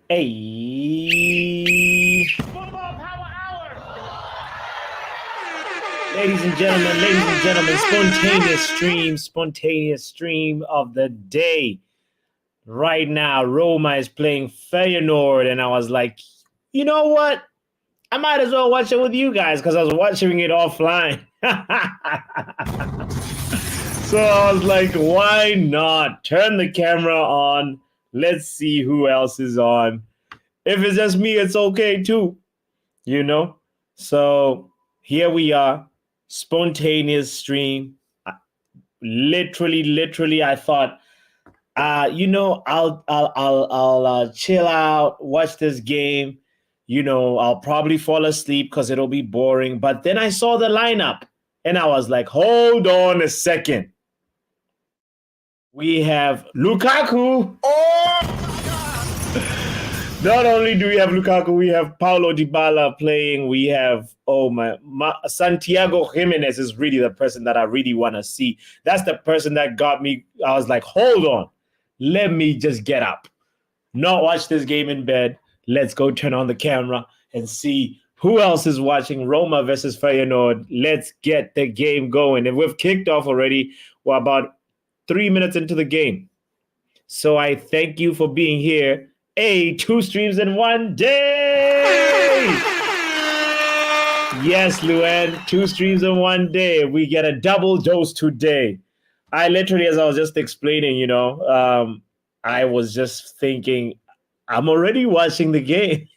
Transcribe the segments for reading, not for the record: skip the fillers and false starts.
Hey. Football Power Hour. Ladies and gentlemen, spontaneous stream of the day. Right now, Roma is playing Feyenoord, and I was like, you know what? I might as well watch it with you guys because I was watching it offline. So I was like, why not? Turn the camera on. Let's see who else is on. If it's just me, it's okay too. You know? So here we are. Spontaneous stream. Literally, I thought, I'll chill out, watch this game. I'll probably fall asleep because it'll be boring. But then I saw the lineup and I was like, hold on a second. We have Lukaku. Oh! Not only do we have Lukaku, we have Paulo Dybala playing. We have, Santiago Jimenez is really the person that I really want to see. That's the person that got me. I was like, hold on. Let me just get up. Not watch this game in bed. Let's go turn on the camera and see who else is watching Roma versus Feyenoord. Let's get the game going. And we've kicked off already. We're about 3 minutes into the game. So I thank you for being here. 2 streams in one day. Yes, Luen, 2 streams in one day. We get a double dose today. I literally, as I was just explaining, I was just thinking, I'm already watching the game.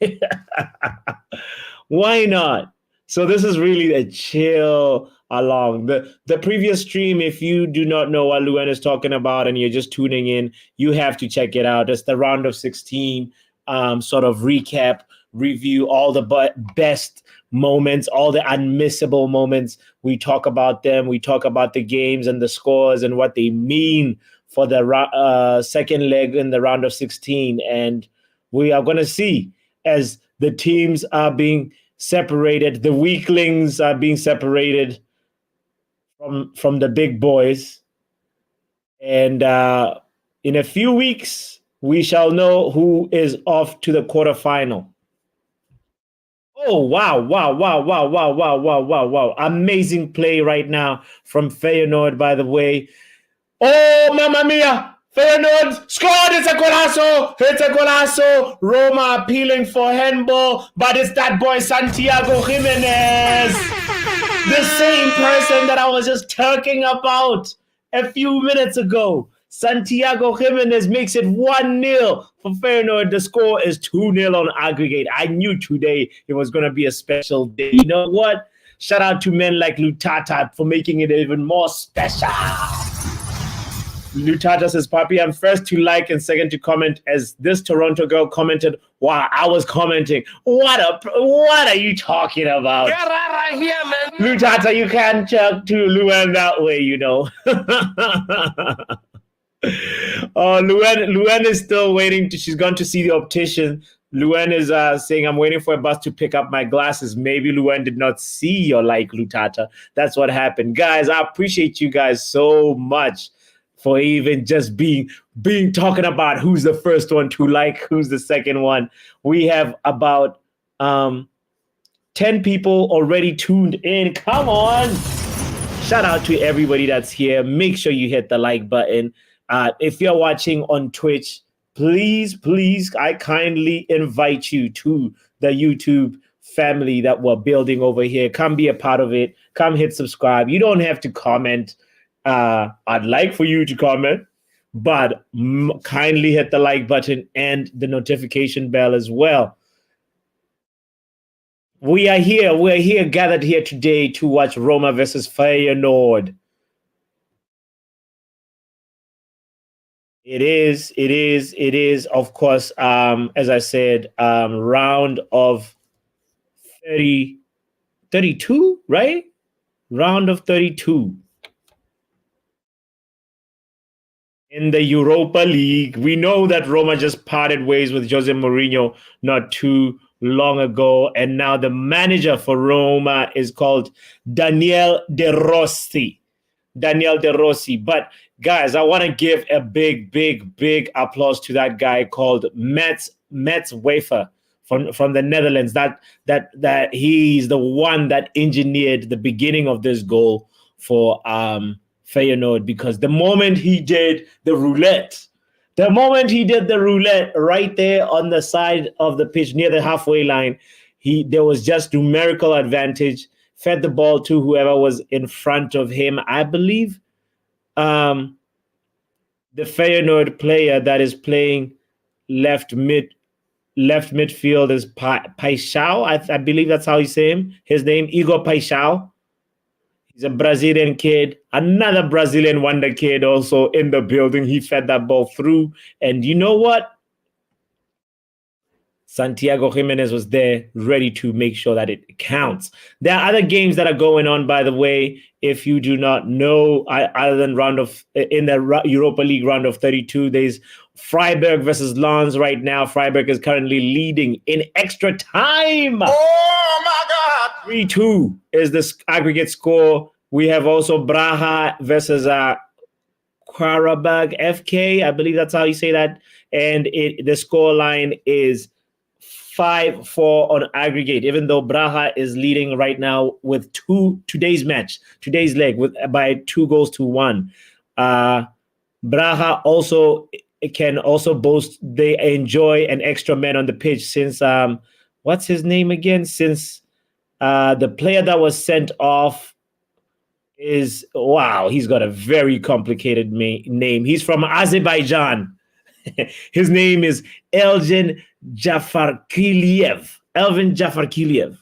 Why not? So this is really a chill along. The previous stream, if you do not know what Luen is talking about and you're just tuning in, you have to check it out. It's the round of 16 sort of recap, review, all the best moments, all the unmissable moments. We talk about them. We talk about the games and the scores and what they mean for the second leg in the round of 16. And we are going to see as the teams are being separated, the weaklings are being separated from the big boys. And in a few weeks, we shall know who is off to the quarterfinal. Oh, wow. Amazing play right now from Feyenoord, by the way. Oh, mamma mia. Feyenoord scored. It's a golazo. Roma appealing for handball, but it's that boy Santiago Jimenez. The same person that I was just talking about a few minutes ago. Santiago Jimenez makes it 1-0 for Feyenoord. The score is 2-0 on aggregate. I knew today it was going to be a special day. You know what? Shout out to men like Lutata for making it even more special. Lutata says, Papi, I'm first to like and second to comment, as this Toronto girl commented while I was commenting. What are you talking about? Get right here, man. Lutata, you can't talk to Luen that way, Luen is still waiting. She's gone to see the optician. Luen is saying, I'm waiting for a bus to pick up my glasses. Maybe Luen did not see your like, Lutata. That's what happened. Guys, I appreciate you guys so much for even just being talking about who's the first one to like, who's the second one. We have about 10 people already tuned in. Come on. Shout out to everybody that's here. Make sure you hit the like button. If you're watching on Twitch, please, I kindly invite you to the YouTube family that we're building over here. Come be a part of it. Come hit subscribe. You don't have to comment. I'd like for you to comment, but kindly hit the like button and the notification bell as well. We're here gathered here today to watch Roma versus Feyenoord. It is, of course, as I said, round of 32, right? Round of 32. In the Europa League, we know that Roma just parted ways with Jose Mourinho not too long ago, and now the manager for Roma is called Daniel De Rossi. But Guys, I want to give a big, big, big applause to that guy called Mets Uefa from the Netherlands. That he's the one that engineered the beginning of this goal for Feyenoord, because the moment he did the roulette, right there on the side of the pitch near the halfway line, there was just numerical advantage. Fed the ball to whoever was in front of him. I believe the Feyenoord player that is playing left midfield is Paixão. I believe that's how you say his name, Igor Paixão. He's a Brazilian kid, another Brazilian wonder kid also in the building. He fed that ball through. And you know what? Santiago Jimenez was there ready to make sure that it counts. There are other games that are going on, by the way, if you do not know, other than in the Europa League round of 32, there's Freiburg versus Lens right now. Freiburg is currently leading in extra time. Oh, my God. 3-2 is the aggregate score. We have also Braga versus Qarabag FK. I believe that's how you say that. And the score line is 5-4 on aggregate, even though Braga is leading right now with today's leg by 2-1. Braga also can also boast they enjoy an extra man on the pitch since what's his name again? Since the player that was sent off he's got a very complicated name. He's from Azerbaijan. His name is Elvin Jafarkiliev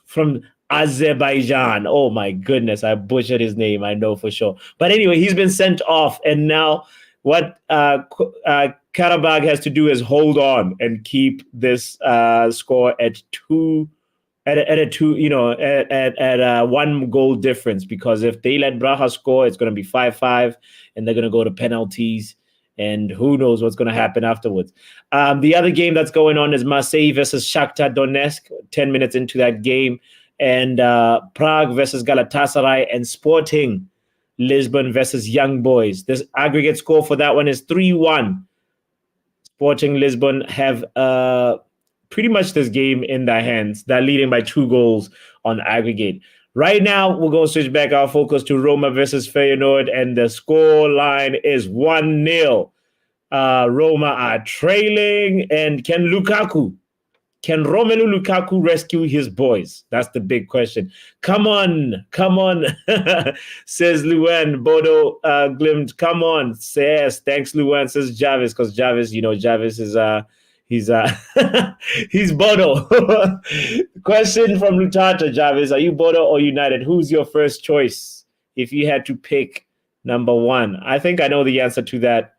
from Azerbaijan. Oh my goodness, I butchered his name, I know for sure. But anyway, he's been sent off, and now what Qarabag has to do is hold on and keep this score at a 1 goal difference, because if they let Braga score, it's going to be 5-5, and they're going to go to penalties. And who knows what's going to happen afterwards. The other game that's going on is Marseille versus Shakhtar Donetsk, 10 minutes into that game. And Prague versus Galatasaray, and Sporting Lisbon versus Young Boys. This aggregate score for that one is 3-1. Sporting Lisbon have pretty much this game in their hands. They're leading by 2 goals on aggregate. Right now, we're going to switch back our focus to Roma versus Feyenoord, and the score line is 1-0. Roma are trailing, and can Romelu Lukaku rescue his boys? That's the big question. Come on, says Luan. Bodo Glimt, come on, says, thanks Luan, says Jarvis, because Jarvis is he's Bodo. Question from Lutata, Jarvis. Are you Bodo or United? Who's your first choice if you had to pick number 1? I think I know the answer to that,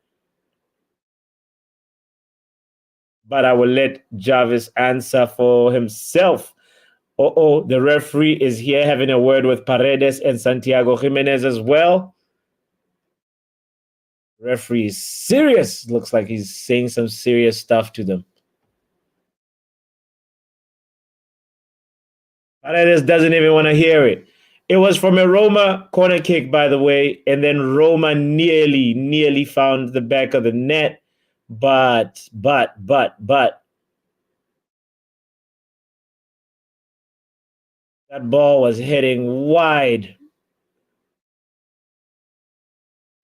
but I will let Jarvis answer for himself. The referee is here having a word with Paredes and Santiago Jimenez as well. Referee is serious. Looks like he's saying some serious stuff to them. Paredes doesn't even want to hear it. It was from a Roma corner kick, by the way, and then Roma nearly found the back of the net, but that ball was heading wide.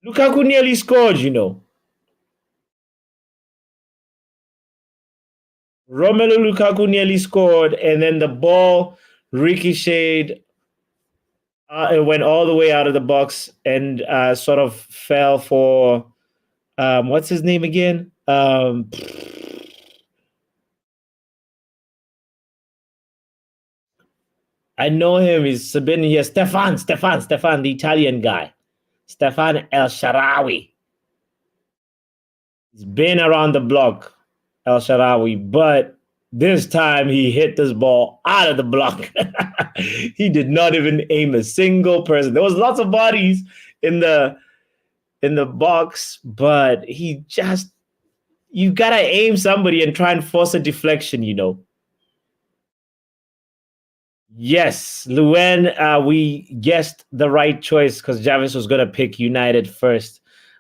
Lukaku nearly scored, Romelu Lukaku nearly scored, and then the ball ricocheted. It went all the way out of the box and sort of fell for what's his name again? I know him. He's been here. Stefan, the Italian guy. Stefan El Shaarawy. He's been around the block, El Shaarawy, but this time he hit this ball out of the block. He did not even aim a single person. There was lots of bodies in the box, but you gotta aim somebody and try and force a deflection, Yes, Luen, we guessed the right choice because Jarvis was going to pick United first.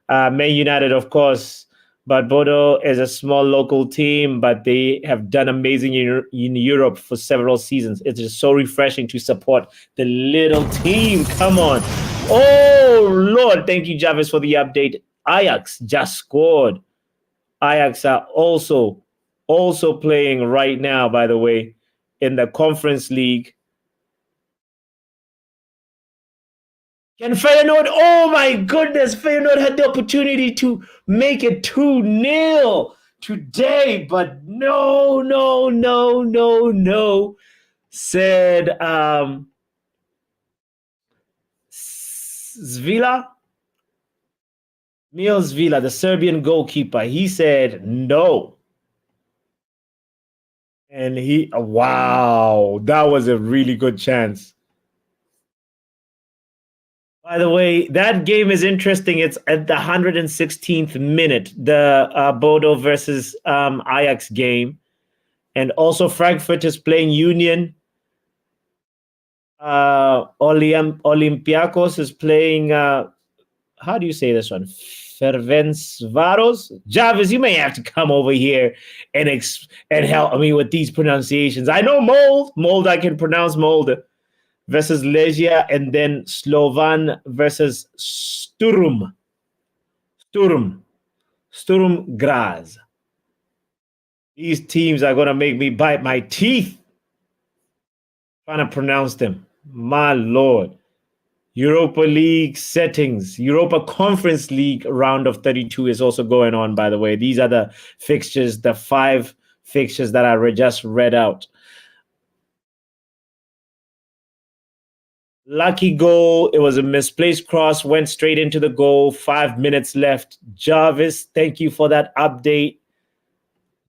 Man United, of course, but Bodo is a small local team, but they have done amazing in Europe for several seasons. It's just so refreshing to support the little team. Come on. Oh, Lord. Thank you, Jarvis, for the update. Ajax just scored. Ajax are also playing right now, by the way, in the Conference League. And Feyenoord, oh my goodness, Feyenoord had the opportunity to make it 2-0 today, but no, said Zvila, Mil Zvila, the Serbian goalkeeper. He said no. And wow, that was a really good chance. By the way, that game is interesting. It's at the 116th minute, the Bodo versus Ajax game. And also Frankfurt is playing Union. Olympiacos is playing, how do you say this one? Fervensvaros? Jarvis, you may have to come over here and help me with these pronunciations. I know Mold, I can pronounce Mold. Versus Legia, and then Slovan versus Sturm Graz. These teams are going to make me bite my teeth trying to pronounce them. My Lord. Europa League settings. Europa Conference League round of 32 is also going on, by the way. These are the fixtures, the 5 fixtures that I just read out. Lucky goal. It was a misplaced cross, went straight into the goal. 5 minutes left. Jarvis, thank you for that update.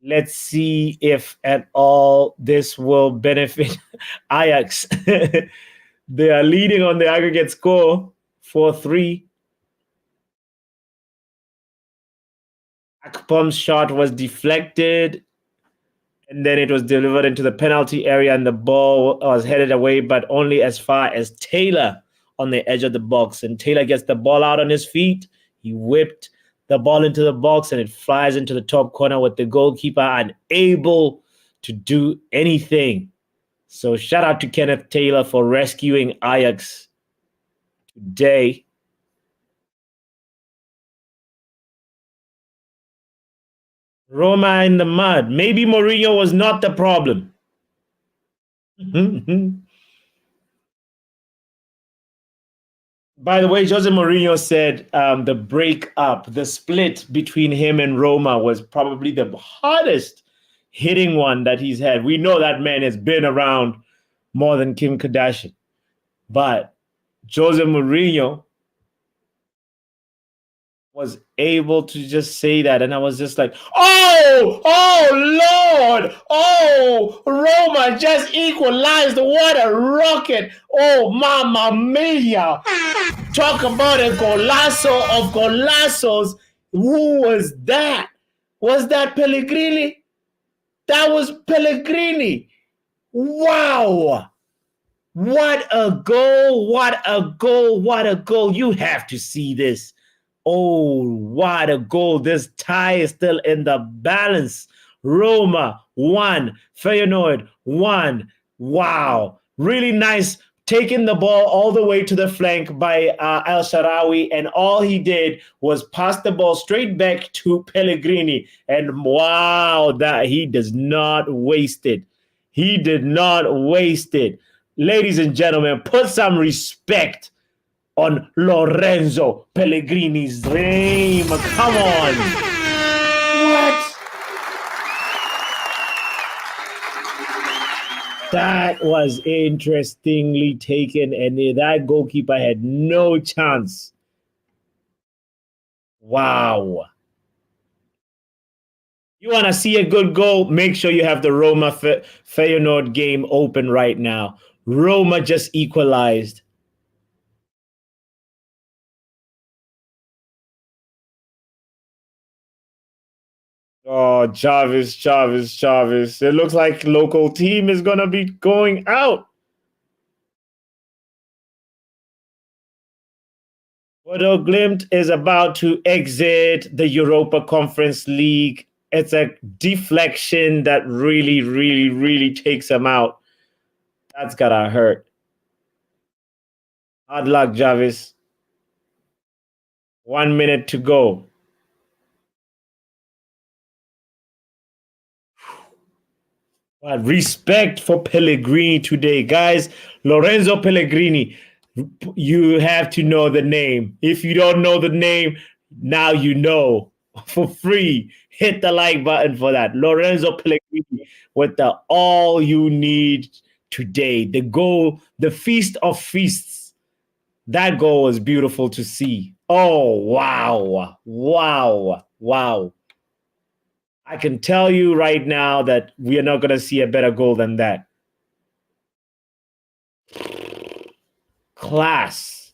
Let's see if at all this will benefit Ajax. They are leading on the aggregate score 4-3. Akpom's shot was deflected. And then it was delivered into the penalty area, and the ball was headed away, but only as far as Taylor on the edge of the box. And Taylor gets the ball out on his feet. He whipped the ball into the box, and it flies into the top corner with the goalkeeper unable to do anything. So shout out to Kenneth Taylor for rescuing Ajax today. Roma in the mud. Maybe Mourinho was not the problem. By the way, Jose Mourinho said the breakup, the split between him and Roma was probably the hardest hitting one that he's had. We know that man has been around more than Kim Kardashian. But Jose Mourinho was able to just say that, and I was just like, oh Lord, oh, Roma just equalized. What a rocket. Oh, mamma mia. Talk about a golazo of golazos. Who was that? Was that Pellegrini? That was Pellegrini. Wow. What a goal. What a goal. What a goal. You have to see this. Oh, what a goal. This tie is still in the balance. Roma 1, Feyenoord 1. Wow. Really nice taking the ball all the way to the flank by El Shaarawy, and all he did was pass the ball straight back to Pellegrini. And wow, that he does not waste it. He did not waste it. Ladies and gentlemen, put some respect on Lorenzo Pellegrini's name. Come on. What? That was interestingly taken, and that goalkeeper had no chance. Wow. You want to see a good goal? Make sure you have the Roma Feyenoord game open right now. Roma just equalized. Oh, Chavez. It looks like local team is going to be going out. Bodo Glimt is about to exit the Europa Conference League. It's a deflection that really, really, really takes them out. That's gotta hurt. Hard luck, Jarvis. 1 minute to go. But respect for Pellegrini today, guys. Lorenzo Pellegrini, you have to know the name. If you don't know the name, now you know. For free, hit the like button for that. Lorenzo Pellegrini with the all you need today. The goal, the feast of feasts. That goal was beautiful to see. Oh, wow. Wow. Wow. I can tell you right now that we are not going to see a better goal than that. Class.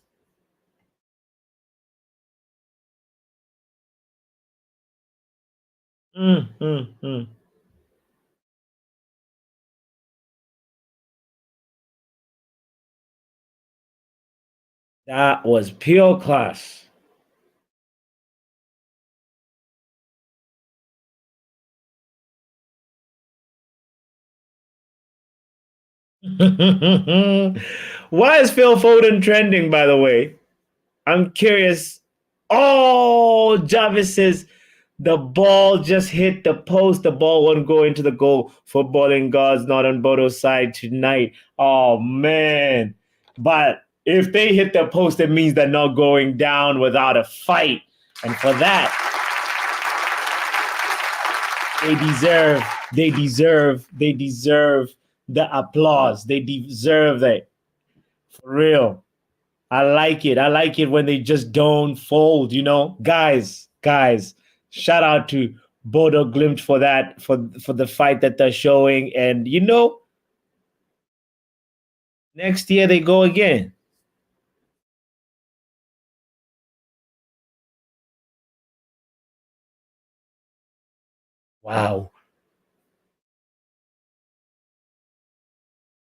That was pure class. Why is Phil Foden trending, by the way? I'm curious. Oh, Jarvis says the ball just hit the post. The ball won't go into the goal. Footballing gods not on Bodo's side tonight. Oh, man. But if they hit the post, it means they're not going down without a fight. And for that, they deserve the applause. They deserve it. For real. I like it. I like it when they just don't fold, you know? Guys, shout out to Bodo Glimt for that, for the fight that they're showing. And, you know, next year they go again. Wow.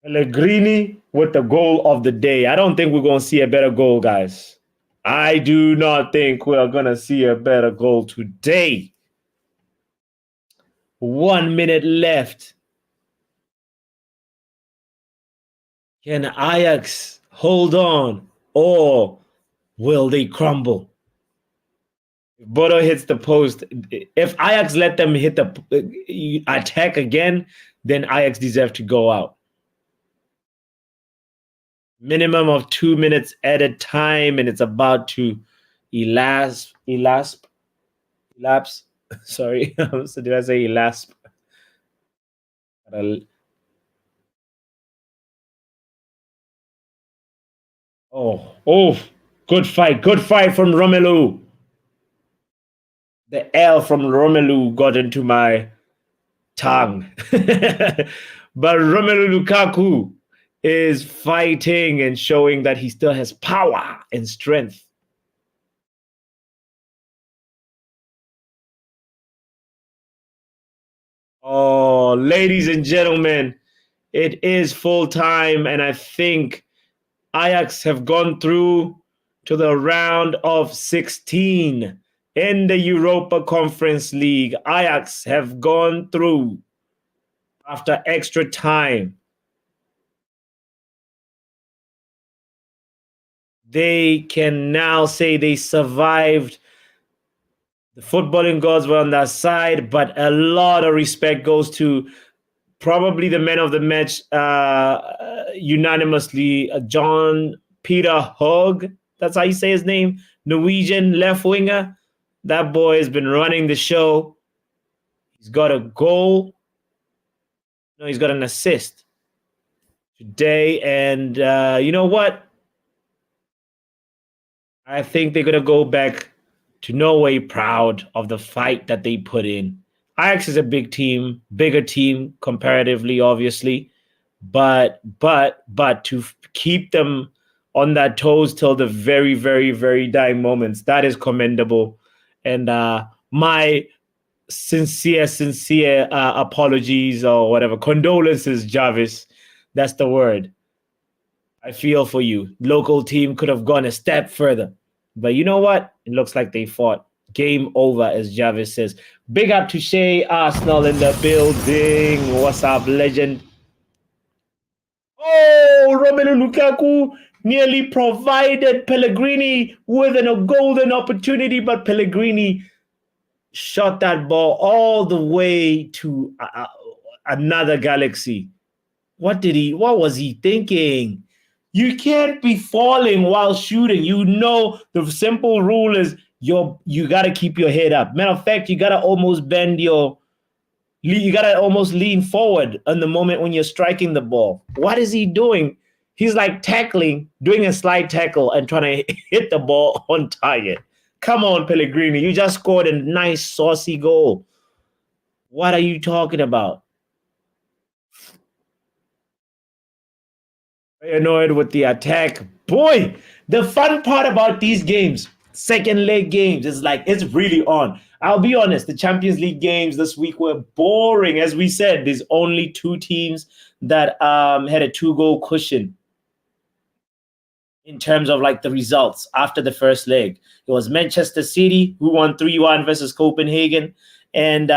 Pellegrini with the goal of the day. I don't think we're going to see a better goal, guys. I do not think we're going to see a better goal today. 1 minute left. Can Ajax hold on, or will they crumble? If Bodo hits the post, if Ajax let them hit the attack again, then Ajax deserve to go out. Minimum of 2 minutes at a time, and it's about to elapse. Sorry, so did I say elapse? Oh, good fight from Romelu. The L from Romelu got into my tongue. But Romelu Lukaku is fighting and showing that he still has power and strength. Oh, ladies and gentlemen, it is full time, and I think Ajax have gone through to the round of 16 in the Europa Conference League. Ajax have gone through after extra time. They can now say they survived. The footballing gods were on their side, but a lot of respect goes to probably the man of the match unanimously, John Peter Hogg. That's how you say his name. Norwegian left winger. That boy has been running the show. He's got a goal. No, he's got an assist today. And you know what? I think they're going to go back to Norway proud of the fight that they put in. Ajax is a big team, bigger team comparatively, obviously. But to keep them on their toes till the very, very, very dying moments, that is commendable. And my sincere apologies or whatever, condolences, Jarvis. That's the word. I feel for you. Local team could have gone a step further. But you know what? It looks like they fought. Game over, as Jarvis says. Big up to Shea Arsenal in the building. What's up, legend? Oh, Romelu Lukaku nearly provided Pellegrini with a golden opportunity, but Pellegrini shot that ball all the way to another galaxy. What was he thinking? You can't be falling while shooting. You know the simple rule is you got to keep your head up. Matter of fact, you got to almost you got to almost lean forward in the moment when you're striking the ball. What is he doing? He's like tackling, doing a slide tackle and trying to hit the ball on target. Come on, Pellegrini. You just scored a nice, saucy goal. What are you talking about? Annoyed with the attack. Boy, the fun part about these games, second leg games, is like it's really on. I'll be honest, the Champions League games this week were boring. As we said, there's only two teams that had a 2-goal cushion in terms of like the results after the first leg. It was Manchester City, who won 3-1 versus Copenhagen, and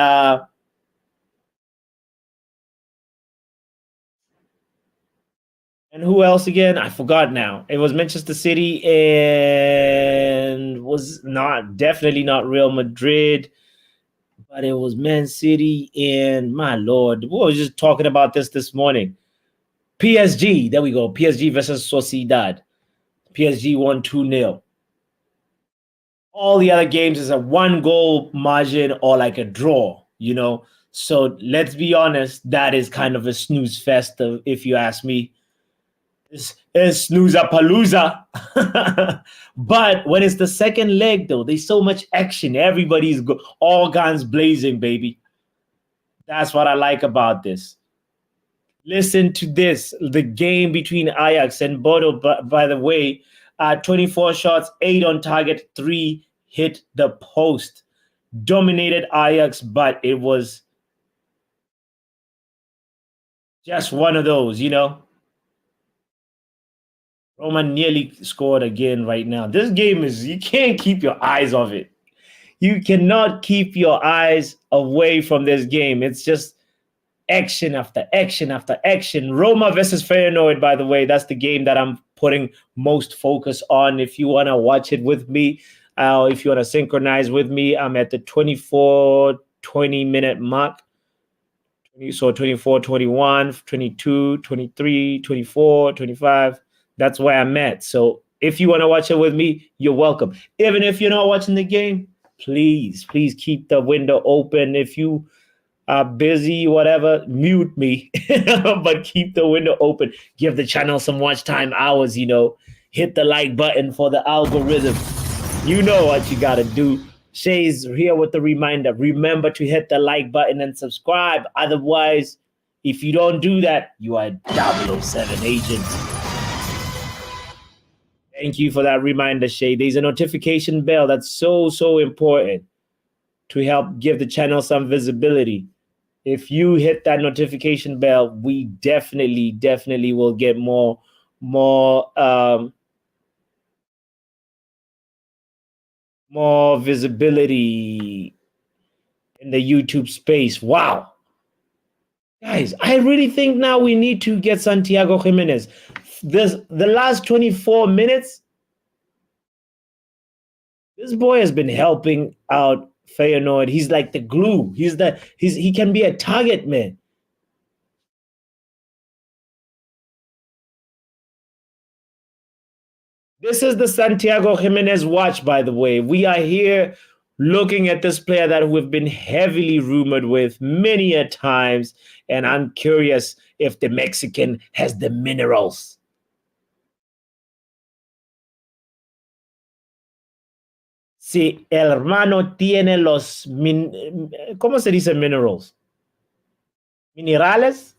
who else again? I forgot now. It was Manchester City and was definitely not Real Madrid, but it was Man City and my Lord. We were just talking about this morning. PSG, there we go. PSG versus Sociedad. PSG won 2-0. All the other games is a 1-goal margin or like a draw, you know? So let's be honest, that is kind of a snooze fest, if you ask me. It's snooze-a-palooza. But when it's the second leg, though, there's so much action. Everybody's all guns blazing, baby. That's what I like about this. Listen to this. The game between Ajax and Bodo, by the way, 24 shots, 8 on target, 3 hit the post. Dominated Ajax, but it was just one of those, you know? Roma nearly scored again right now. This game you can't keep your eyes off it. You cannot keep your eyes away from this game. It's just action after action after action. Roma versus Feyenoord, by the way, that's the game that I'm putting most focus on. If you want to watch it with me, if you want to synchronize with me, I'm at the 20-minute mark. So 24, 21, 22, 23, 24, 25. That's where I'm at. So if you want to watch it with me, you're welcome. Even if you're not watching the game, please keep the window open. If you are busy, whatever, mute me. But keep the window open. Give the channel some watch time hours, you know. Hit the like button for the algorithm. You know what you got to do. Shay's here with the reminder. Remember to hit the like button and subscribe. Otherwise, if you don't do that, you are a 007 agent. Thank you for that reminder, Shay. There's a notification bell that's so important to help give the channel some visibility. If you hit that notification bell, we definitely will get more visibility in the YouTube space. Wow. Guys, I really think now we need to get Santiago Jimenez. The last 24 minutes, this boy has been helping out Feyenoord. He's like the glue. He can be a target man. This is the Santiago Jimenez watch, by the way. We are here looking at this player that we've been heavily rumored with many a times, and I'm curious if the Mexican has the minerals. Si el hermano tiene los ¿cómo se dice minerals? Minerales?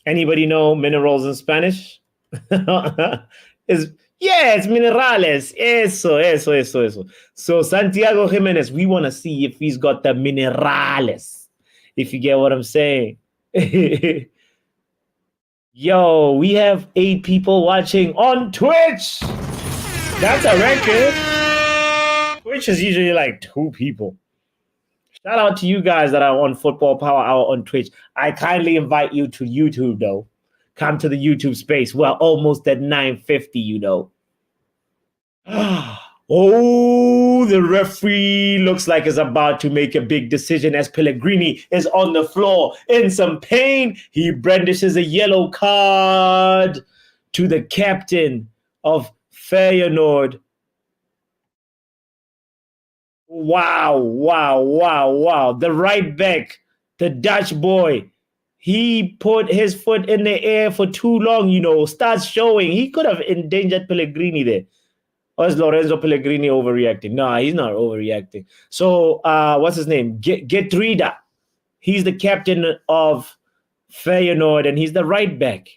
Anybody know minerals in Spanish? It's minerales. Eso. So Santiago Jimenez, we want to see if he's got the minerales. If you get what I'm saying. Yo, we have 8 people watching on Twitch. That's a record. Twitch is usually like 2 people. Shout out to you guys that are on Football Power Hour on Twitch. I kindly invite you to YouTube, though. Come to the YouTube space. We're almost at 950, you know. Oh, the referee looks like is about to make a big decision as Pellegrini is on the floor in some pain. He brandishes a yellow card to the captain of Feyenoord. Wow. The right back, the Dutch boy, he put his foot in the air for too long, you know, starts showing. He could have endangered Pellegrini there. Or is Lorenzo Pellegrini overreacting? No, he's not overreacting. So, what's his name? Getrida. He's the captain of Feyenoord, and he's the right back.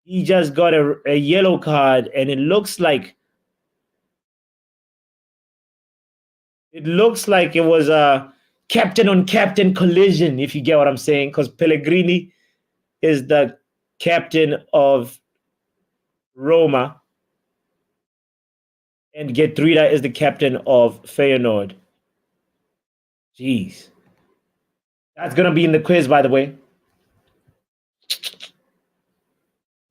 He just got a yellow card, and it looks like it was a captain-on-captain collision, if you get what I'm saying, because Pellegrini is the captain of Roma, and Getrida is the captain of Feyenoord. Jeez. That's going to be in the quiz, by the way.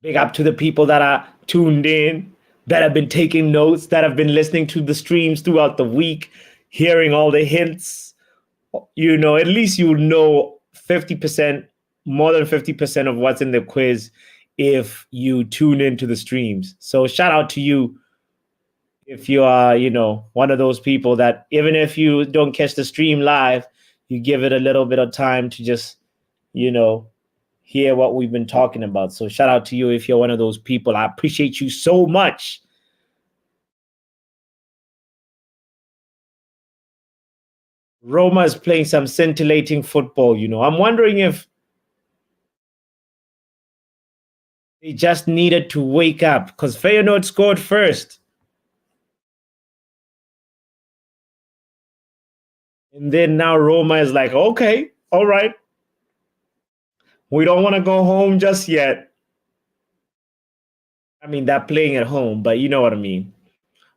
Big up to the people that are tuned in, that have been taking notes, that have been listening to the streams throughout the week, hearing all the hints. You know, at least you know 50%, more than 50% of what's in the quiz if you tune into the streams. So shout out to you if you are, you know, one of those people that even if you don't catch the stream live, you give it a little bit of time to just, you know, hear what we've been talking about. So shout out to you if you're one of those people. I appreciate you so much. Roma is playing some scintillating football, you know. I'm wondering if they just needed to wake up because Feyenoord scored first. And then now Roma is like, okay, all right. We don't want to go home just yet. I mean, they're playing at home, but you know what I mean.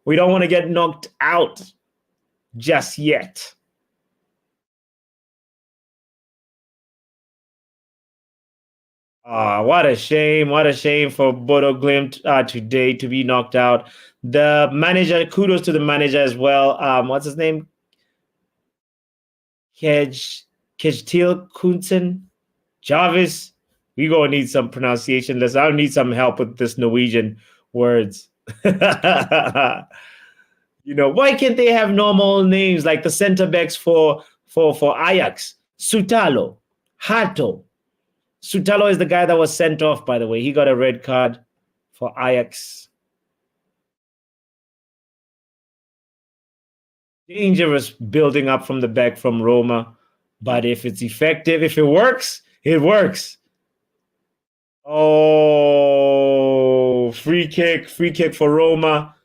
We don't want to get knocked out just yet. What a shame. What a shame for Bodo Glimt today to be knocked out. The manager, kudos to the manager as well. What's his name? Kejtil Kunsen Jarvis. We gonna need some pronunciation. I'll need some help with this Norwegian words. You know, why can't they have normal names like the center backs for Ajax? Sutalo, Hato. Sutalo is the guy that was sent off, by the way. He got a red card for Ajax. Dangerous building up from the back from Roma. But if it's effective, if it works, it works. Oh, free kick for Roma.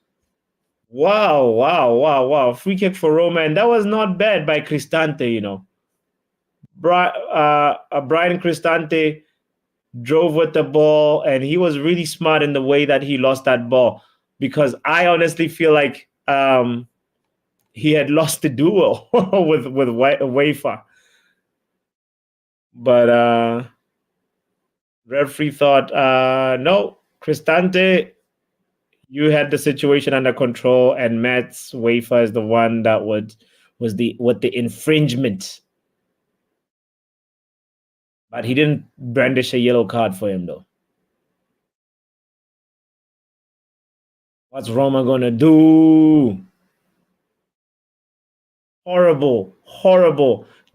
Wow. Free kick for Roma. And that was not bad by Cristante, you know. Brian Cristante drove with the ball, and he was really smart in the way that he lost that ball, because I honestly feel like he had lost the duel with uefa. But referee thought, no, Cristante, you had the situation under control, and Mats uefa is the one that was the infringement. But he didn't brandish a yellow card for him, though. What's Roma going to do? Horrible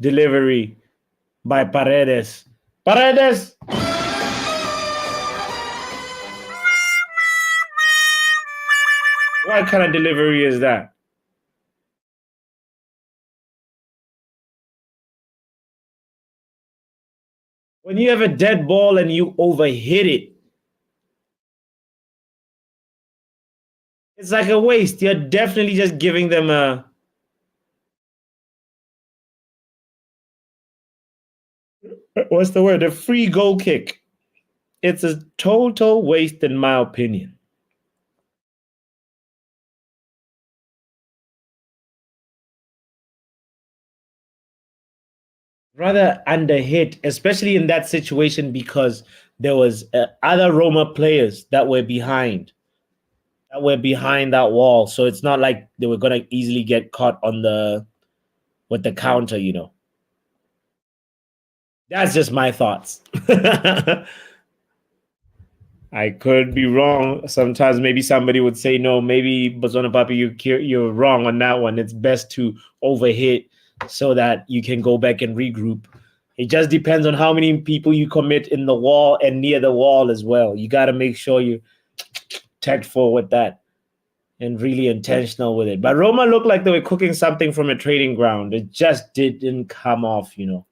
delivery by Paredes. Paredes! What kind of delivery is that? When you have a dead ball and you overhit it, it's like a waste. You're definitely just giving them a... What's the word? A free goal kick. It's a total waste, in my opinion. rather under hit, especially in that situation because there was other Roma players that were behind that wall. So it's not like they were gonna easily get caught on the with the counter, you know. That's just my thoughts. I could be wrong. Sometimes maybe somebody would say no. Maybe botswanapapi, you're wrong on that one. It's best to overhit so that you can go back and regroup. It just depends on how many people you commit in the wall and near the wall as well. You got to make sure you tactful with that and really intentional with it. But Roma looked like they were cooking something from a training ground. It just didn't come off, you know.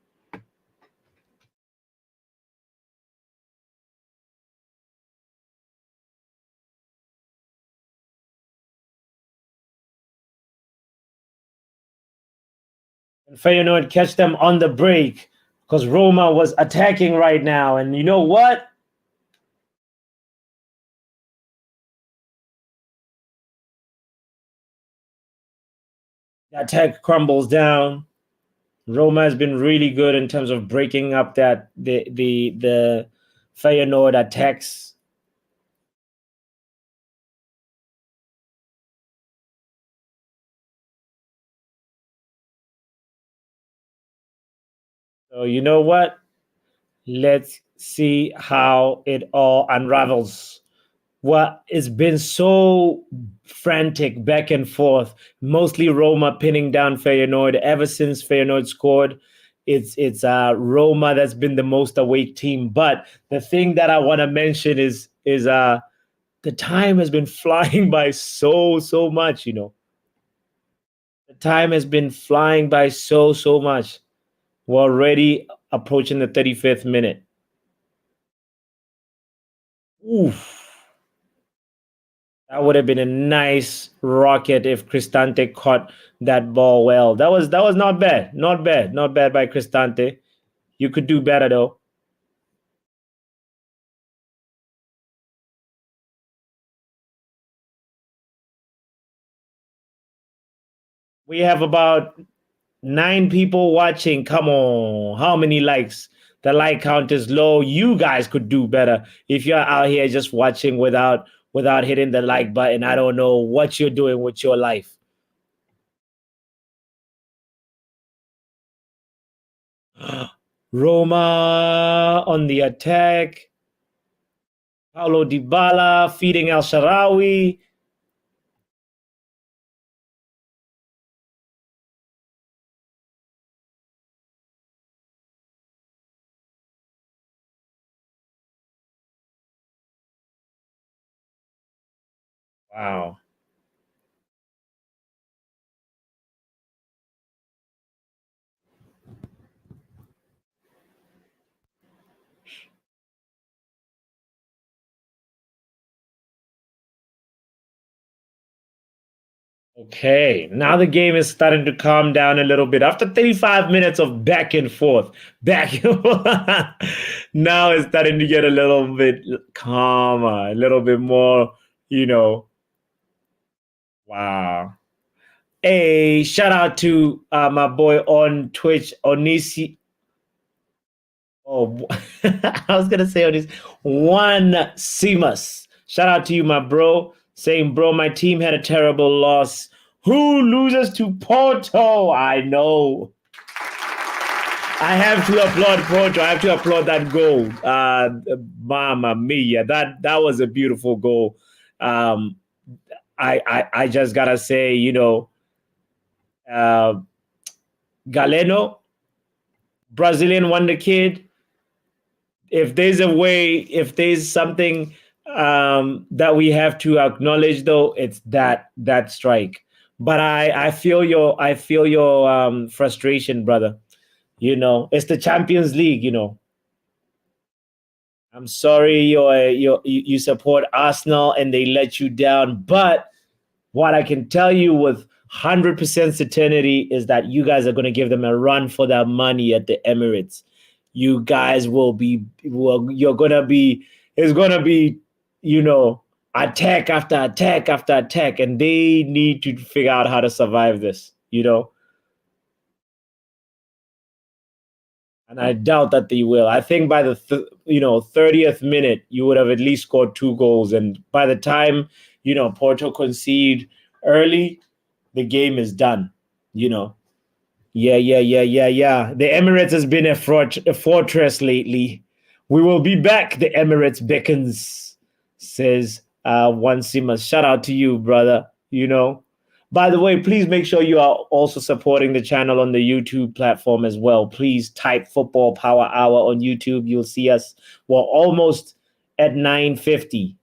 And Feyenoord catch them on the break because Roma was attacking right now. And you know what? The attack crumbles down. Roma has been really good in terms of breaking up that the Feyenoord attacks. So you know what? Let's see how it all unravels. What it's been so frantic back and forth, mostly Roma pinning down Feyenoord ever since Feyenoord scored. It's Roma that's been the most awake team. But the thing that I want to mention is the time has been flying by so much, you know. The time has been flying by so much. We're already approaching the 35th minute. Oof. That would have been a nice rocket if Cristante caught that ball well. That was not bad. Not bad by Cristante. You could do better though. We have about 9 people watching. Come on. How many likes? The like count is low. You guys could do better. If you're out here just watching without hitting the like button, I don't know what you're doing with your life. Roma on the attack. Paulo Dybala feeding El Sharawi. Wow. Okay, now the game is starting to calm down a little bit. After 35 minutes of back and forth, back and forth, now it's starting to get a little bit calmer, a little bit more, you know. Wow. Hey, shout out to my boy on Twitch, Onisi. Oh, I was gonna say Onis. One Simas. Shout out to you, my bro. Saying, bro, my team had a terrible loss. Who loses to Porto? I know. I have to applaud Porto. I have to applaud that goal. Mama mia, that was a beautiful goal. Um, I just gotta say, you know, uh, Galeno, Brazilian wonder kid. If there's a way, if there's something that we have to acknowledge, though, it's that strike. But I feel your frustration, brother. You know, it's the Champions League. You know, I'm sorry you support Arsenal and they let you down, but what I can tell you with 100% certainty is that you guys are going to give them a run for their money at the Emirates. You guys you're going to be, it's going to be, you know, attack after attack after attack, and they need to figure out how to survive this, you know. And I doubt that they will. I think by the 30th minute, you would have at least scored 2 goals. And by the time, Porto concede early, the game is done. Yeah. The Emirates has been a fortress lately. We will be back. The Emirates beckons, says One Simas. Shout out to you, brother. By the way, please make sure you are also supporting the channel on the YouTube platform as well. Please type Football Power Hour on YouTube. You'll see us. We're almost at 950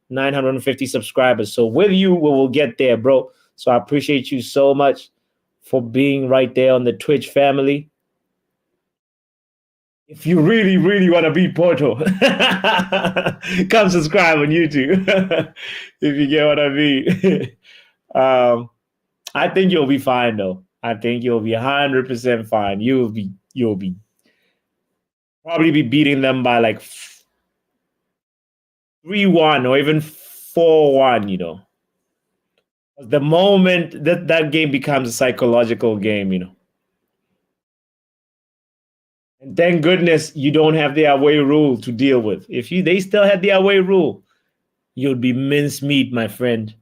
subscribers. So with you, we will get there, bro. So I appreciate you so much for being right there on the Twitch family. If you really, really want to beat Porto, come subscribe on YouTube. If you get what I mean. I think you'll be fine, though. I think you'll be 100% fine. You'll be probably be beating them by like 3-1 or even 4-1, The moment that game becomes a psychological game, And thank goodness you don't have the away rule to deal with. If they still had the away rule, you'd be mincemeat, my friend.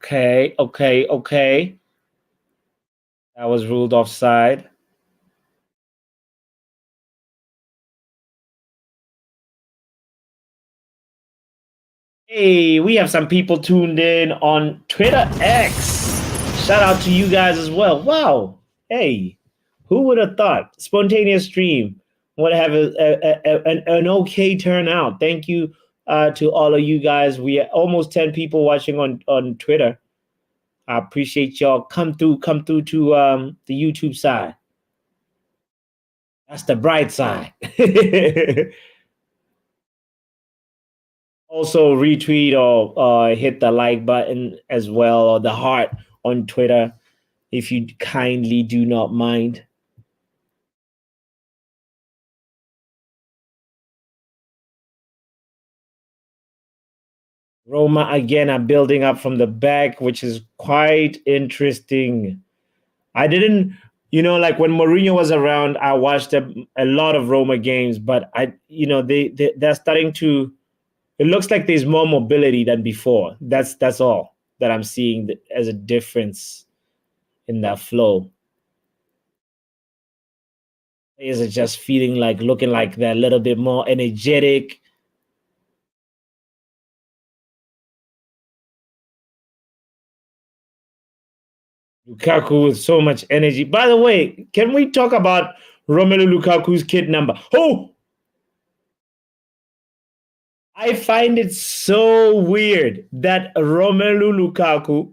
Okay. That was ruled offside. Hey, we have some people tuned in on Twitter X. Shout out to you guys as well. Wow. Hey, who would have thought? Spontaneous stream would have an okay turnout. Thank you to all of you guys. We are almost 10 people watching on Twitter. I appreciate y'all. Come through to the YouTube side. That's the bright side. Also retweet or hit the like button as well, or the heart on Twitter, if you kindly do not mind. Roma again are building up from the back, which is quite interesting. I didn't, like when Mourinho was around, I watched a lot of Roma games, but they're starting to. It looks like there's more mobility than before. That's all that I'm seeing as a difference in that flow. Players are just looking like they're a little bit more energetic. Lukaku with so much energy. By the way, can we talk about Romelu Lukaku's kit number? Oh! I find it so weird that Romelu Lukaku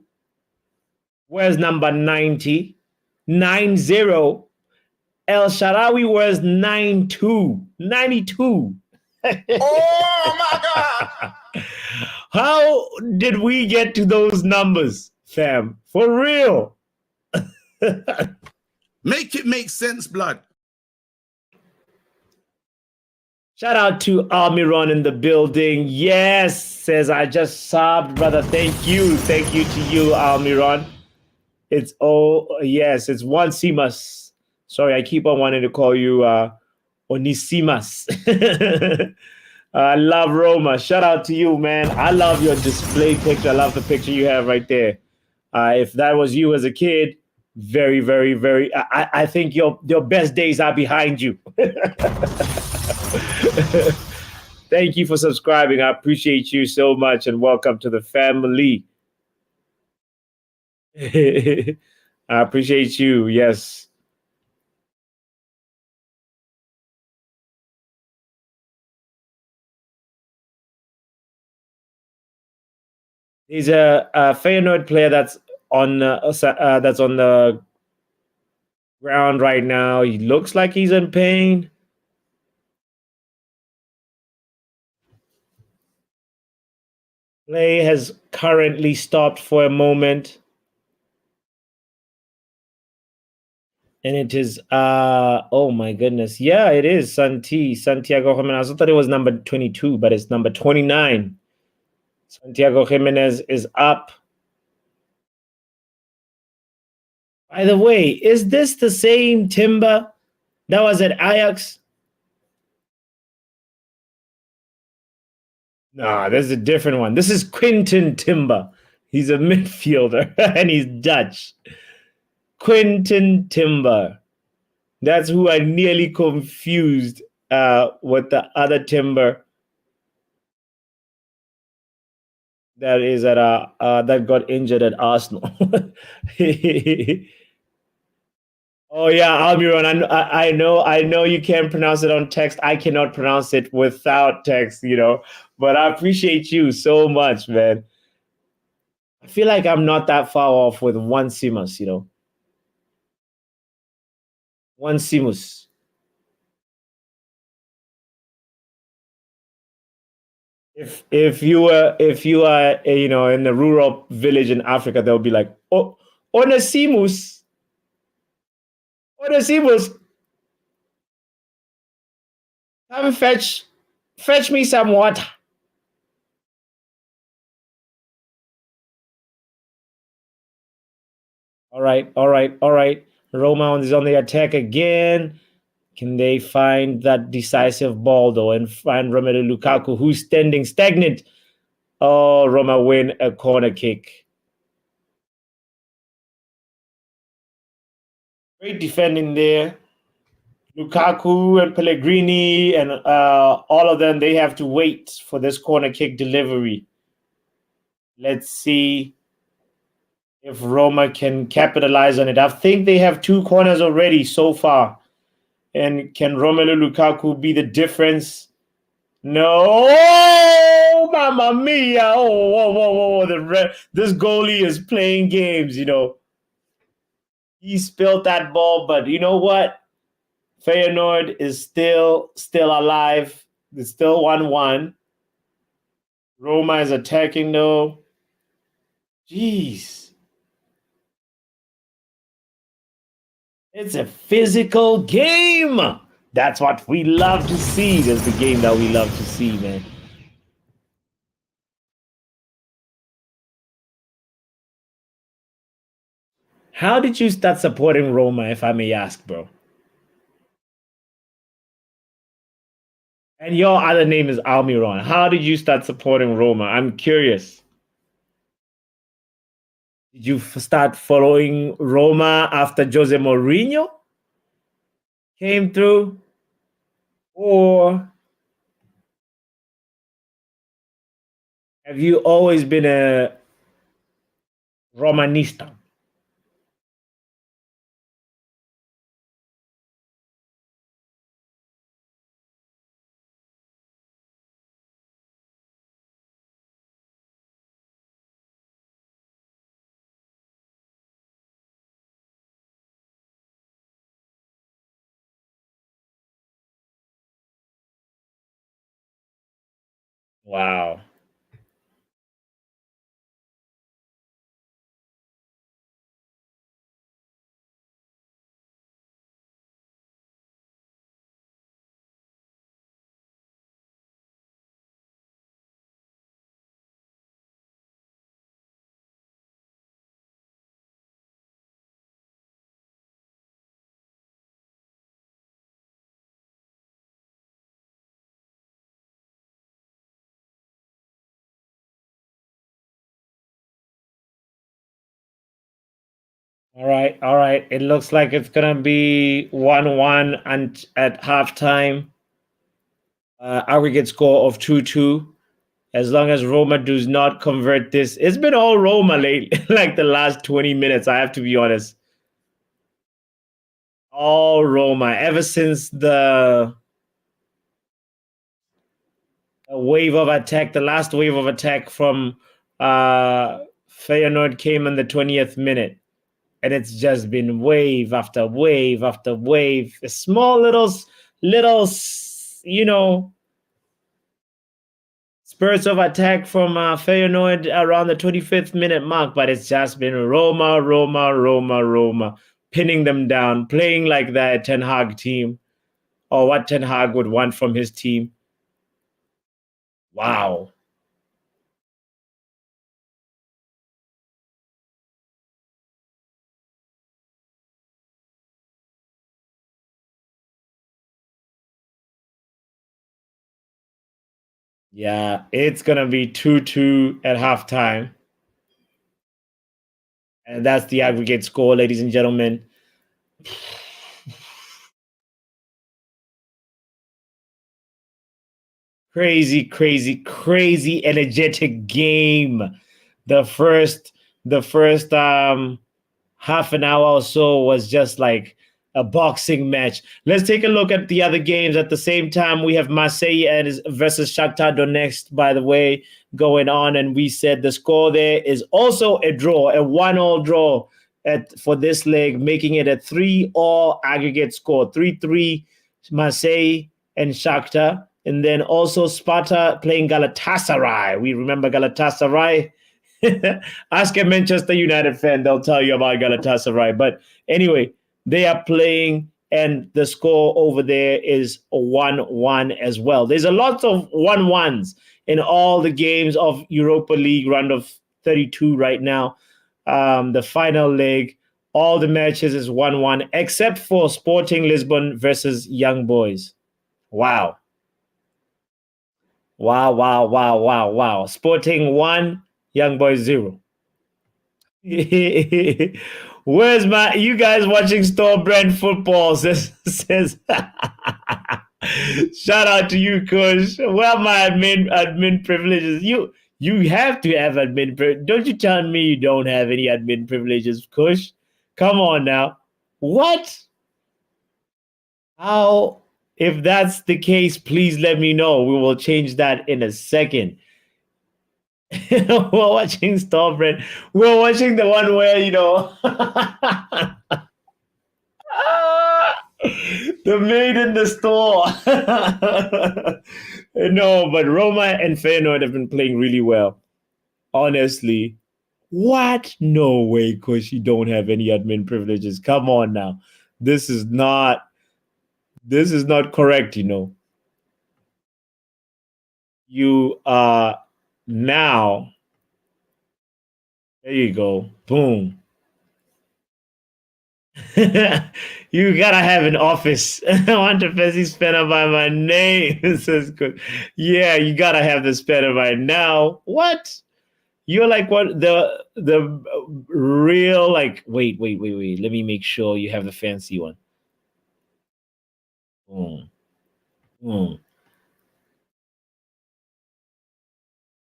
wears number 90, 90. El Shaarawy wears 92, 92. Oh my God! How did we get to those numbers, fam? For real? Make it make sense, blood. Shout out to Almiron in the building. Yes, says I just sobbed, brother. Thank you to you, Almiron. It's One Simas. Sorry, I keep on wanting to call you Onisimas. I love Roma. Shout out to you, man. I love your display picture. I love the picture you have right there. If that was you as a kid, very, very, very. I think your best days are behind you. Thank you for subscribing. I appreciate you so much, and welcome to the family. I appreciate you. Yes. He's a Feyenoord player that's on the ground right now. He looks like he's in pain. Play has currently stopped for a moment. And it is, oh my goodness. Yeah, it is Santiago Jimenez. I thought it was number 22, but it's number 29. Santiago Jimenez is up. By the way, is this the same Timber that was at Ajax? Nah, this is a different one. This is Quinton Timber. He's a midfielder and he's Dutch. Quinton Timber. That's who I nearly confused with the other Timber that is at that got injured at Arsenal. Oh yeah, Almiron. I know you can't pronounce it on text. I cannot pronounce it without text, But I appreciate you so much, man. I feel like I'm not that far off with one Simus, One Simus. If you are in a rural village in Africa, they'll be like, oh, Onesimus, Onesimus, come fetch me some water. All right. Roma is on the attack again. Can they find that decisive ball, though, and find Romelu Lukaku, who's standing stagnant? Oh, Roma win a corner kick. Great defending there. Lukaku and Pellegrini and all of them, they have to wait for this corner kick delivery. Let's see if Roma can capitalize on it. I think they have 2 corners already so far. And can Romelu Lukaku be the difference? No. Oh, mamma mia. Oh, whoa. This goalie is playing games, He spilled that ball, but you know what? Feyenoord is still alive. It's still 1-1. Roma is attacking, though. Jeez. It's a physical game. That's what we love to see. That's the game that we love to see, man. How did you start supporting Roma, if I may ask, bro? And your other name is Almiron. How did you start supporting Roma? I'm curious. Did you start following Roma after Jose Mourinho came through? Or have you always been a Romanista? Wow. All right. It looks like it's gonna be 1-1 and at halftime. Aggregate score of 2-2. As long as Roma does not convert this, it's been all Roma lately, like the last 20 minutes. I have to be honest. All Roma ever since the wave of attack, the last wave of attack from Feyenoord came in the 20th minute. And it's just been wave after wave after wave. A small little, spurts of attack from Feyenoord around the 25th minute mark, but it's just been Roma, pinning them down, playing like that Ten Hag team, or what Ten Hag would want from his team. Wow. Yeah, it's gonna be 2-2 at halftime. And that's the aggregate score, ladies and gentlemen. Crazy, crazy, crazy energetic game. The first half an hour or so was just like a boxing match. Let's take a look at the other games at the same time. We have Marseille versus Shakhtar Donetsk, by the way, going on, and we said the score there is also a draw, a 1-1 draw for this leg, making it a 3-3 aggregate score, 3-3 Marseille and Shakhtar. And then also Sparta playing Galatasaray. We remember Galatasaray. Ask a Manchester United fan, they'll tell you about Galatasaray. But anyway, they are playing, and the score over there is a 1-1 as well. There's a lot of 1-1s in all the games of Europa League round of 32 right now. The final leg, all the matches is 1-1, except for Sporting Lisbon versus Young Boys. Wow. Wow. Sporting 1, Young Boys 0. Where's you guys watching store brand football? Says shout out to you, Kush. Where are my admin privileges? You have to have admin privileges. Don't you tell me you don't have any admin privileges, Kush. Come on now. What? How? If that's the case, please let me know. We will change that in a second. We're watching Stormbrand. We're watching the one where, the maid in the store. No, but Roma and Feyenoord have been playing really well. Honestly. What? No way, because you don't have any admin privileges. Come on now. This is not correct, You are now. There you go. Boom. You gotta have an office. I want to fancy spinner by my name. This is good. Yeah, you gotta have the spinner by now. What? You're like what the real like wait. Let me make sure you have the fancy one.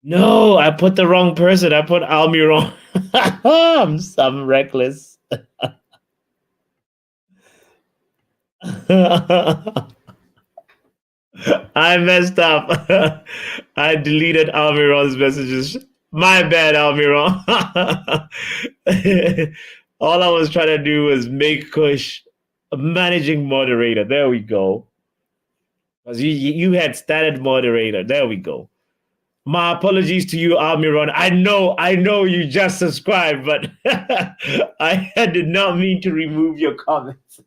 No, I put the wrong person. I put Almiron. I'm reckless. I messed up. I deleted Almiron's messages. My bad, Almiron. All I was trying to do was make Kush a managing moderator. There we go. Because you had started moderator. There we go. My apologies to you, Almiron. I know you just subscribed, but I did not mean to remove your comments.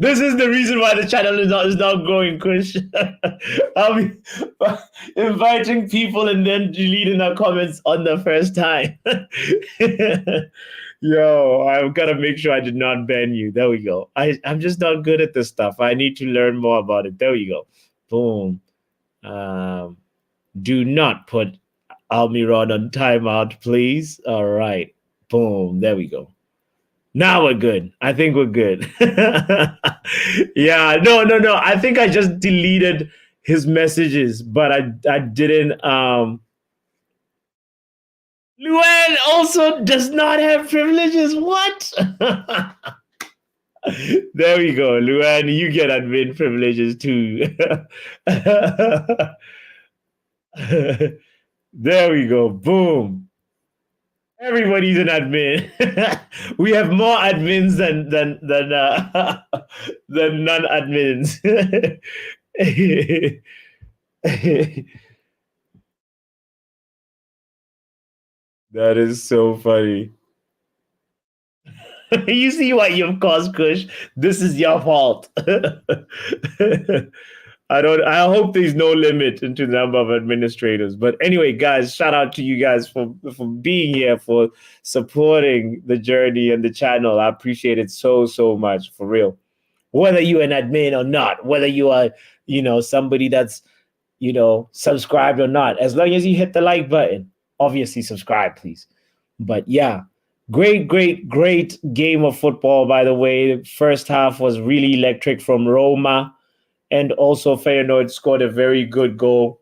This is the reason why the channel is not growing, Kush. I'll be inviting people and then deleting our comments on the first time. Yo, I've got to make sure I did not ban you. There we go. I'm just not good at this stuff. I need to learn more about it. There you go. Boom. Do not put Almiron on timeout, please. All right. Boom. There we go. Now we're good. I think we're good. Yeah. No. I think I just deleted his messages, but I didn't. Luen also does not have privileges. What? There we go. Luan, you get admin privileges too. There we go. Boom. Everybody's an admin. We have more admins than non-admins. That is so funny. You see what you've caused, Kush? This is your fault. I hope there's no limit into the number of administrators. But anyway, guys, shout out to you guys for being here, for supporting the journey and the channel. I appreciate it so much, for real. Whether you're an admin or not, whether you are, somebody that's subscribed or not. As long as you hit the like button, obviously subscribe, please. But yeah, great, great, great game of football, by the way. The first half was really electric from Roma. And also Feyenoord scored a very good goal.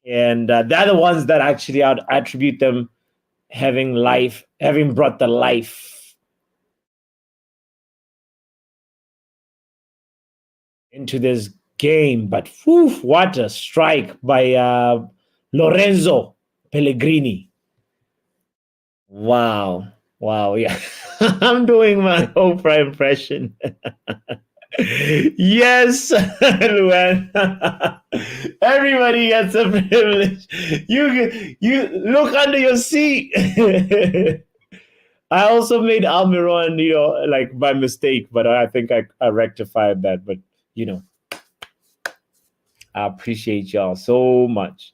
And they're the ones that actually I'd attribute them having brought the life into this game. But whew, what a strike by Lorenzo Pellegrini. Wow. Yeah. I'm doing my Oprah impression. Yes, Luan. Everybody gets a privilege. You look under your seat. I also made Almiron, like by mistake, but I think I rectified that. But I appreciate y'all so much.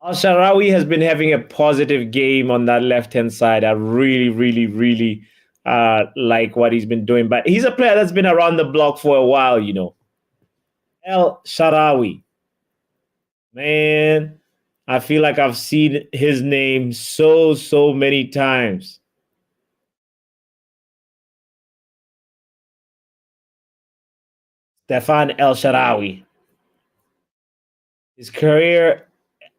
Al-Sharawi has been having a positive game on that left-hand side. I really, really, really like what he's been doing. But he's a player that's been around the block for a while, El-Sharawi. Man, I feel like I've seen his name so many times. Stefan El-Sharawi. His career,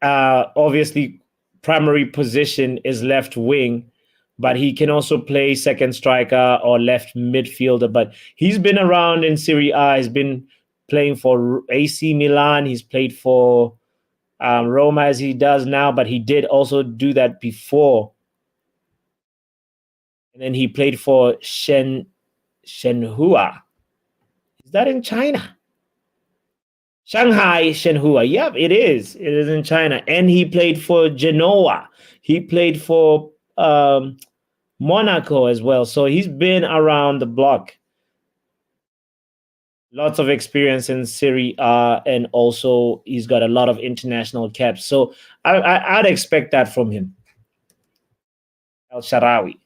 obviously, primary position is left wing, but he can also play second striker or left midfielder. But he's been around in Serie A. He's been playing for AC Milan. He's played for Roma as he does now, but he did also do that before. And then he played for Shenhua. Is that in China? Shanghai Shenhua. Yep, it is. It is in China. And he played for Genoa. He played for Monaco as well. So he's been around the block. Lots of experience in Serie A, and also he's got a lot of international caps. So I'd expect that from him. El-Sharawi.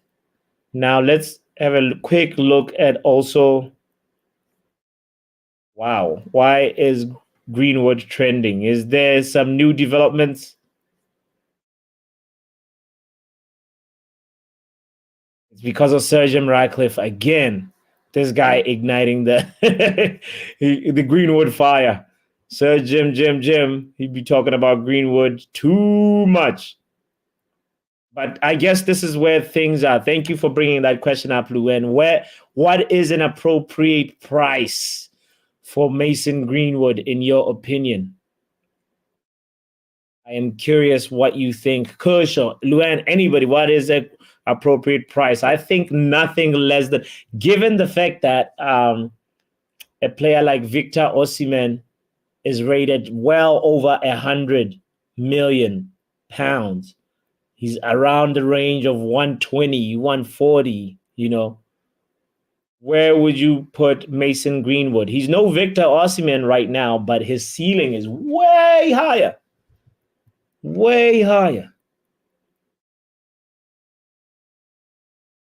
Now let's have a quick look at also. Wow, why is Greenwood trending? Is there some new developments? It's because of Sir Jim Ratcliffe again. This guy igniting the the Greenwood fire. Sir Jim, he'd be talking about Greenwood too much. But I guess this is where things are. Thank you for bringing that question up, Luen. What is an appropriate price for Mason Greenwood, in your opinion? I am curious what you think. Kush or Luen, anybody, what is an appropriate price? I think nothing less than, given the fact that a player like Victor Osimhen is rated well over 100 million pounds. He's around the range of 120, 140, Where would you put Mason Greenwood? He's no Victor Osimhen right now, but his ceiling is way higher. Way higher.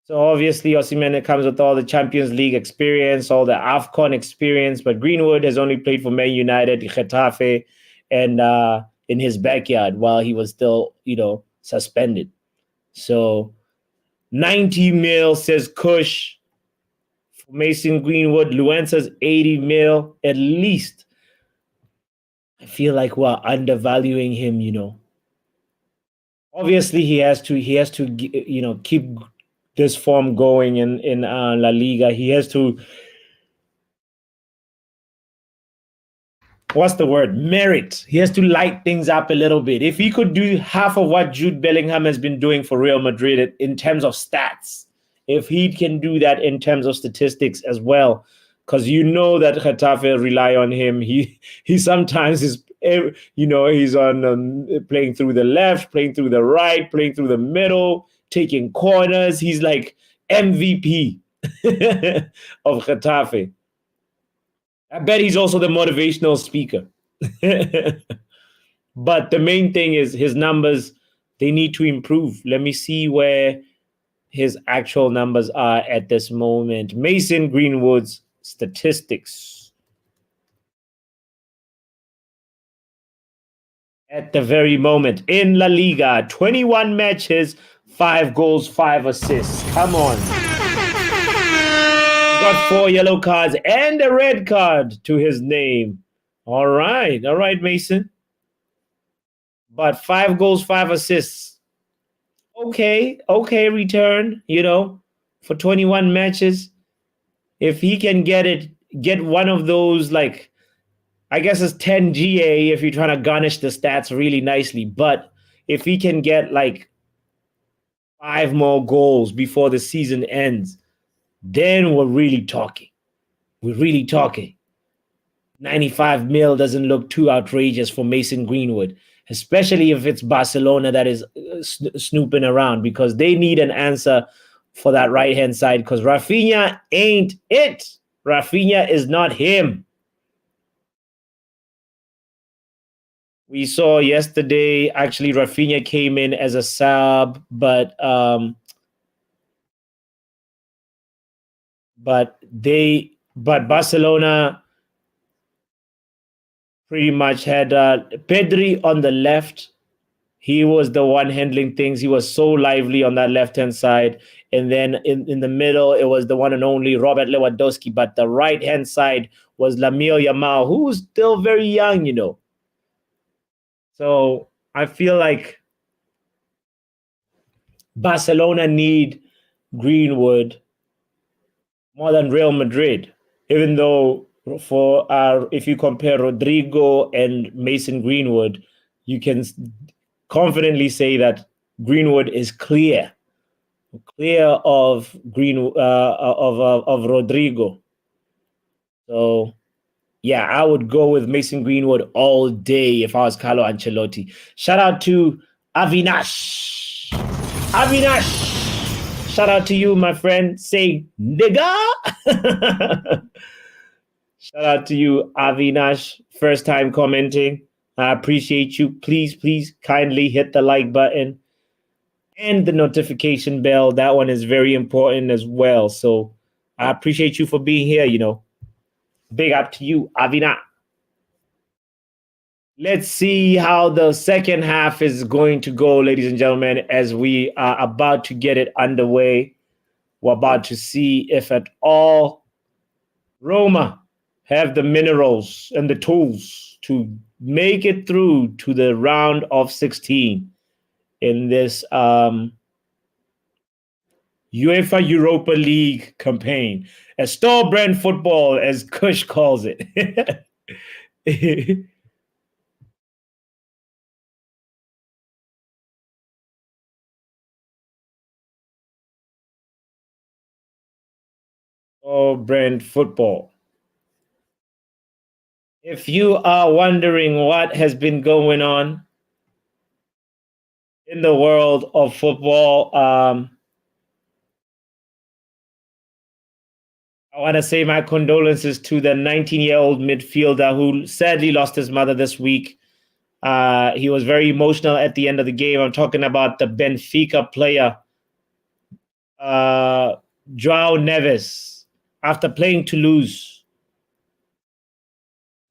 So obviously Osimhen comes with all the Champions League experience, all the AFCON experience, but Greenwood has only played for Man United, Getafe, and in his backyard while he was still, suspended. So 90 mil, says Kush. For Mason Greenwood, Luen says 80 mil at least. I feel like we're undervaluing him, Obviously he has to keep this form going in La Liga. He has to, what's the word? Merit. He has to light things up a little bit. If he could do half of what Jude Bellingham has been doing for Real Madrid in terms of stats, if he can do that in terms of statistics as well, because that Getafe rely on him. He sometimes is, he's on playing through the left, playing through the right, playing through the middle, taking corners. He's like MVP of Getafe. I bet he's also the motivational speaker. But the main thing is his numbers, they need to improve. Let me see where his actual numbers are at this moment. Mason Greenwood's statistics. at the very moment. In La Liga, 21 matches, 5 goals, 5 assists. Come on. He's got 4 yellow cards and a red card to his name. All right, Mason. But 5 goals, 5 assists. Okay, return, for 21 matches. If he can get one of those, like, I guess it's 10 GA if you're trying to garnish the stats really nicely. But if he can get like 5 more goals before the season ends, then we're really talking. 95 mil doesn't look too outrageous for Mason Greenwood, especially if it's Barcelona that is snooping around, because they need an answer for that right-hand side, because Rafinha ain't it. Rafinha is not him. We saw yesterday, actually, Rafinha came in as a sub, but Barcelona pretty much had Pedri on the left. He was the one handling things. He was so lively on that left-hand side. And then in the middle, it was the one and only Robert Lewandowski. But the right-hand side was Lamine Yamal, who was still very young, So I feel like Barcelona need Greenwood more than Real Madrid, even though if you compare Rodrigo and Mason Greenwood, you can confidently say that Greenwood is clear of Rodrigo. So yeah, I would go with Mason Greenwood all day if I was Carlo Ancelotti. Shout out to Avinash. Shout out to you, my friend. Say nigga. Shout out to you, Avinash. First time commenting. I appreciate you. Please kindly hit the like button and the notification bell. That one is very important as well. So I appreciate you for being here, Big up to you, Avina. Let's see how the second half is going to go, ladies and gentlemen, as we are about to get it underway. We're about to see if at all Roma have the minerals and the tools to make it through to the round of 16 in this UEFA Europa League campaign. A store brand football, as Kush calls it. Store brand football. If you are wondering what has been going on in the world of football, I want to say my condolences to the 19-year-old midfielder who sadly lost his mother this week. He was very emotional at the end of the game. I'm talking about the Benfica player, João Neves, after playing Toulouse.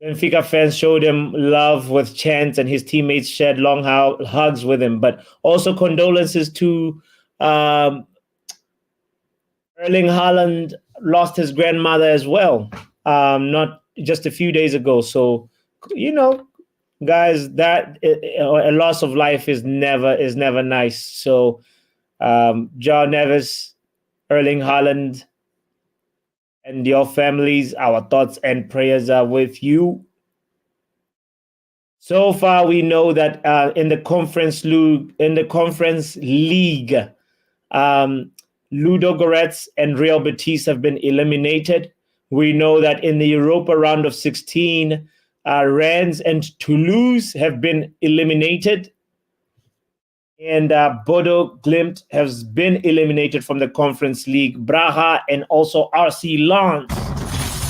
Benfica fans showed him love with chants, and his teammates shared long hugs with him. But also condolences to Erling Haaland, lost his grandmother as well, not just a few days ago. So, guys, that a loss of life is never nice. So, João Neves, Erling Haaland, and your families, our thoughts and prayers are with you. So far, we know that in the conference league, Ludo Goretz and Real Betis have been eliminated. We know that in the Europa round of 16, Rennes and Toulouse have been eliminated. And Bodo Glimt has been eliminated from the Conference League. Braga and also RC Lens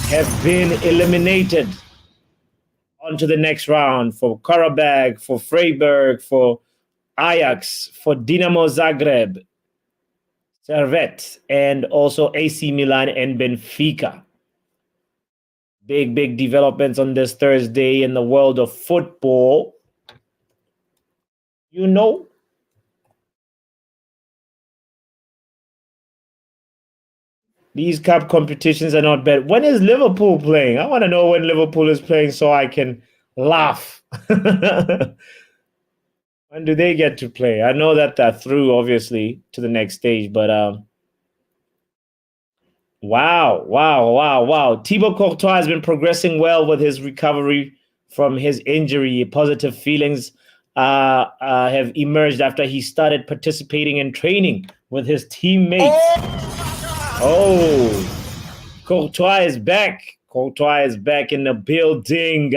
have been eliminated. On to the next round for Karabag, for Freiburg, for Ajax, for Dinamo Zagreb, Servette, and also AC Milan and Benfica. Big developments on this Thursday in the world of football. You know? These cup competitions are not bad. When is Liverpool playing? I want to know when Liverpool is playing so I can laugh. When do they get to play? I know that they're through, obviously, to the next stage, but wow. Thibaut Courtois has been progressing well with his recovery from his injury. Positive feelings have emerged after he started participating in training with his teammates. Oh, Courtois is back. Courtois is back in the building.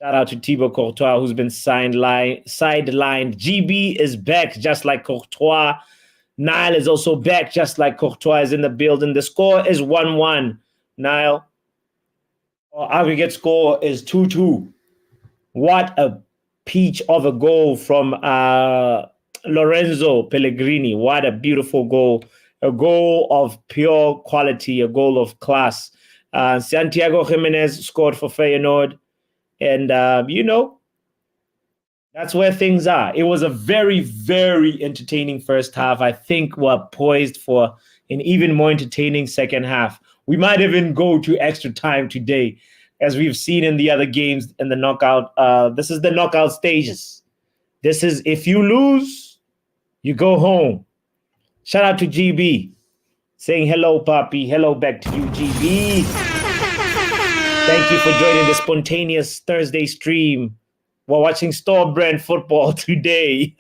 Shout out to Thibaut Courtois, who's been sidelined. GB is back, just like Courtois. Niall is also back, just like Courtois is in the building. The score is 1-1. Niall, our aggregate score is 2-2. What a peach of a goal from Lorenzo Pellegrini. What a beautiful goal. A goal of pure quality, a goal of class. Santiago Jimenez scored for Feyenoord. And, that's where things are. It was a very, very entertaining first half. I think we're poised for an even more entertaining second half. We might even go to extra time today, as we've seen in the other games in the knockout. This is the knockout stages. This is, if you lose, you go home. Shout out to GB, saying hello, Papi. Hello back to you, GB. Thank you for joining the spontaneous Thursday stream. We're watching store brand football today.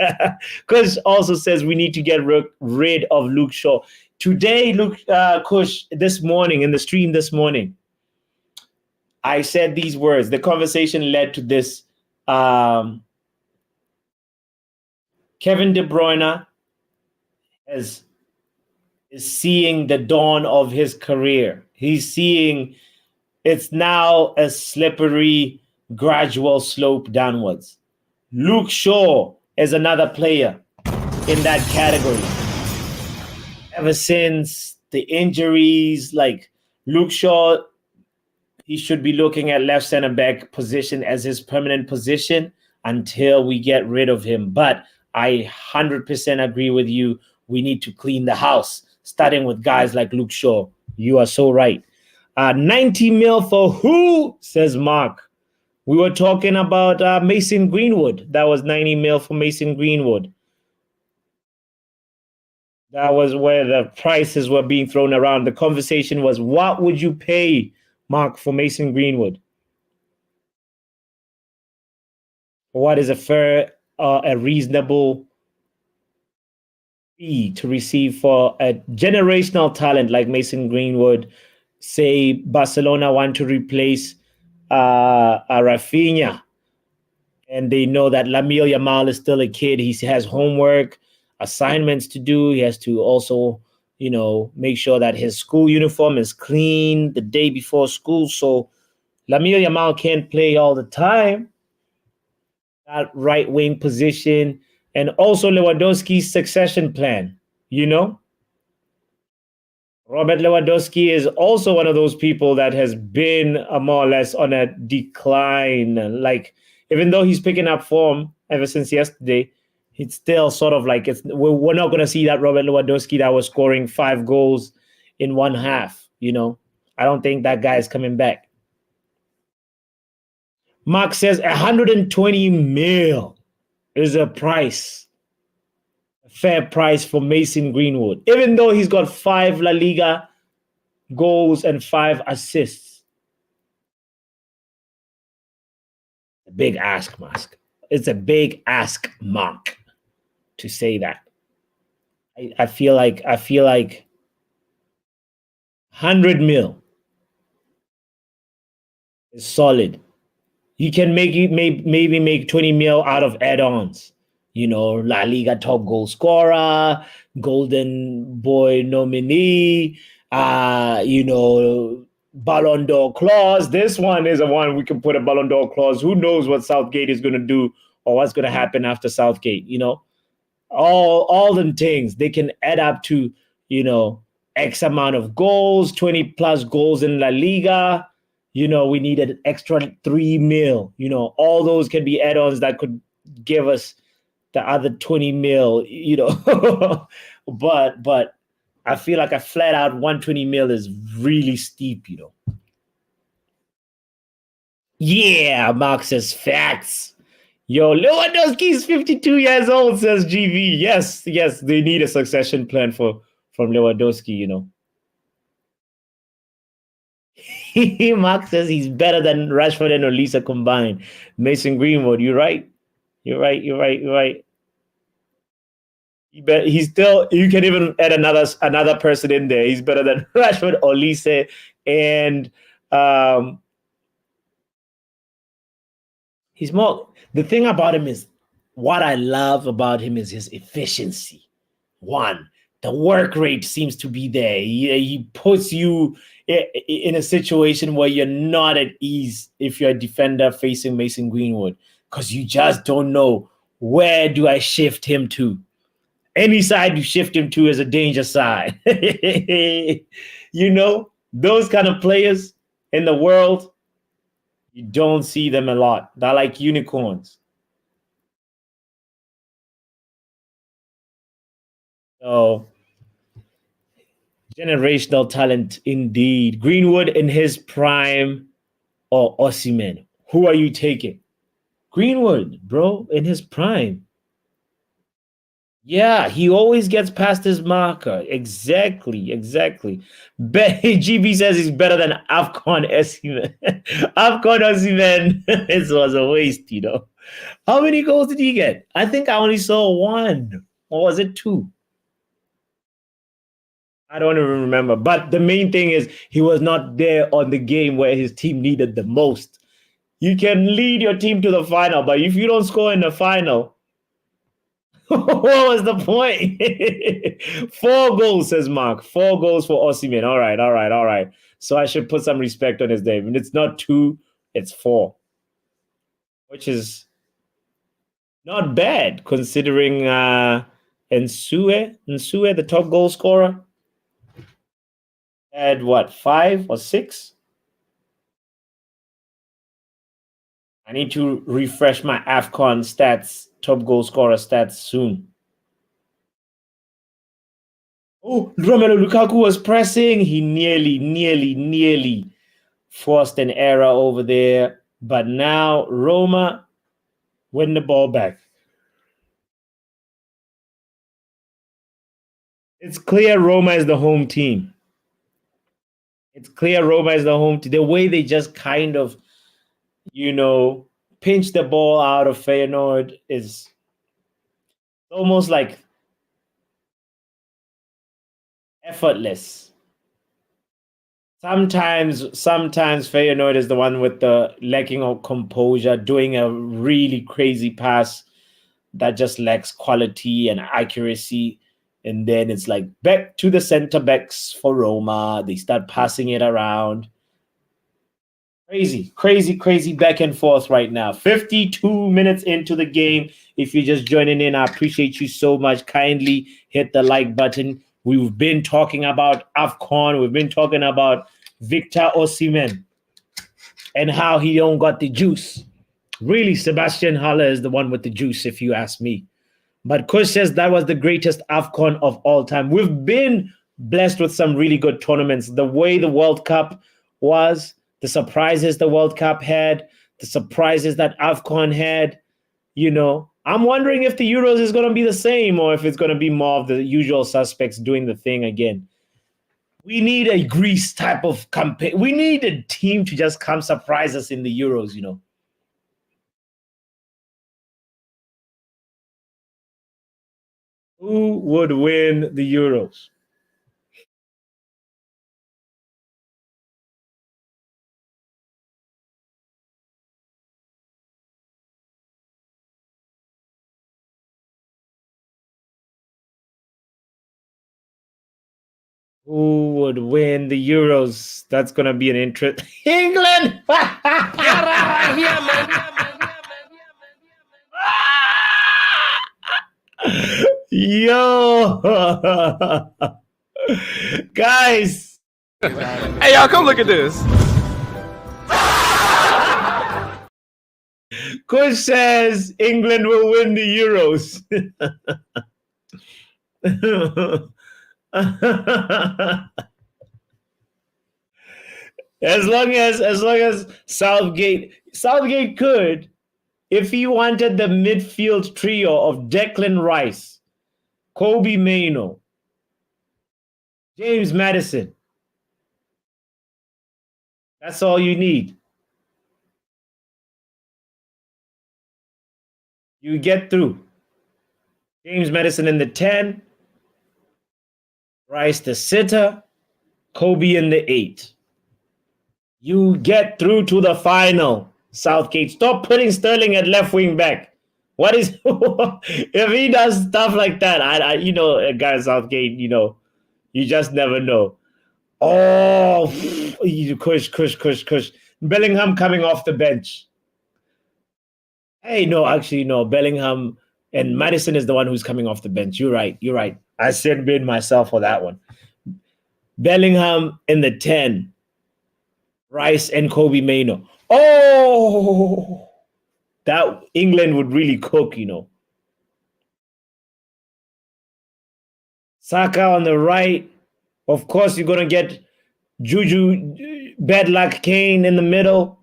Kush also says we need to get rid of Luke Shaw. Today, Kush, this morning, in the stream this morning, I said these words. The conversation led to this. Kevin De Bruyne is seeing the dawn of his career. He's seeing it's now a slippery, gradual slope downwards. Luke Shaw is another player in that category. Ever since the injuries, like Luke Shaw, he should be looking at left center back position as his permanent position until we get rid of him. But I 100% agree with you. We need to clean the house, starting with guys like Luke Shaw. You are so right. 90 mil for who, says Mark. We were talking about Mason Greenwood. That was 90 mil for Mason Greenwood. That was where the prices were being thrown around. The conversation was, what would you pay, Mark, for Mason Greenwood? What is a fair, a reasonable fee to receive for a generational talent like Mason Greenwood? Say Barcelona want to replace Rafinha, and they know that Lamine Yamal is still a kid. He has homework, assignments to do. He has to also, make sure that his school uniform is clean the day before school. So Lamine Yamal can't play all the time. That right wing position, and also Lewandowski's succession plan, Robert Lewandowski is also one of those people that has been more or less on a decline. Like, even though he's picking up form ever since yesterday, it's still sort of like we're not going to see that Robert Lewandowski that was scoring 5 goals in one half. I don't think that guy is coming back. Mark says 120 mil is a price. Fair price for Mason Greenwood, even though he's got 5 La Liga goals and 5 assists. A big ask, Mark. It's a big ask, Mark, to say that. I feel like 100 mil is solid. You can maybe make 20 mil out of add-ons. La Liga top goal scorer, Golden Boy nominee, Ballon d'Or clause. This one is a one we can put a Ballon d'Or clause. Who knows what Southgate is going to do or what's going to happen after Southgate, All them things, they can add up to, X amount of goals, 20 plus goals in La Liga. We need an extra 3 mil. All those can be add-ons that could give us the other 20 mil, but I feel like a flat out 120 mil is really steep, Yeah, Mark says facts. Yo, Lewandowski's 52 years old, says GV. Yes, they need a succession plan from Lewandowski, Mark says he's better than Rashford and Olisa combined. Mason Greenwood, you're right. You're right. He's still. You can even add another person in there. He's better than Rashford, Olise, and he's more. The thing about him is, what I love about him is his efficiency. One, the work rate seems to be there. He puts you in a situation where you're not at ease if you're a defender facing Mason Greenwood, because you just don't know, where do I shift him to? Any side you shift him to is a danger side. Those kind of players in the world, you don't see them a lot. They're like unicorns. So, generational talent indeed. Greenwood in his prime or Osimhen? Who are you taking? Greenwood, bro, in his prime. Yeah, he always gets past his marker. Exactly. GB says he's better than AFCON Osimhen. AFCON Osimhen, this was a waste, How many goals did he get? I think I only saw one. Or was it two? I don't even remember. But the main thing is he was not there on the game where his team needed the most. You can lead your team to the final, but if you don't score in the final, what was the point? 4 goals, says Mark. 4 goals for Osimhen. All right. So I should put some respect on his name. And it's not 2, it's 4. Which is not bad, considering Nsue, the top goal scorer, had what, 5 or 6? I need to refresh my AFCON stats, top goal scorer stats soon. Oh, Romelu Lukaku was pressing. He nearly forced an error over there. But now Roma win the ball back. It's clear Roma is the home team. The way they just kind of, pinch the ball out of Feyenoord is almost like effortless. Sometimes Feyenoord is the one with the lacking of composure, doing a really crazy pass that just lacks quality and accuracy. And then it's like back to the center backs for Roma. They start passing it around. Crazy back and forth right now. 52 minutes into the game. If you're just joining in, I appreciate you so much. Kindly hit the like button. We've been talking about AFCON. We've been talking about Victor Osimhen and how he don't got the juice. Really, Sebastian Haller is the one with the juice, if you ask me. But Kush says that was the greatest AFCON of all time. We've been blessed with some really good tournaments. The way the World Cup was, the surprises the World Cup had, the surprises that AFCON had, I'm wondering if the Euros is going to be the same or if it's going to be more of the usual suspects doing the thing again. We need a Greece type of campaign. We need a team to just come surprise us in the Euros, Who would win the Euros? Who would win the Euros? That's going to be an interest. England! Yo! Guys! Hey, y'all, come look at this. Kush says England will win the Euros. as long as Southgate could, if he wanted the midfield trio of Declan Rice, Kobe Mainoo, James Maddison. That's all you need. You get through. James Maddison in the 10, Rice the sitter, Kobe in the 8. You get through to the final, Southgate. Stop putting Sterling at left wing back. What is if he does stuff like that? Guy Southgate, you just never know. Oh, Kush. Bellingham coming off the bench. Hey, no, actually, no. Bellingham and Maddison is the one who's coming off the bench. You're right. I said bid myself for that one. Bellingham in the 10. Rice and Kobe Mainoo. Oh, that England would really cook, Saka on the right. Of course, you're going to get Juju, bad luck Kane in the middle.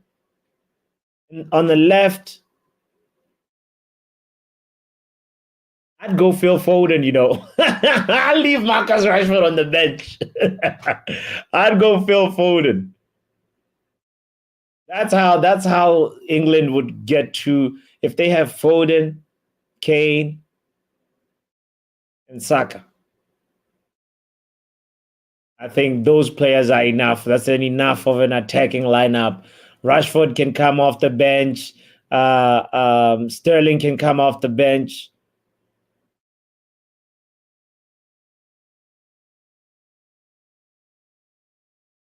On the left, I'd go Phil Foden, I'll leave Marcus Rashford on the bench. I'd go Phil Foden. That's how England would get to, if they have Foden, Kane, and Saka. I think those players are enough. That's enough of an attacking lineup. Rashford can come off the bench. Sterling can come off the bench.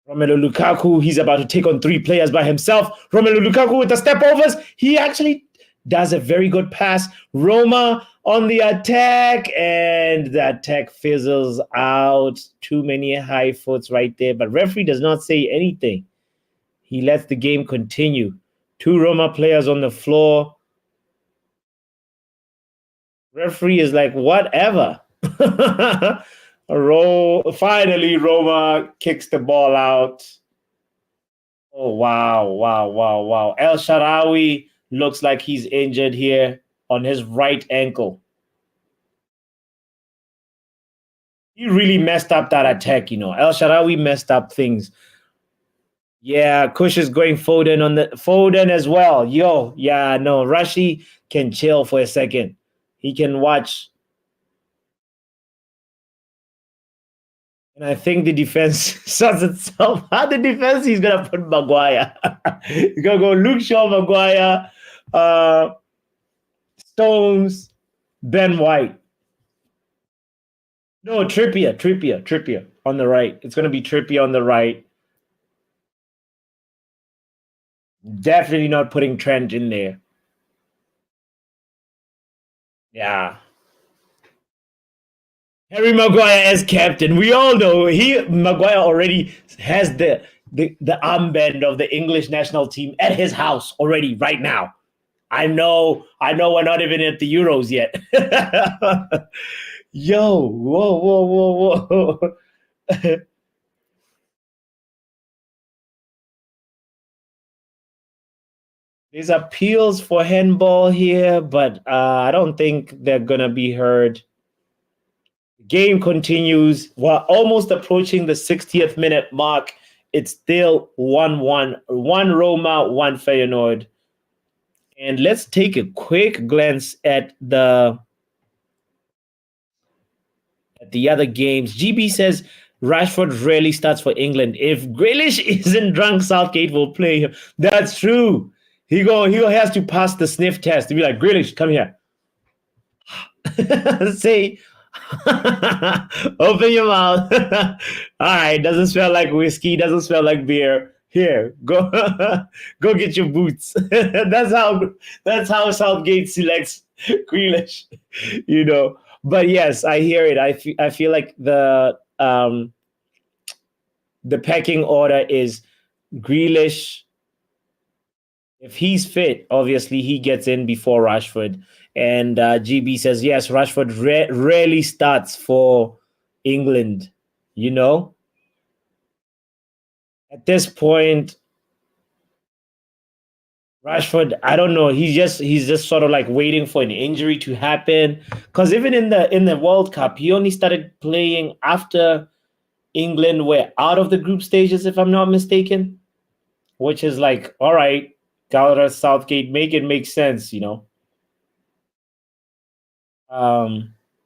Romelu Lukaku, he's about to take on 3 players by himself. Romelu Lukaku with the step-overs. He actually does a very good pass. Roma on the attack, and the attack fizzles out. Too many high foots right there, but referee does not say anything. He lets the game continue. 2 Roma players on the floor. Referee is like, whatever. Finally, Roma kicks the ball out. Oh, wow. El Shaarawy looks like he's injured here on his right ankle. He really messed up that attack, El Shaarawy messed up things. Yeah, Kush is going Foden as well. Rashi can chill for a second. He can watch. And I think the defense sorts itself. How the defense, he's going to put Maguire. He's going to go Luke Shaw, Maguire, Stones, Ben White. No, Trippier on the right. It's going to be Trippier on the right. Definitely not putting Trent in there. Yeah. Harry Maguire as captain. We all know Maguire already has the armband of the English national team at his house already right now. I know we're not even at the Euros yet. Yo, whoa. There's appeals for handball here, but I don't think they're going to be heard. Game continues. We're almost approaching the 60th minute mark. It's still 1-1. 1 Roma, 1 Feyenoord. And let's take a quick glance at the other games. GB says Rashford rarely starts for England. If Grealish isn't drunk, Southgate will play him. That's true. He has to pass the sniff test to be like, Grealish, come here. Say, open your mouth. All right, doesn't smell like whiskey, doesn't smell like beer. Here, go get your boots. That's how Southgate selects Grealish, But yes, I hear it. I feel like the pecking order is Grealish If he's fit, obviously he gets in before Rashford. And GB says, yes, Rashford rarely starts for England, you know? At this point, Rashford, I don't know. He's just sort of like waiting for an injury to happen. Because even in the World Cup, he only started playing after England were out of the group stages, if I'm not mistaken. Which is like, all right, Gareth Southgate, make it make sense, you know.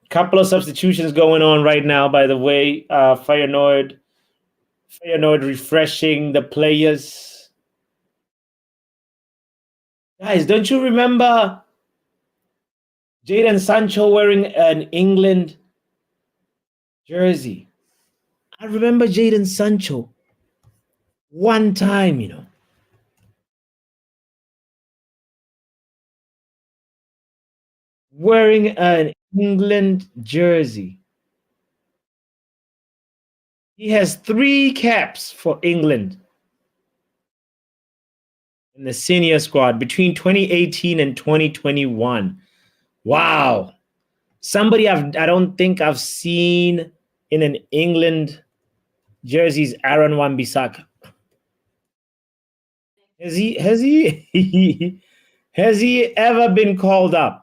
Couple of substitutions going on right now, by the way. Feyenoord refreshing the players. Guys, don't you remember Jadon Sancho wearing an England jersey? I remember Jadon Sancho one time, you know. Wearing an England jersey. He has 3 caps for England in the senior squad between 2018 and 2021. Wow. Somebody I don't think I've seen in an England jersey is Aaron Wan-Bissaka. Has he has he ever been called up?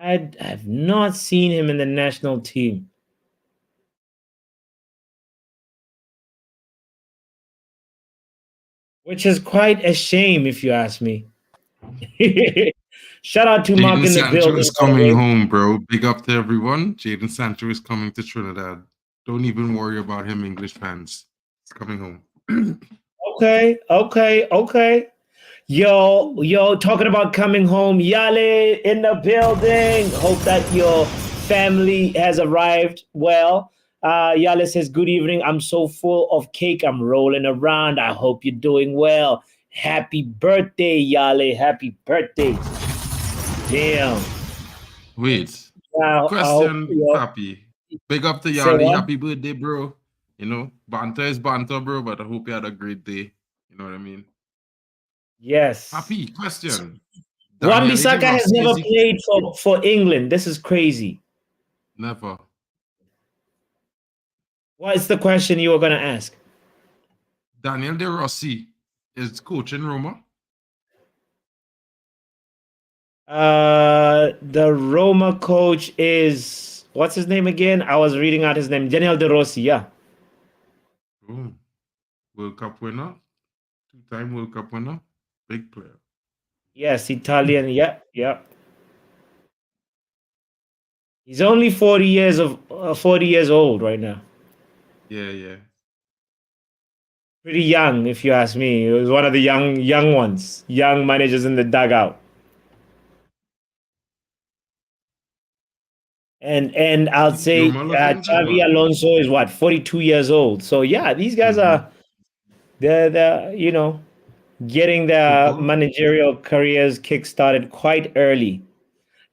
I've not seen him in the national team. Which is quite a shame, if you ask me. Shout out to Mark Jadon in the Sancho building. is coming home, bro. Big up to everyone. Jadon Sancho is coming to Trinidad. Don't even worry about him, English fans. He's coming home. Okay. Yo, talking about coming home. Yale in the building. Hope that your family has arrived well. Yale says, good evening. I'm so full of cake. I'm rolling around. I hope you're doing well. Happy birthday, Yale. Happy birthday. Damn. Wait. Wow. Question, Papi. Big up to Say Yali. what? Happy birthday, bro. You know, banter is banter, bro, but I hope you had a great day. You know what I mean? Yes. Papi, question. Wan-Bissaka has Rossi, never played for England. This is crazy. Never. What's the question you were going to ask? Daniel De Rossi is coaching Roma. The Roma coach is, what's his name again? I was reading out his name. Daniel De Rossi, yeah. Oh, World Cup winner. 2-time World Cup winner. Big player. Yes, Italian. Yeah. He's only 40 years old right now. Yeah. Pretty young, if you ask me. He was one of the young ones, young managers in the dugout. And I'll say Xavi Alonso is what, 42 years old. So yeah, these guys are they're you know, getting their managerial careers kick-started quite early.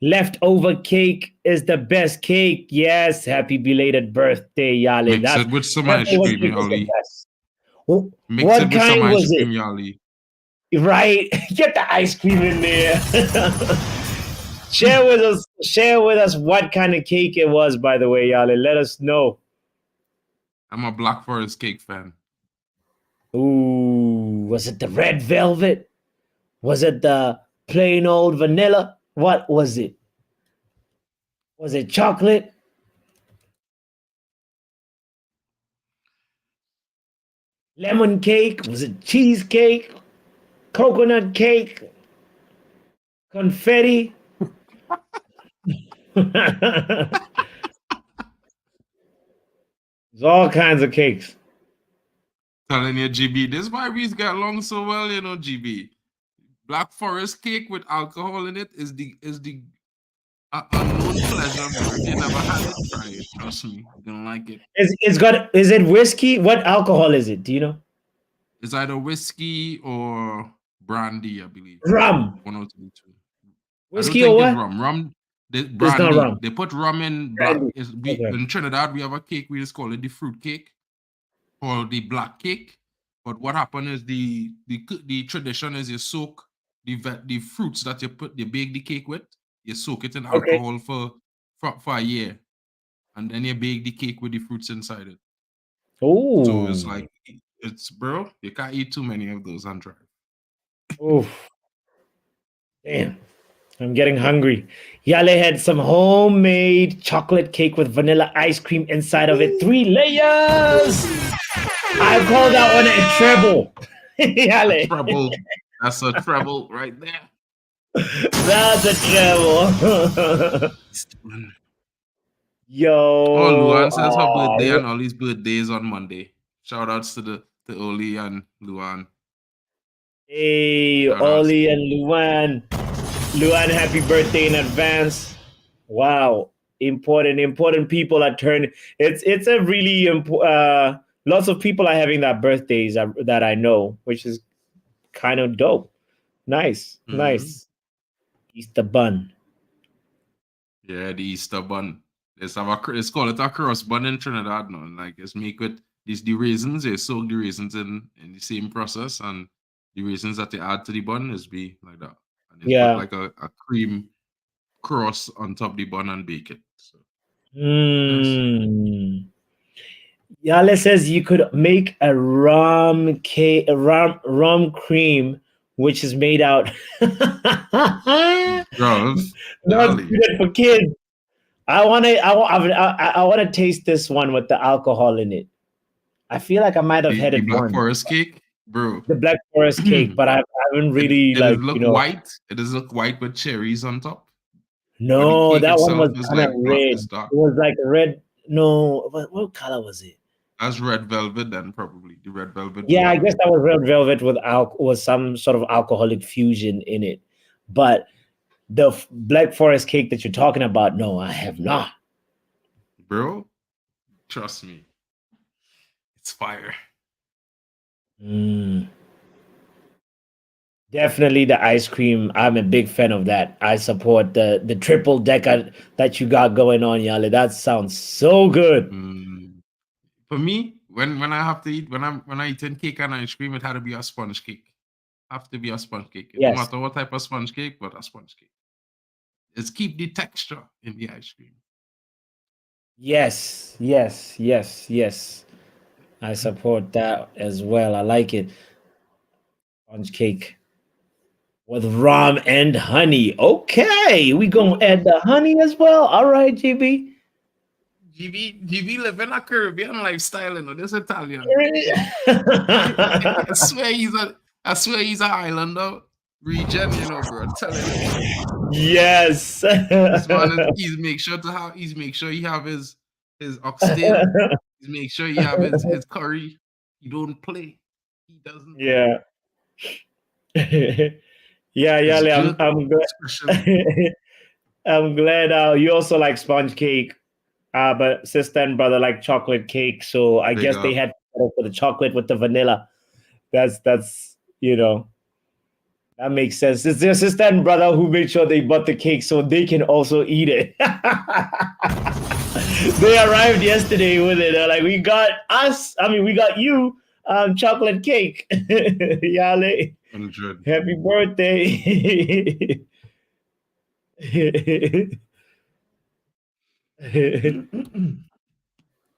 Leftover cake is the best cake. Yes, happy belated birthday, Yale. Mix it with some ice cream, Yali. Mix it with some ice cream, Yali. Right? Get the ice cream in there. Share with us what kind of cake it was, by the way, Yale. Let us know. I'm a Black Forest cake fan. Ooh, was it the red velvet? Was it the plain old vanilla? What was it? Was it chocolate? Lemon cake? Was it cheesecake? Coconut cake? Confetti? There's all kinds of cakes. Telling you, GB, this is why we get along so well, you know, GB. Black Forest cake with alcohol in it is the unknown pleasure, bro. If you never had it, try it. Trust me, you're gonna like it. Is it whiskey? What alcohol is it? Do you know? It's either whiskey or brandy, I believe. Rum. One or two. Whiskey I don't or think what? it's rum. The It's not brandy. rum. They put rum in black. Okay. In Trinidad, we have a cake. We just call it the fruit cake or the black cake. But what happened is the tradition is you soak the fruits that you bake the cake with. You soak it in Okay. alcohol for a year, and then you bake the cake with the fruits inside it. Oh. So it's like bro, you can't eat too many of those and drive. Oof. Damn. I'm getting hungry. Yale had some homemade chocolate cake with vanilla ice cream inside of it. 3 layers. I call that one a treble. Yale. Treble. That's a treble right there. That's a treble. Yo. Oh, Luan says her birthday and all his birthdays on Monday. Shout outs to Oli and Luan. Hey, Shout outs. Oli and Luan. Luan, happy birthday in advance. Wow. Important people are turning. It's a really lots of people are having that birthdays that I know, which is kind of dope. Nice. Easter bun. Yeah, the Easter bun. Let's call it a cross bun in Trinidad now. Like it's make with the raisins, they soak the raisins in the same process, and the raisins that they add to the bun is be like that. And they put like a cream cross on top of the bun and bake it. So Yale says you could make a rum cream, which is made out. Not good for kids. I want to taste this one with the alcohol in it. I feel like I might have had it. The Black Forest cake, bro. The Black Forest cake, but I haven't really it white. It does look white with cherries on top. No, that one was kind of red. It was like red. No, what color was it? That's red velvet, then probably the red velvet. Yeah, I guess that was red velvet with some sort of alcoholic fusion in it. But the Black Forest cake that you're talking about, no, I have not. Bro, trust me, it's fire. Definitely the ice cream. I'm a big fan of that. I support the triple decker that you got going on, Yale. That sounds so good. For me, when I have to eat, when I eating cake and ice cream, it had to be a sponge cake. Have to be a sponge cake. Yes. No matter what type of sponge cake, but a sponge cake. It's keep the texture in the ice cream. Yes. I support that as well. I like it. Sponge cake with rum and honey. Okay, we gonna add the honey as well. All right, GB. GB live in a Caribbean lifestyle, you know. This Italian. I swear he's an islander region, you know, bro. I'm telling you. Yes. This man he's make sure he have his oxtail. He's make sure he have his curry. He don't play. He doesn't. Yeah. Yeah, I'm glad. I'm glad you also like sponge cake. But sister and brother like chocolate cake, so I guess they had to go for the chocolate with the vanilla. That's that makes sense. It's their sister and brother who made sure they bought the cake so they can also eat it. They arrived yesterday with it. They're like, we got you chocolate cake. Yale. 100. Happy birthday.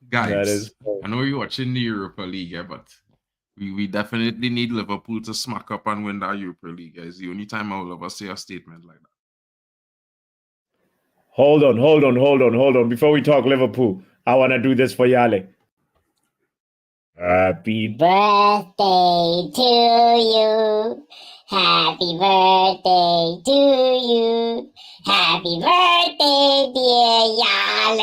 Guys, I know you're watching the Europa League, but we definitely need Liverpool to smack up and win that Europa League, guys. The only time I will ever say a statement like that. Hold on. Before we talk Liverpool, I want to do this for Yale. Happy birthday to you. Happy birthday to you. Happy birthday, dear Yale.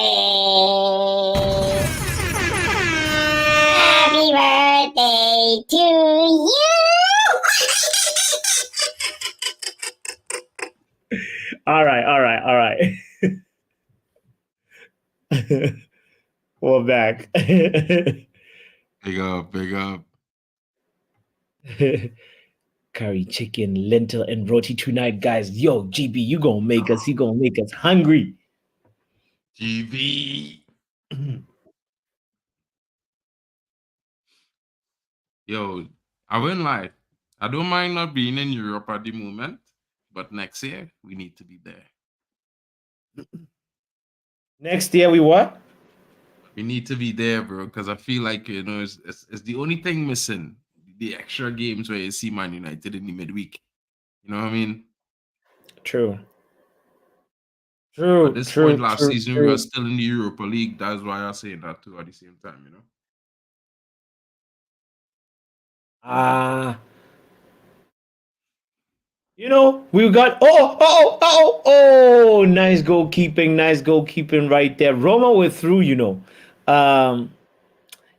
Happy birthday to you. All right. We're back. Big up. curry chicken, lentil, and roti tonight, guys. Yo, GB, you gonna make us hungry. GB. Yo, I won't lie. I don't mind not being in Europe at the moment, but next year we need to be there. Next year, we what? We need to be there, bro, because I feel like, it's the only thing missing. The extra games where you see Man United in the midweek. You know what I mean? True. At this point last season, we were still in the Europa League. That's why I'm saying that too at the same time, you know? We got nice goalkeeping right there. Roma were through,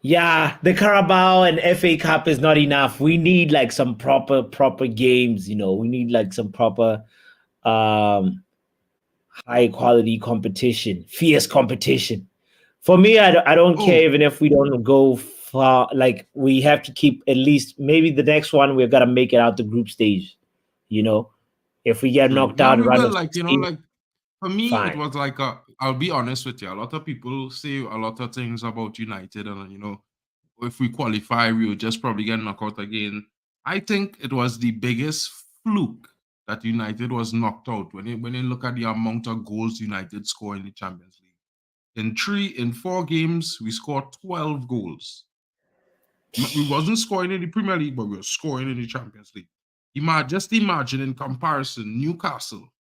yeah, the Carabao and FA Cup is not enough. We need like some proper games, we need like some proper high quality competition, fierce competition. For me, I don't care even if we don't go far. Like, we have to keep at least, maybe the next one we've got to make it out the group stage. If we get knocked out, we run will, of like, 16, like, for me, fine. it was like, I'll be honest with you, a lot of people say a lot of things about United, and, if we qualify, we will just probably get knocked out again. I think it was the biggest fluke that United was knocked out when you look at the amount of goals United score in the Champions League. In 4 games, we scored 12 goals. We wasn't scoring in the Premier League, but we were scoring in the Champions League. Just imagine, in comparison, Newcastle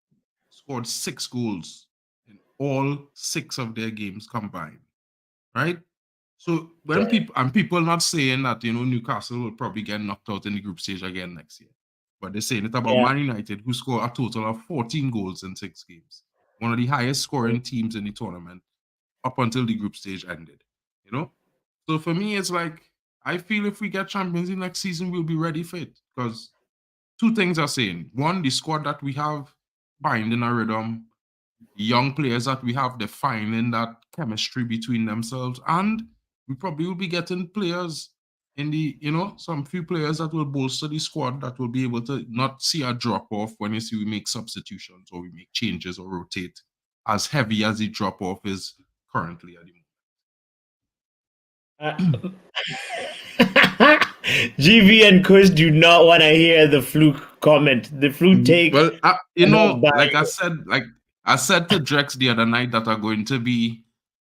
scored 6 goals in all 6 of their games combined, right? So when people not saying that, Newcastle will probably get knocked out in the group stage again next year, but they're saying it about Man United, who scored a total of 14 goals in 6 games, one of the highest scoring teams in the tournament up until the group stage ended. So for me, it's like, I feel if we get Champions League next season, we'll be ready for it, because 2 things are saying. One, the squad that we have finding a rhythm, young players that we have, they're finding that chemistry between themselves, and we probably will be getting players in the, some few players that will bolster the squad, that will be able to not see a drop off when you see we make substitutions or we make changes or rotate, as heavy as the drop off is currently at the moment. GV and Kush do not want to hear the fluke comment. The fluke take. Well, like I said to Drex the other night, that are going to be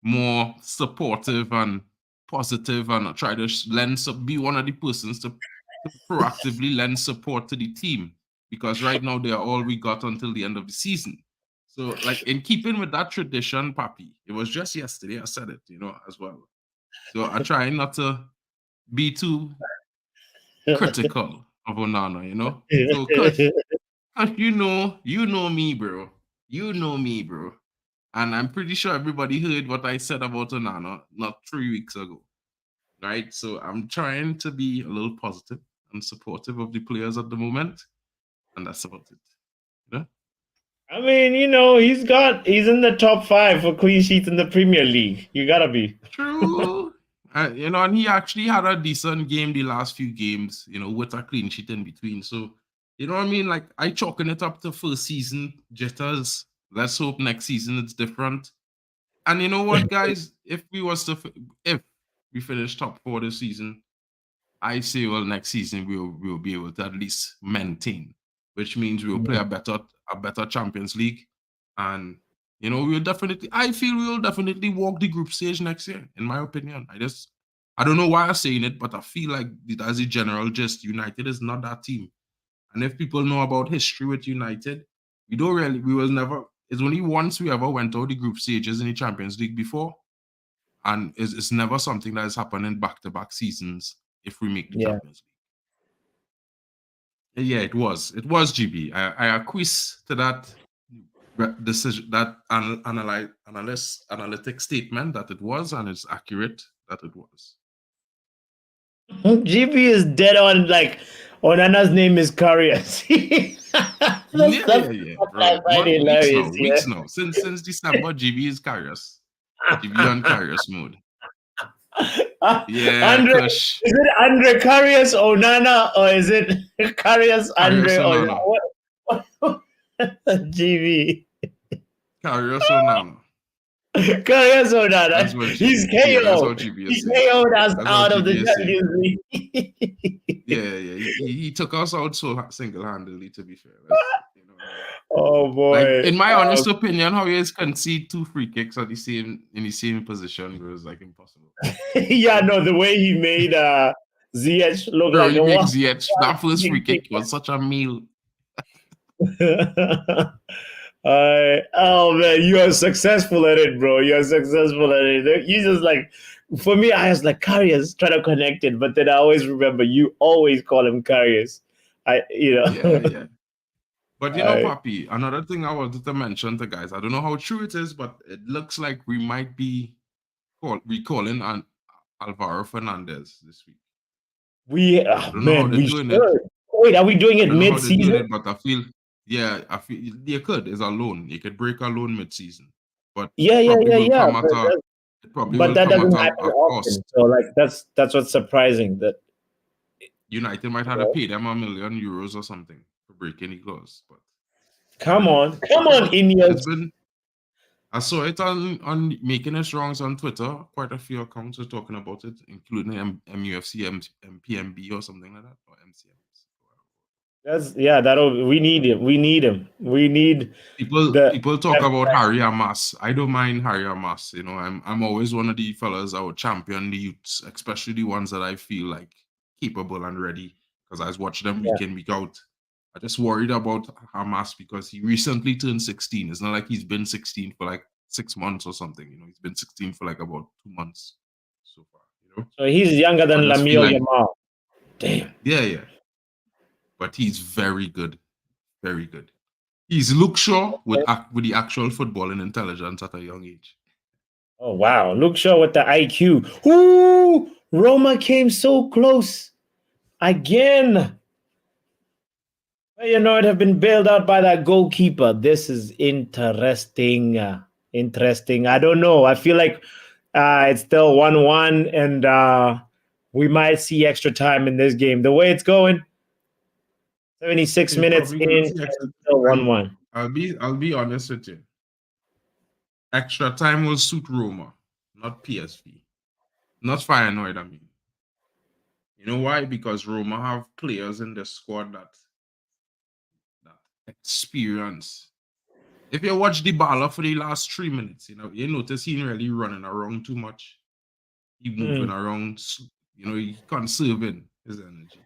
more supportive and positive, and try to be one of the persons to proactively lend support to the team, because right now they are all we got until the end of the season. So, like, in keeping with that tradition, Papi, it was just yesterday I said it, as well. So I try not to be too critical of Onana, So, Kush, you know me, bro. You know me, bro. And I'm pretty sure everybody heard what I said about Onana not 3 weeks ago, right? So I'm trying to be a little positive and supportive of the players at the moment, and that's about it. I mean, he's in the top 5 for clean sheets in the Premier League. You gotta be. True. And he actually had a decent game the last few games, with a clean sheet in between. So, you know what I mean? Like, I chalking it up to first season jitters. Let's hope next season it's different. And you know what, guys? If we finish top 4 this season, I say, well, next season we'll be able to at least maintain, which means we'll play a better Champions League, and I feel we will definitely walk the group stage next year, in my opinion. I don't know why I'm saying it, but I feel like as a general gist, United is not that team. And if people know about history with United, it's only once we ever went out the group stages in the Champions League before, and it's never something that has happened in back-to-back seasons if we make the Champions League. Yeah, it was GB. I acquiesce to that decision, that analytic statement, that it was, and it's accurate that it was. GB is dead on. Like, Onana's name is Karius. Bro. Weeks now. Since December, GB is Karius. GB on Karius mode. Yeah, Andre, Kush. is it Andre Karius Onana or is it Karius Andre Onana. Onana? What? GB. Karius Onana. Karius Onana. That's what He's yeah, that's KO. what GB He is saying. KO'd us That's what out of the GB is saying. Champions League. Yeah. He took us out so single-handedly, to be fair. You know what I mean? Oh boy. Like, in my honest opinion, how you concede 2 free kicks at in the same position was like impossible. Yeah, no, the way he made ZH look Bro, like he a makes one. ZH. That first free kick was such a meal. Oh man, you are successful at it, bro. You are successful at it. You just like, for me, I was like Karius trying to connect it, but then I always remember you always call him Karius. Yeah. But you know, I- Papi, another thing I wanted to mention to guys, I don't know how true it is, but it looks like we might be recalling Alvaro Fernandez this week. we I don't know how man, they're we doing should. it. Wait, are we doing I it don't know how they're doing mid-season? it, but I feel you could. It's a loan. You could break a loan mid-season, but Yeah, it yeah, probably yeah, will yeah. come at a it probably But will that come at doesn't happen a often. cost. So like that's what's surprising. That United might have to pay them €1 million or something for breaking the clause. But come on, whatever, Ineos. it's been. I saw it on Making It Wrongs on Twitter. Quite a few accounts were talking about it, including MUFC, MPMB or something like that, or MCM. We need him. We need him. We need People talk about Harry Hamas. I don't mind Harry Hamas. You know, I'm always one of the fellas that would champion the youths, especially the ones that I feel like capable and ready. Because I watch them week in, week out. I just worried about Hamas because he recently turned 16. It's not like he's been 16 for like 6 months or something. You know, he's been 16 for like about 2 months so far. You know, So he's younger than I just feel Lamine like, Yamal. Damn. yeah. But he's very good, very good. He's Luke Shaw with the actual footballing intelligence at a young age. Oh wow, Luke Shaw with the IQ. Ooh, Roma came so close again. Feyenoord have been bailed out by that goalkeeper. This is interesting. Interesting. I don't know. I feel like it's still 1-1, and we might see extra time in this game. The way it's going, 76 minutes in, and still 1-1. I'll be honest with you. Extra time will suit Roma, not PSV. Not Feyenoord, I mean. You know why? Because Roma have players in the squad that experience. If you watch the baller for the last 3 minutes, you know, you notice he ain't really running around too much. He moving around, you know, he conserving his energy.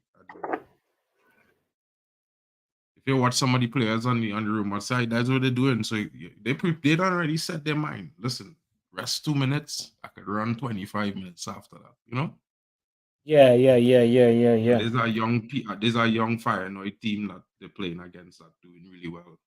If you watch some of the players on the Roma side, that's what they're doing. So they don't already set their mind. Listen, rest 2 minutes, I could run 25 minutes after that, you know? Yeah. There's a young Feyenoord team that they're playing against that doing really well.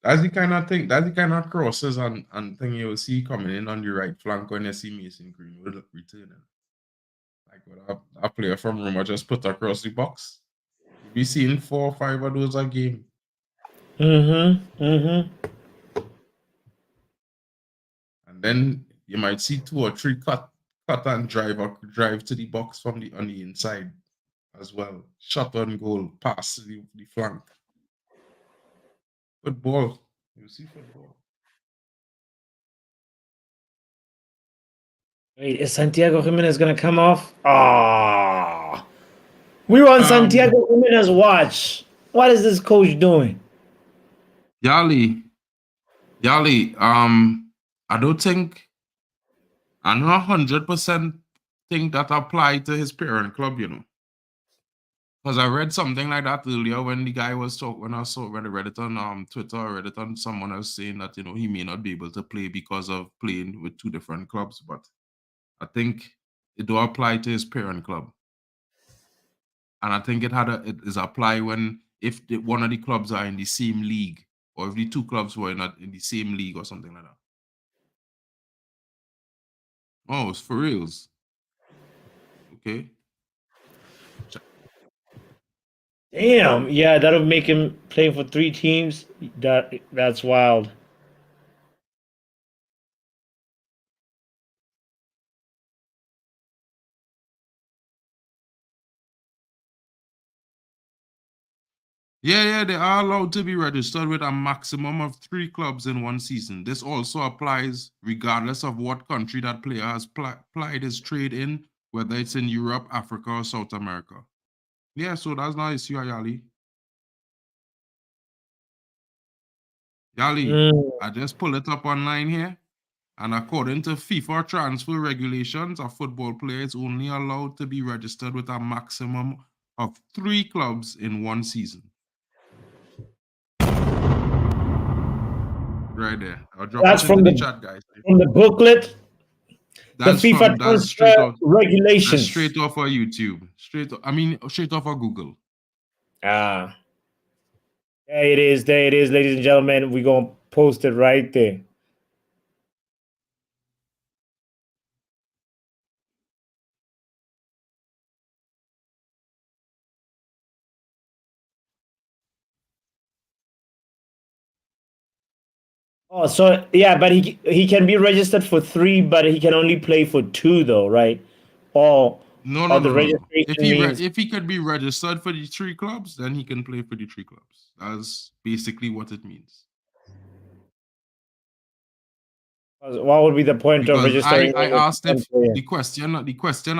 That's the kind of crosses and thing you will see coming in on the right flank when you see Mason Greenwood returning. Like what a player from Roma just put across the box. You'll be seeing 4 or 5 of those a game. And then you might see 2 or 3 cut and drive to the box from on the inside as well. Shot on goal, pass the flank. Football. You see football. Wait, is Santiago Jimenez going to come off? Ah, we were on Santiago Jimenez watch. What is this coach doing? Yali, I don't think, I know 100% think that applied to his parent club, you know. Because I read something like that earlier when the guy was talking, when I read it on Twitter, I read it on someone else saying that, you know, he may not be able to play because of playing with 2 different clubs, but I think it do apply to his parent club. And I think it is apply when if one of the clubs are in the same league, or if the 2 clubs were not in the same league or something like that. Oh, it's for reals. Okay. Damn. Yeah, that'll make him play for 3 teams. That's wild. Yeah, they are allowed to be registered with a maximum of 3 clubs in one season. This also applies regardless of what country that player has plied his trade in, whether it's in Europe, Africa, or South America. Yeah, so that's nice, Yali. Yali, I just pull it up online here. And according to FIFA transfer regulations, a football player is only allowed to be registered with a maximum of 3 clubs in one season. Right there. I'll drop That's it into from the the chat, guys. From the booklet, That's the FIFA that's straight transfer off. regulations. That's straight off of YouTube. Straight off of Google. Ah. There it is, ladies and gentlemen. We're gonna post it right there. Oh, so yeah, but he can be registered for 3, but he can only play for 2, though, right? Or No. the registration If he could be registered for the 3 clubs, then he can play for the 3 clubs. That's basically what it means. What would be the point of Because registering? I asked if the question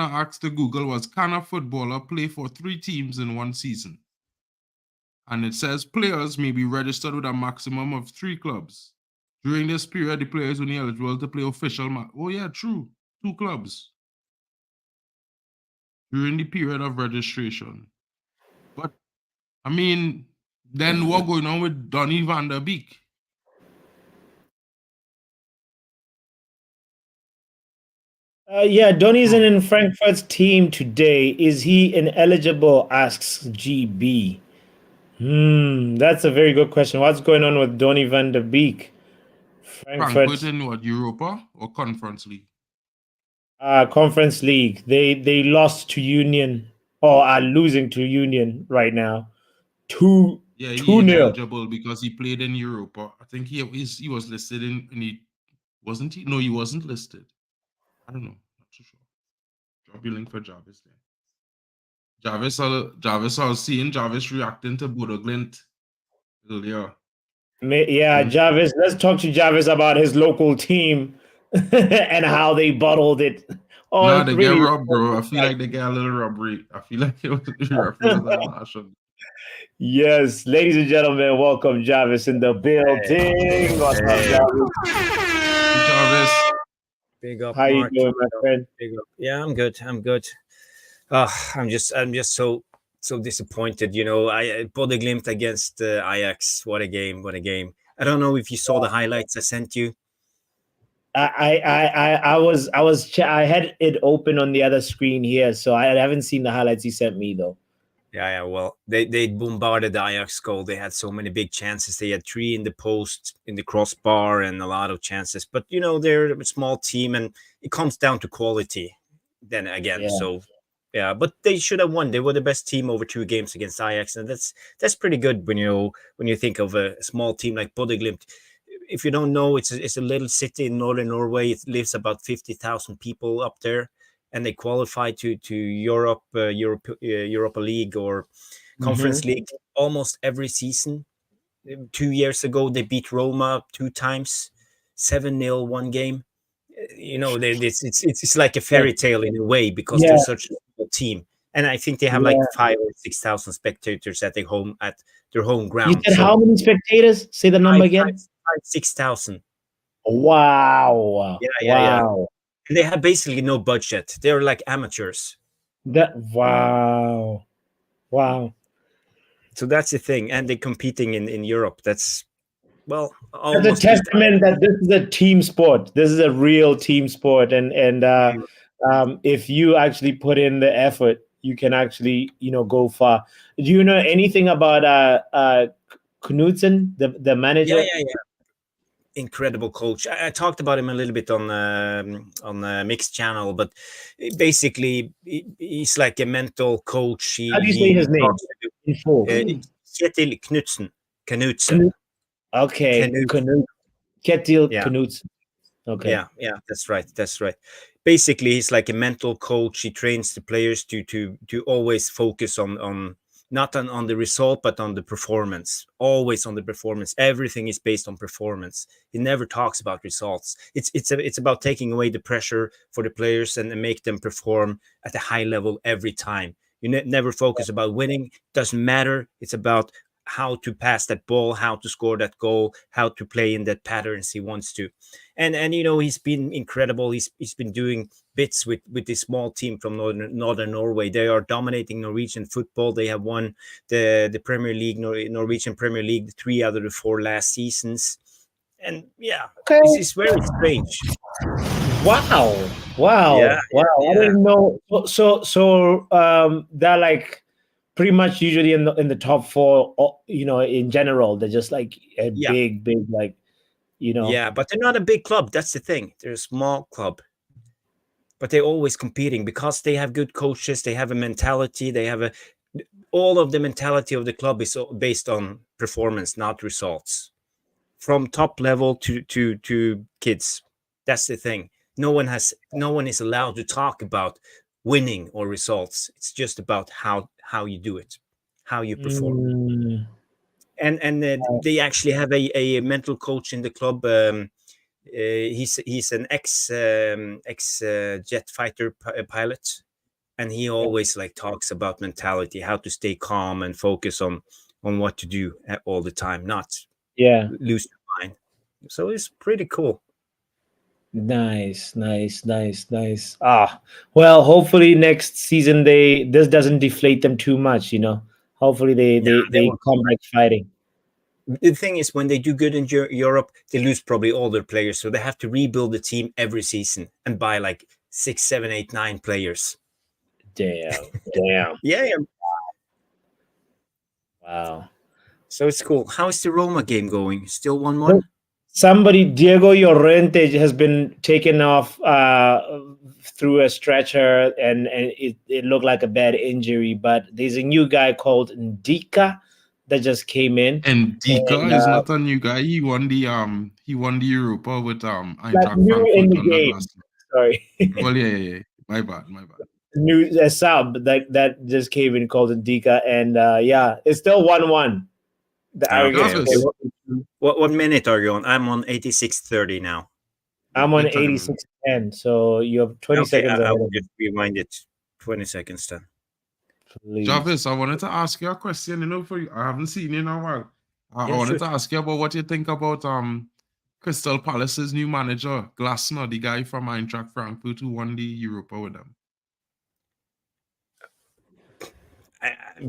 I asked to Google was, can a footballer play for 3 teams in one season? And it says players may be registered with a maximum of 3 clubs. During this period, the player is only eligible to play official match. Oh yeah, true. 2 clubs. During the period of registration. But I mean, then what going on with Donny van der Beek? Yeah, Donny isn't in Frankfurt's team today. Is he ineligible? Asks GB. That's a very good question. What's going on with Donny van der Beek? Frankfurt in what, Europa or Conference League? Conference League. They lost to Union, or are losing to Union right now. 2-0. Ineligible because he played in Europa. I think he was listed in he wasn't he? No, he wasn't listed. I don't know. Not too sure. Drop your link for Jarvis there. Jarvis, I was seeing Jarvis reacting to Bodo Glint earlier. Yeah, Jarvis. Let's talk to Jarvis about his local team and how they bottled it. Oh, Nah, they really? get robbed, bro. I feel like they get a little robbery. I feel like it was Yes, ladies and gentlemen, welcome Jarvis in the building. What's up, Jarvis? Hey, Jarvis. Big up, How Mark. you doing, my friend? Big up. Yeah, I'm good. I'm just so disappointed. You know, I Bodo Glimt against Ajax. What a game! What a game! I don't know if you saw the highlights I sent you. I had it open on the other screen here, so I haven't seen the highlights he sent me though. Yeah. Well, they bombarded the Ajax goal. They had so many big chances. They had 3 in the post, in the crossbar, and a lot of chances. But you know, they're a small team, and it comes down to quality. Then again, Yeah. so yeah. But they should have won. They were the best team over 2 games against Ajax, and that's pretty good when you think of a small team like Bodo Glimt. If you don't know, it's a little city in northern Norway. It lives about 50,000 people up there, and they qualify to Europa League or Conference League almost every season. 2 years ago, they beat Roma 2 times, 7-0 one game. You know, it's like a fairy tale in a way because they're such a small team, and I think they have like 5,000 or 6,000 spectators at their home ground. You said how many spectators? Say the number again. 6,000. Wow. Yeah. And they have basically no budget. They're like amateurs. Wow. So that's the thing, and they're competing in Europe. That's a testament that this is a team sport. This is a real team sport, and if you actually put in the effort, you can actually go far. Do you know anything about Knudsen, the manager? Yeah. incredible coach. I talked about him a little bit on Mixed channel, but basically he's like a mental coach. How do you say his name in full? Kjetil Knutsen. Okay, Knutsen. Ketil Yeah. Knutsen. Okay. Yeah, that's right. Basically, he's like a mental coach. He trains the players to always focus on not on the result, but on the performance. Always on the performance. Everything is based on performance. He never talks about results. It's about taking away the pressure for the players and make them perform at a high level every time. You never focus about winning. Doesn't matter. It's about how to pass that ball, how to score that goal, how to play in that patterns he wants to. And he's been incredible. He's been doing bits with this small team from northern Norway. They are dominating Norwegian football. They have won the Premier League, Norwegian Premier League, 3 out of the 4 last seasons. And Okay. it's very strange. Wow. Yeah. I didn't know. So they're like pretty much usually in the top 4. In general, they're just like a big like. Yeah, but they're not a big club. That's the thing. They're a small club, but they're always competing because they have good coaches. They have a mentality. They have all of the mentality of the club is based on performance, not results. From top level to kids. That's the thing. No one is allowed to talk about winning or results. It's just about how you do it, how you perform. And they actually have a mental coach in the club. He's an ex jet fighter pilot, and he always like talks about mentality, how to stay calm and focus on what to do all the time, not lose your mind. So it's pretty cool. Nice. Well, hopefully next season this doesn't deflate them too much. Hopefully they come back fighting. The thing is, when they do good in Europe, they lose probably all their players, so they have to rebuild the team every season and buy like 6, 7, 8, 9 players. Damn. Yeah. Wow. So it's cool. How is the Roma game going? Still 1-1? Somebody, Diego Llorente, has been taken off through a stretcher, and it looked like a bad injury. But there's a new guy called Ndika that just came in. And Dika is not a new guy. He won the Europa with Eintracht Frankfurt in the game. Sorry. Well, yeah. My bad. New sub that just came in called Ndika, and it's still 1-1. What minute are you on? I'm on 86:30 now. I'm on 86:10, so you have 20 seconds. I will just rewind it 20 seconds then. Please. Jarvis, I wanted to ask you a question. For you, I haven't seen you in a while. I wanted to ask you about what you think about Crystal Palace's new manager, Glasner, the guy from Eintracht Frankfurt who won the Europa with them.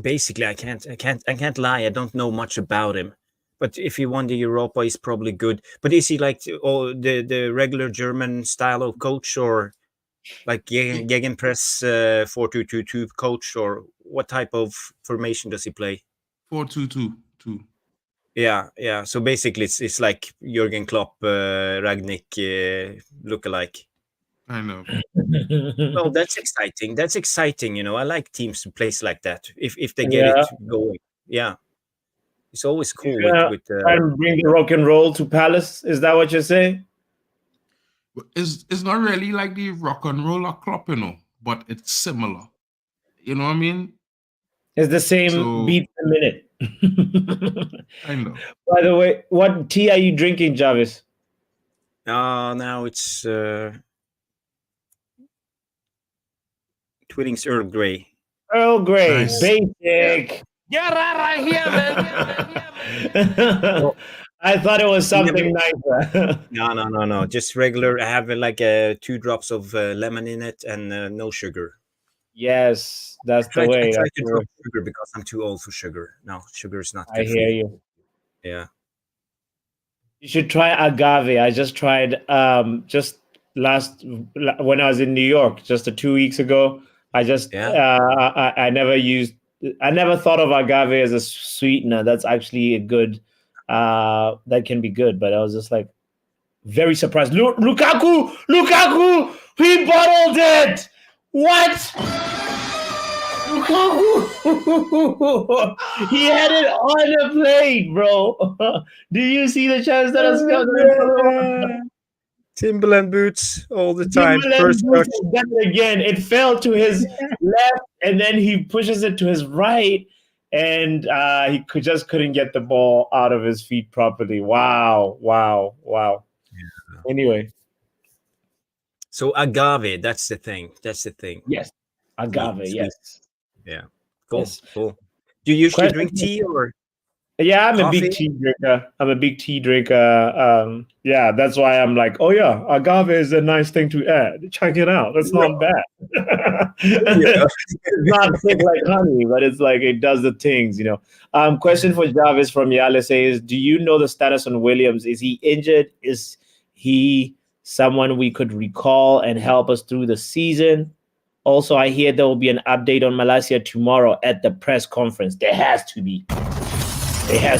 Basically, I can't lie. I don't know much about him, but if he won the Europa, he's probably good. But is he like the regular German style of coach, or like Gegenpress 4-2-2-2 coach, or what type of formation does he play? 4-2-2-2. Yeah. So basically, it's like Jurgen Klopp, Ragnick lookalike. I know. Well, that's exciting. I like teams to place like that if they get it going. Yeah, it's always cool with try and bring the rock and roll to Palace. Is that what you're saying? It's not really like the rock and roller club, but it's similar. You know what I mean? It's the same beat per minute. I know. By the way, what tea are you drinking, Jarvis? Now it's Twinings Earl Grey. Earl Grey, nice. Basic. Get right here, man. I thought it was something nicer. No. Just regular. I have like 2 drops of lemon in it and no sugar. Yes, that's the way. I try to drop sugar because I'm too old for sugar. No, sugar is not good. I hear you. Yeah. You should try agave. I just tried when I was in New York just 2 weeks ago. I never thought of agave as a sweetener. That's actually a good that can be good, but I was just like, Very surprised. Lukaku, he bottled it. What? Lukaku, he had it on the plate, bro. Do you see the chance that has come? Timberland boots all the time. Timberland First touch. done it again. It fell to his left, and then he pushes it to his right, and he just couldn't get the ball out of his feet properly. Wow. Yeah. Anyway. So agave, that's the thing. Yes. Agave, Sweet. yes. Yeah. Cool. Yes. Cool. Do you usually drink tea or? Yeah, I'm a coffee? big tea drinker. Yeah, that's why I'm like, oh yeah, agave is a nice thing to add. Check it out. That's not bad. It's not thick like honey, but it's like it does the things, Question for Jarvis from Yale says, do you know the status on Williams? Is he injured? Is he someone we could recall and help us through the season? Also, I hear there will be an update on Malacia tomorrow at the press conference. There has to be. I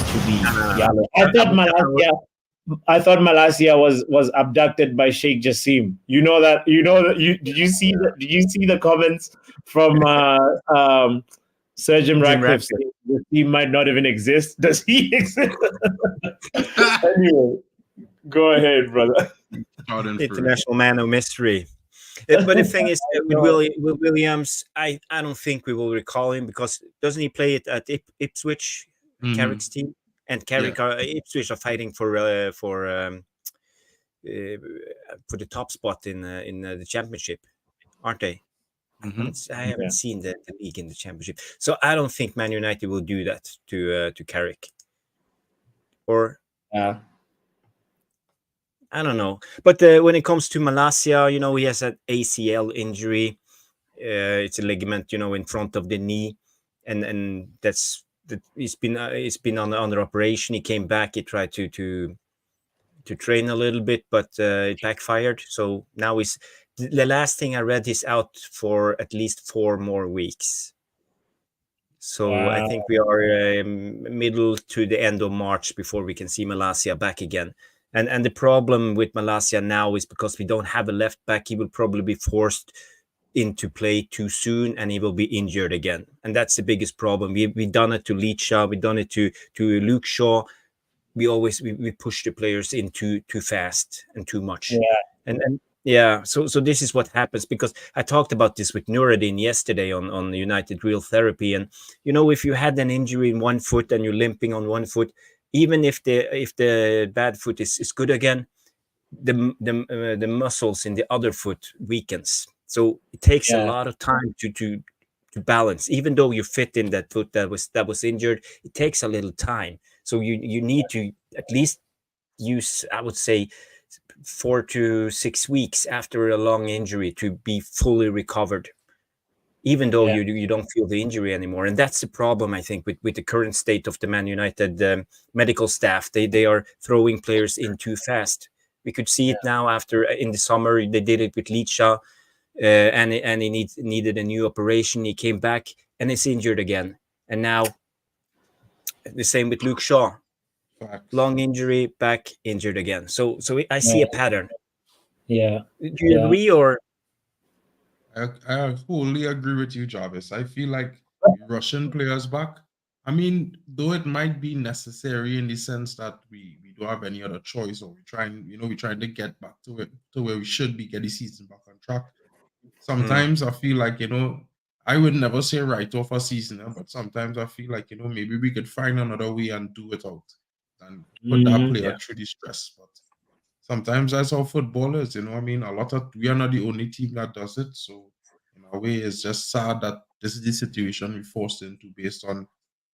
thought Malacia was abducted by Sheikh Jassim. Did you see the comments from Sir Jim Ratcliffe saying the team might not even exist? Does he exist? Anyway, go ahead, brother. International man of mystery. But the thing is, with Williams, I don't think we will recall him because doesn't he play it at Ipswich? Carrick's team, and Carrick Ipswich are fighting for the top spot in the championship, aren't they? I haven't seen the league in the championship, so I don't think Man United will do that to Carrick. Or I don't know, but when it comes to Malacia, he has an ACL injury. It's a ligament, in front of the knee, and that's. He's been under operation. He came back. He tried to train a little bit, but it backfired. So now the last thing I read, he's out for at least 4 more weeks. So I think we are middle to the end of March before we can see Malacia back again. And the problem with Malacia now is because we don't have a left back, he will probably be forced into play too soon and he will be injured again, and that's the biggest problem. We've done it to Leadshaw, we've done it to Luke Shaw. We push the players in too fast and too much. So this is what happens, because I talked about this with Nuruddin yesterday on United Real Therapy, and if you had an injury in one foot and you're limping on one foot, even if the bad foot is good again, the muscles in the other foot weakens. So it takes a lot of time to balance. Even though you're fit in that foot that was injured, it takes a little time. So you need to at least use, I would say, 4 to 6 weeks after a long injury to be fully recovered, even though you don't feel the injury anymore. And that's the problem, I think, with the current state of the Man United medical staff. They are throwing players in too fast. We could see it now in the summer. They did it with Leadshaw. And he needed a new operation. He came back and is injured again. And now the same with Luke Shaw. Long injury, back, injured again. So I see a pattern. Yeah. Do you agree, or? I wholly agree with you, Jarvis. I feel like Russian players back. I mean, though it might be necessary in the sense that we don't have any other choice, or we're trying to get back to where we should be, get the season back on track. Sometimes I feel like, I would never say write off a season, but sometimes I feel like, maybe we could find another way and do it out and put that player through the stress. But sometimes that's how football is, we are not the only team that does it. So in a way, it's just sad that this is the situation we're forced into based on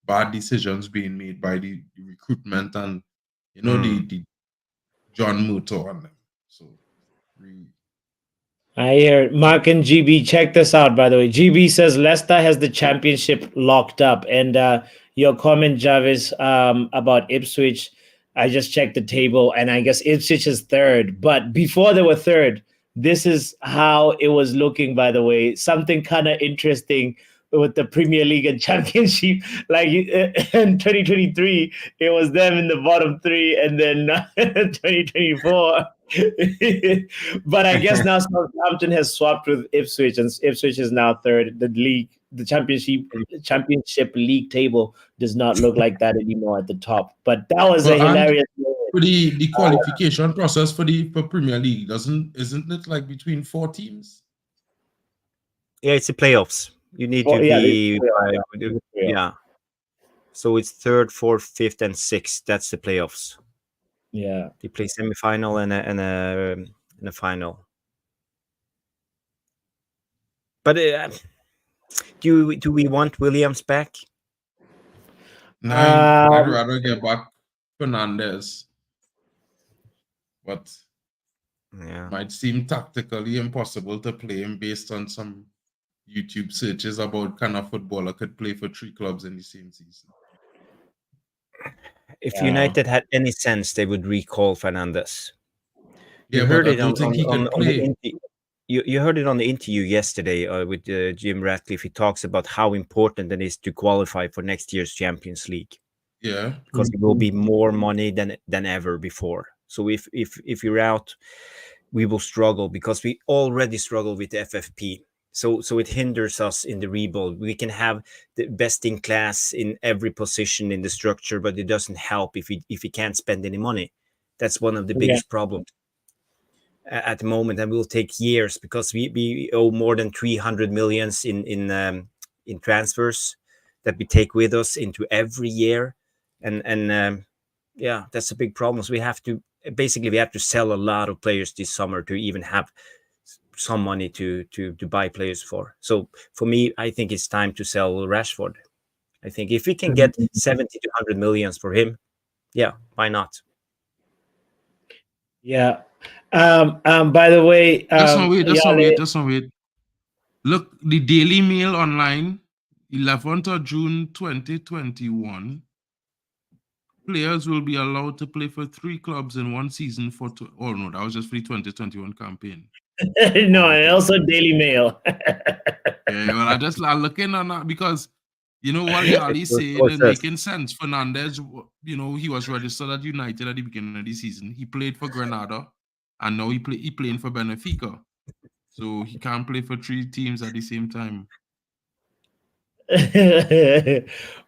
bad decisions being made by the recruitment and, the John Muto on them. So I hear Mark and GB. Check this out, by the way. GB says Leicester has the championship locked up. And your comment, Jarvis, about Ipswich, I just checked the table, and I guess Ipswich is third. But before they were third, this is how it was looking, by the way. Something kind of interesting. with the Premier League and Championship. Like in 2023, it was them in the bottom three, and then 2024. But I guess now Southampton has swapped with Ipswich, and Ipswich is now third. The championship league table does not look like that anymore at the top. But that was a hilarious. For the qualification process for Premier League, isn't it like between 4 teams? Yeah, it's the playoffs. You need to be yeah. So it's 3rd, 4th, 5th, and 6th. That's the playoffs. Yeah, you play semi-final and a final. But do we want Williams back? No, I'd rather get back Fernandez. But yeah, might seem tactically impossible to play him based on some YouTube searches about kind of footballer could play for 3 clubs in the same season. If United had any sense, they would recall Fernandez. You heard it on the you heard it on the interview yesterday with Jim Ratcliffe. He talks about how important it is to qualify for next year's Champions League. Yeah, because it will be more money than ever before. So if you're out, we will struggle because we already struggle with the FFP. So it hinders us in the rebuild. We can have the best in class in every position in the structure, but it doesn't help if we can't spend any money. That's one of the biggest problems at the moment, and will take years because we owe more than 300 millions in transfers that we take with us into every year, and yeah, that's a big problem. So we have to sell a lot of players this summer to even have some money to buy players for. So for me, I think it's time to sell Rashford. I think if we can get 70 to 100 millions for him, yeah, why not? Yeah. By the way, just wait. Look, the Daily Mail online, 11th of June 2021. Players will be allowed to play for 3 clubs in one season no, that was just for the 2021 campaign. No, and also Daily Mail. Yeah, well, I'm looking on that because, you know, what Ali said and making sense. Fernandez, you know, he was registered at United at the beginning of the season. He played for Granada, and now he playing for Benfica. So he can't play for 3 teams at the same time.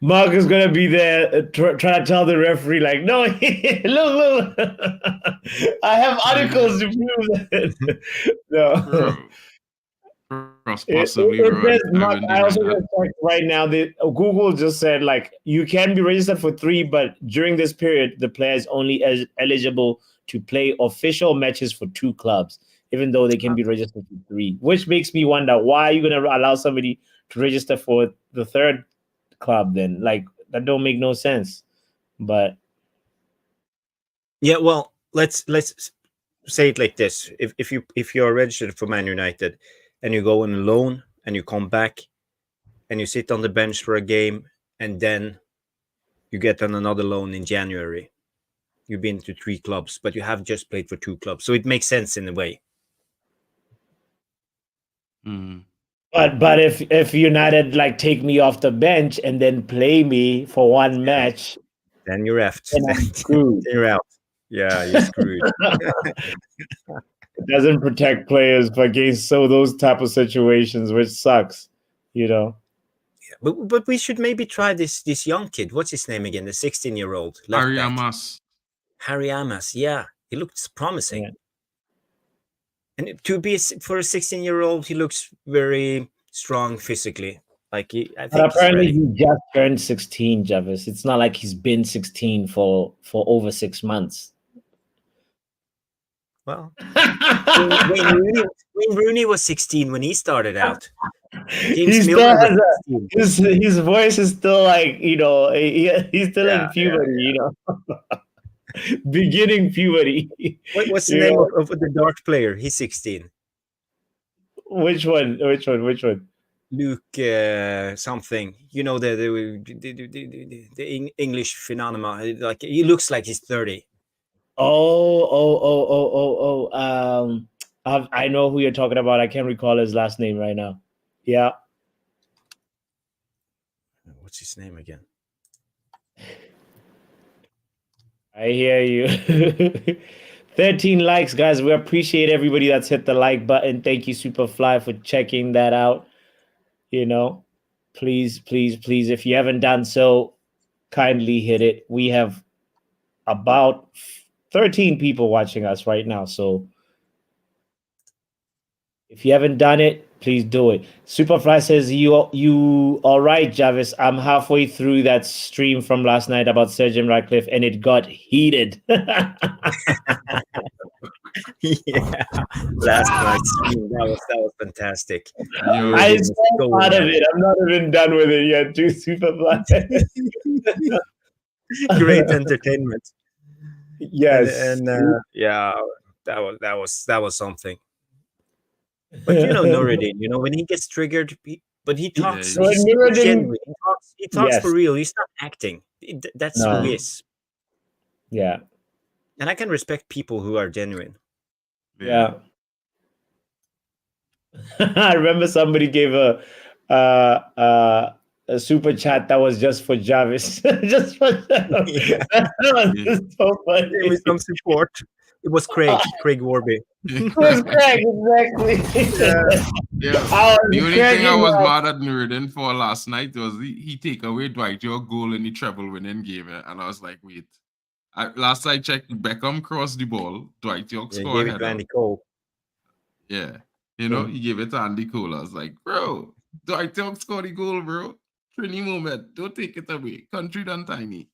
Mark is gonna be there trying to tell the referee, like, no, look, I have articles to prove that. No. Possibly, Mark, I also just checked right now. Google just said, like, you can be registered for 3, but during this period, the player is only eligible to play official matches for 2 clubs, even though they can be registered for 3. Which makes me wonder, why are you going to allow somebody to register for the 3rd club then? Like, that don't make no sense. But yeah, well, let's say it like this: if you're registered for Man United and you go on a loan and you come back and you sit on the bench for a game and then you get on another loan in January, you've been to 3 clubs, but you have just played for 2 clubs, so it makes sense in a way. But if United like take me off the bench and then play me for 1 match, then you're effed. Then I'm screwed. You're out. Yeah, you're screwed. It doesn't protect players against those type of situations, which sucks, you know. Yeah, but we should maybe try this young kid. What's his name again? The 16-year-old. Harry Amas. Harry Amas. Yeah, he looks promising. Yeah. And for a 16-year-old, he looks very strong physically. Like I think. But apparently, he just turned 16, Jarvis. It's not like he's been 16 for over 6 months. Well, Wayne Rooney was 16 when he started out. His voice is still like, you know, he's still in puberty, you know, beginning puberty. What's the name of the Dart player? He's 16. Which one? Luke something. You know, the English phenomena. Like he looks like he's 30. I know who you're talking about. I can't recall his last name right now. Yeah. What's his name again? I hear you. 13 likes, guys. We appreciate everybody that's hit the like button. Thank you, Superfly, for checking that out. Please, please, please, if you haven't done so, kindly hit it. We have about 13 people watching us right now. So if you haven't done it, please do it. Superfly says, you all right, Jarvis? I'm halfway through that stream from last night about Sir Jim Ratcliffe, and it got heated. Yeah, last night's stream, that was fantastic. Yo, I saw part of it. I'm not even done with it yet, too, Superfly. Great entertainment. Yes. And yeah, that was something. But Nuruddin, when he gets triggered, but he talks. Yeah, He's Nuruddin- genuine. He talks Yes. for real. He's not acting. That's No. who he is. Yeah. And I can respect people who are genuine. Yeah. I remember somebody gave a super chat that was just for Jarvis. Just for Yeah. That was just so funny. Give me some support. It was Craig Warby. It was Craig, exactly. Yeah. The only thing I was cracking up. mad at Nuruddin for last night was he take away Dwight your goal in the treble winning game, and I was like, wait. Last I checked, Beckham crossed the ball, Dwight York Yeah, scored gave it to Andy Cole. Yeah. He gave it to Andy Cole. I was like, bro, Dwight York scored the goal, bro. Trini moment. Don't take it away. Country done tiny.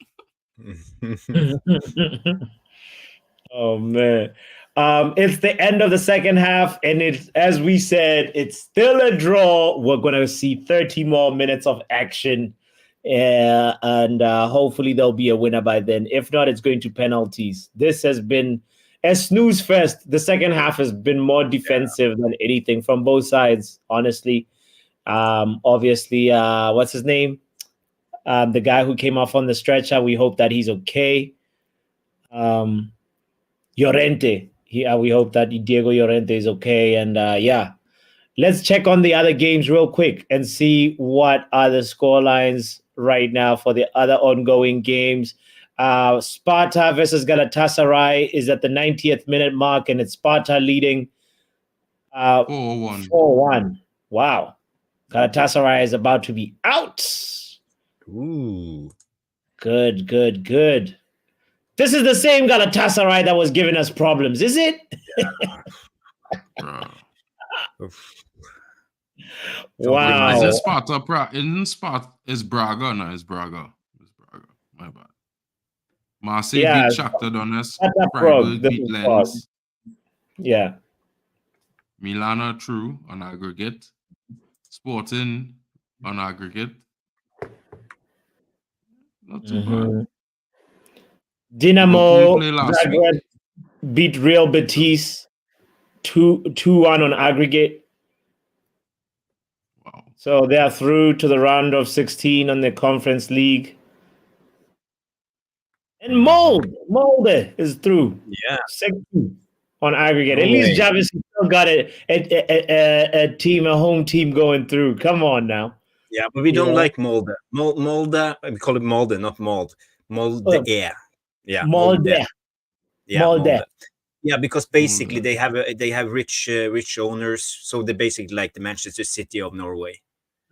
Oh man. It's the end of the second half, and it's, as we said, it's still a draw. We're gonna see 30 more minutes of action. And hopefully there'll be a winner by then. If not, it's going to penalties. This has been a snooze fest. The second half has been more defensive than anything from both sides, honestly. Obviously, what's his name? The guy who came off on the stretcher. We hope that he's okay. Llorente. We hope that Diego Llorente is okay. And yeah, let's check on the other games real quick and see what are the score lines right now for the other ongoing games. Sparta versus Galatasaray is at the 90th minute mark, and it's Sparta leading 4-1. 4-1. Wow. Galatasaray is about to be out. Ooh. Good, good, good. This is the same Galatasaray that was giving us problems, is it? Bro. Wow. Is it Sparta? Is Braga? No, it's Braga. My bad. Marseille Yeah, beat Shakhtar Donetsk. Sparta Prague, Freiburg this beat is Lens. Yeah. Milan are true on aggregate. Sporting on aggregate. Not too bad. Dynamo Liverpool played last week. Zagreb beat Real Betis 2-1 on aggregate. Wow. So they are through to the round of 16 on the Conference League. And Molde is through. Yeah. 6-2 on aggregate. No At least way. Jarvis still got a team, a home team going through. Come on now. Yeah, but we don't Yeah. like Molde. Molde, we call it Molde, not Mold. Molde. Yeah. Molde. Yeah, Molde. Molde. Yeah, because basically Molde. they have rich owners, so they're basically like the Manchester City of Norway.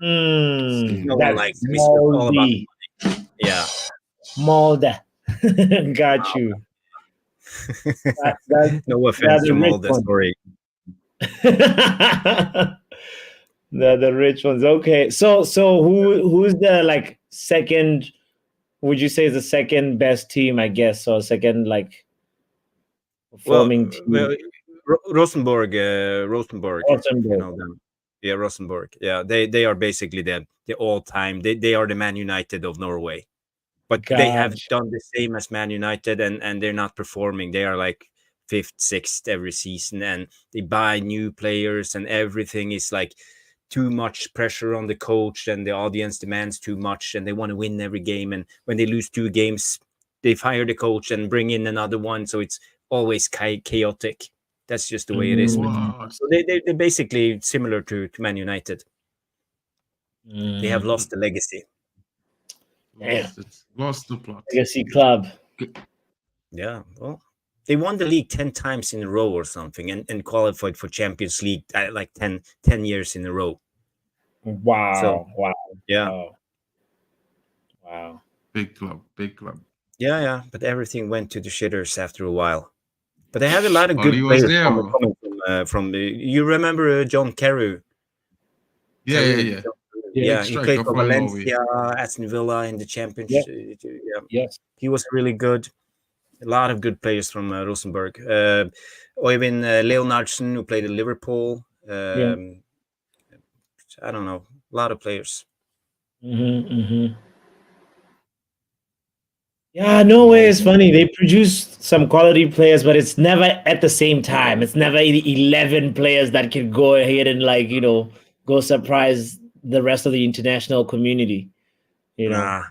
No one That's likes them. It's all about moldy. money. Yeah. Molde. Got you. No offense that's to a rich Molde, one. sorry. The rich ones. Okay. So who's the second, would you say is the second best team, I guess, or second performing team? Well, Rosenborg, Rosenborg. you know them. Yeah, Rosenborg. Yeah, they are basically the all-time. They are the Man United of Norway. But they have Gotcha. done the same as Man United, and they're not performing. They are like 5th, 6th every season, and they buy new players, and everything is like too much pressure on the coach, and the audience demands too much, and they want to win every game. And when they lose 2 games, they fire the coach and bring in another one. So it's always chaotic. That's just the way it is. Wow. So they're basically similar to Man United. They have lost the legacy. Lost the plot. Legacy club. Yeah, well, they won the league 10 times in a row or something, and qualified for Champions League like 10 years in a row. Wow. So, wow. yeah. Wow. Big club. Yeah, but everything went to the shitters after a while. But they had a lot of good Oli was players there. coming from the. You remember John Carew? Yeah. Yeah, he played Striker for from Norway. Valencia, Aston Villa in the Championship. Yeah. Yes. He was really good. A lot of good players from Rosenborg. Oyvind Leonardsen, who played at Liverpool. I don't know, a lot of players. Yeah, Norway is funny. They produce some quality players, but it's never at the same time. It's never 11 players that can go ahead and go surprise the rest of the international community. Nah,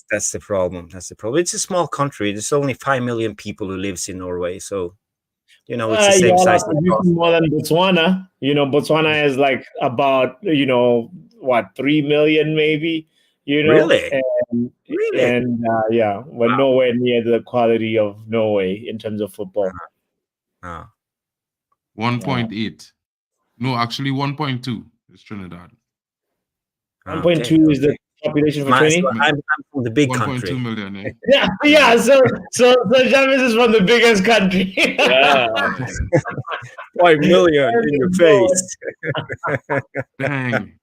that's the problem. That's the problem. It's a small country. There's only 5 million people who lives in Norway, so it's the same size. More than Botswana. Botswana is like about 3 million maybe. Really? And we're nowhere near the quality of Norway in terms of football. 1.8. No, actually 1.2 is Trinidad. 1.2 is the population for 20. So I'm from the big 1.2 country. million. Yeah. So Javis is from the biggest country. 5 million in your face. Dang.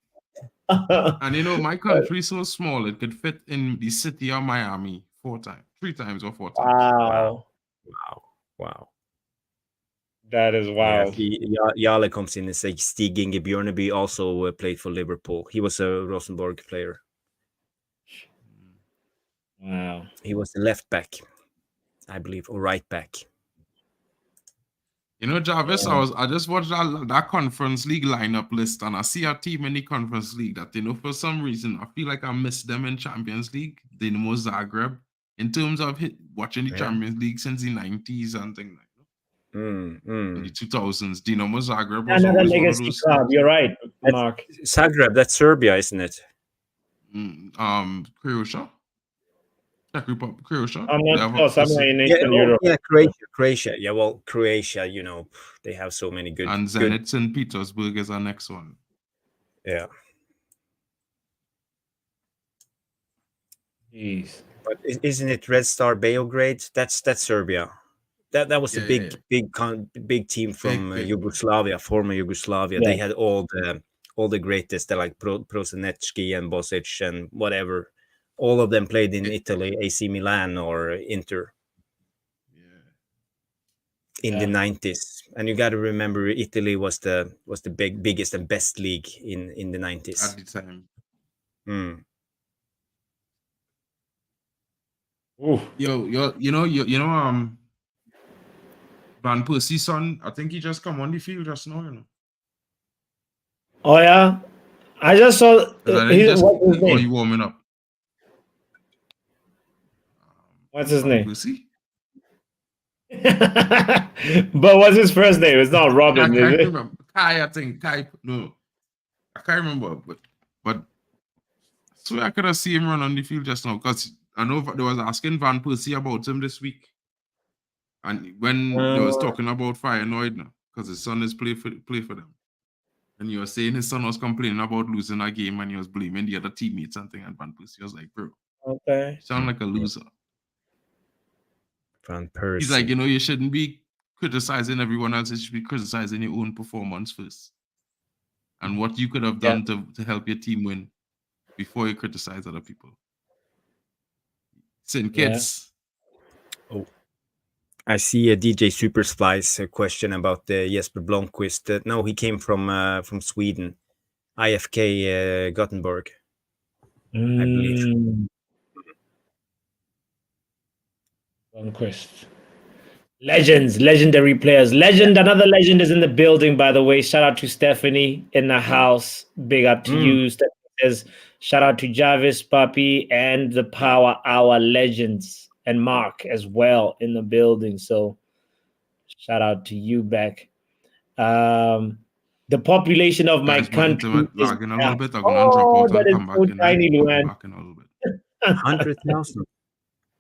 And my country is so small, it could fit in the city of Miami 3 times or 4 times. Wow. That is wild. Jarle comes in and says Stig Inge Bjørneby also played for Liverpool. He was a Rosenborg player. Wow. He was the left back, I believe, or right back. Jarvis, I just watched that Conference League lineup list, and I see a team in the Conference League that, for some reason, I feel like I missed them in Champions League, Dinamo Zagreb, in terms of watching the Champions League since the 90s and things like that. In the 2000s, Dinamo Zagreb was another always legacy one of those club. You're right, Mark. Zagreb, that's Serbia, isn't it? Croatia. Czech Republic, Croatia. I'm not sure. Somewhere in Eastern Europe. Yeah, Croatia. Yeah, well, Croatia, they have so many good. And Zenit St. Petersburg is our next one. Yeah. Jeez. But isn't it Red Star Belgrade? That's Serbia. That was a big team from Yugoslavia, former Yugoslavia. Yeah. They had all the greatest, like Prosinecki and Bosic and whatever. All of them played in Italy, AC Milan or Inter. In the 90s, and you got to remember, Italy was the biggest and best league in the 90s at the time. Van Persie's son, I think he just come on the field just now, Oh yeah, I just saw. What's his name? He warming up. What's his name? Persie? But what's his first name? It's not Robin, I is it? remember. Kai, I think. No, I can't remember. But I swear I could have seen him run on the field just now, because I know they was asking Van Persie about him this week, and when they was talking about Feyenoord now, because his son is play for them, and he was saying his son was complaining about losing a game, and he was blaming the other teammates and thing, and Van Persie was like, "Bro, okay, you sound like a loser." Van Persie. He's like, you shouldn't be criticizing everyone else. You should be criticizing your own performance first, and what you could have done to help your team win before you criticize other people. St. Kitts. Oh, I see a DJ Super Splice question about Jesper Blomqvist. No, he came from Sweden, IFK Gothenburg, I believe. Blomqvist. Legendary players. Another legend is in the building, by the way. Shout out to Stephanie in the house. Big up to you. Stephanie says, shout out to Jarvis, Papi, and the Power Hour legends, and Mark as well in the building. So shout out to you back. The population of my country is lagging a little bit. I'm gonna drop out and come back in. Tiny, Come back in a little bit. 100,000.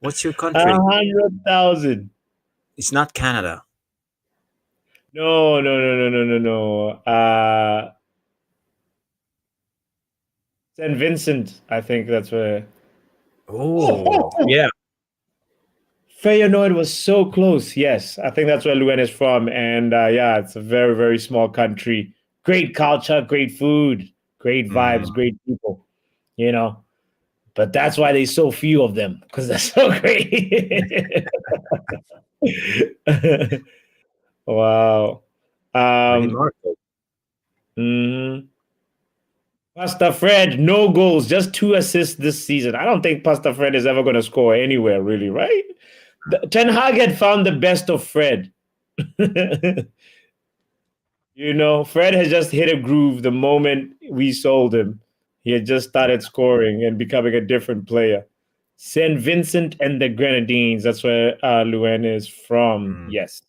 What's your country? 100,000. It's not Canada. No, no, no, no, no, no, no. St. Vincent, I think that's where. Oh, yeah. Feyenoord was so close. Yes, I think that's where Luen is from. And yeah, it's a very, very small country. Great culture, great food, great vibes, great people, you know. But that's why there's so few of them, because they're so great. Wow. Pretty Marco. Pasta Fred, no goals, just 2 assists this season. I don't think Pasta Fred is ever going to score anywhere, really, right? Ten Hag had found the best of Fred. You know, Fred has just hit a groove the moment we sold him. He had just started scoring and becoming a different player. St. Vincent and the Grenadines, that's where Luen is from. Yes.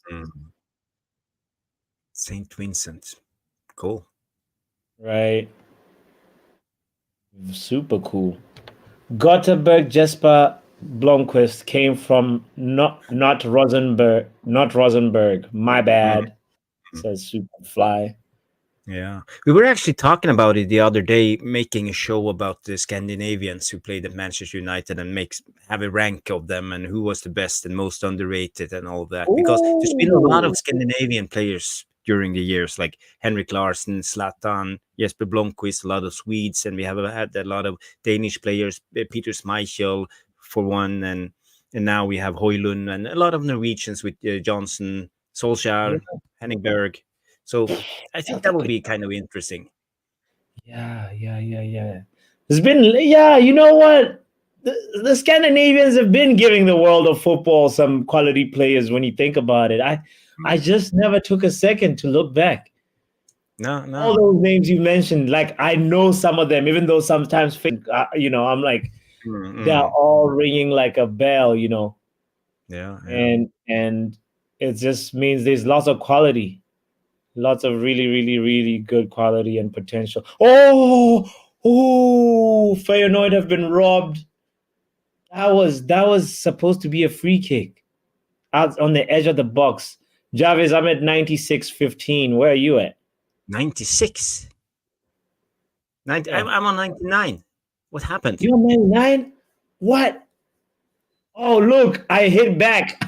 St. Vincent. Cool. Right. Super cool. Gothenburg Jesper Blomqvist came from not Rosenberg. My bad, says Superfly. Yeah. We were actually talking about it the other day, making a show about the Scandinavians who played at Manchester United and have a rank of them and who was the best and most underrated and all that. Because there's been a lot of Scandinavian players during the years, like Henrik Larsson, Zlatan, Jesper Blomqvist, a lot of Swedes, and we have had a lot of Danish players, Peter Schmeichel for one, and now we have Højlund and a lot of Norwegians with Johnson, Solskjaer, Henning Berg. So I think that will be kind of interesting. Yeah. There's been, you know what? The Scandinavians have been giving the world of football some quality players when you think about it. I just never took a second to look back. No. All those names you mentioned, like I know some of them, even though sometimes, you know, I'm like, they're all ringing like a bell, you know. Yeah. And it just means there's lots of quality. Lots of really, really, really good quality and potential. Oh, Feyenoord have been robbed. That was supposed to be a free kick out on the edge of the box. Jarvis, I'm at 96-15. Where are you at? 96. 90. I'm on 99. What happened? You're 99? What? Oh, look, I hit back.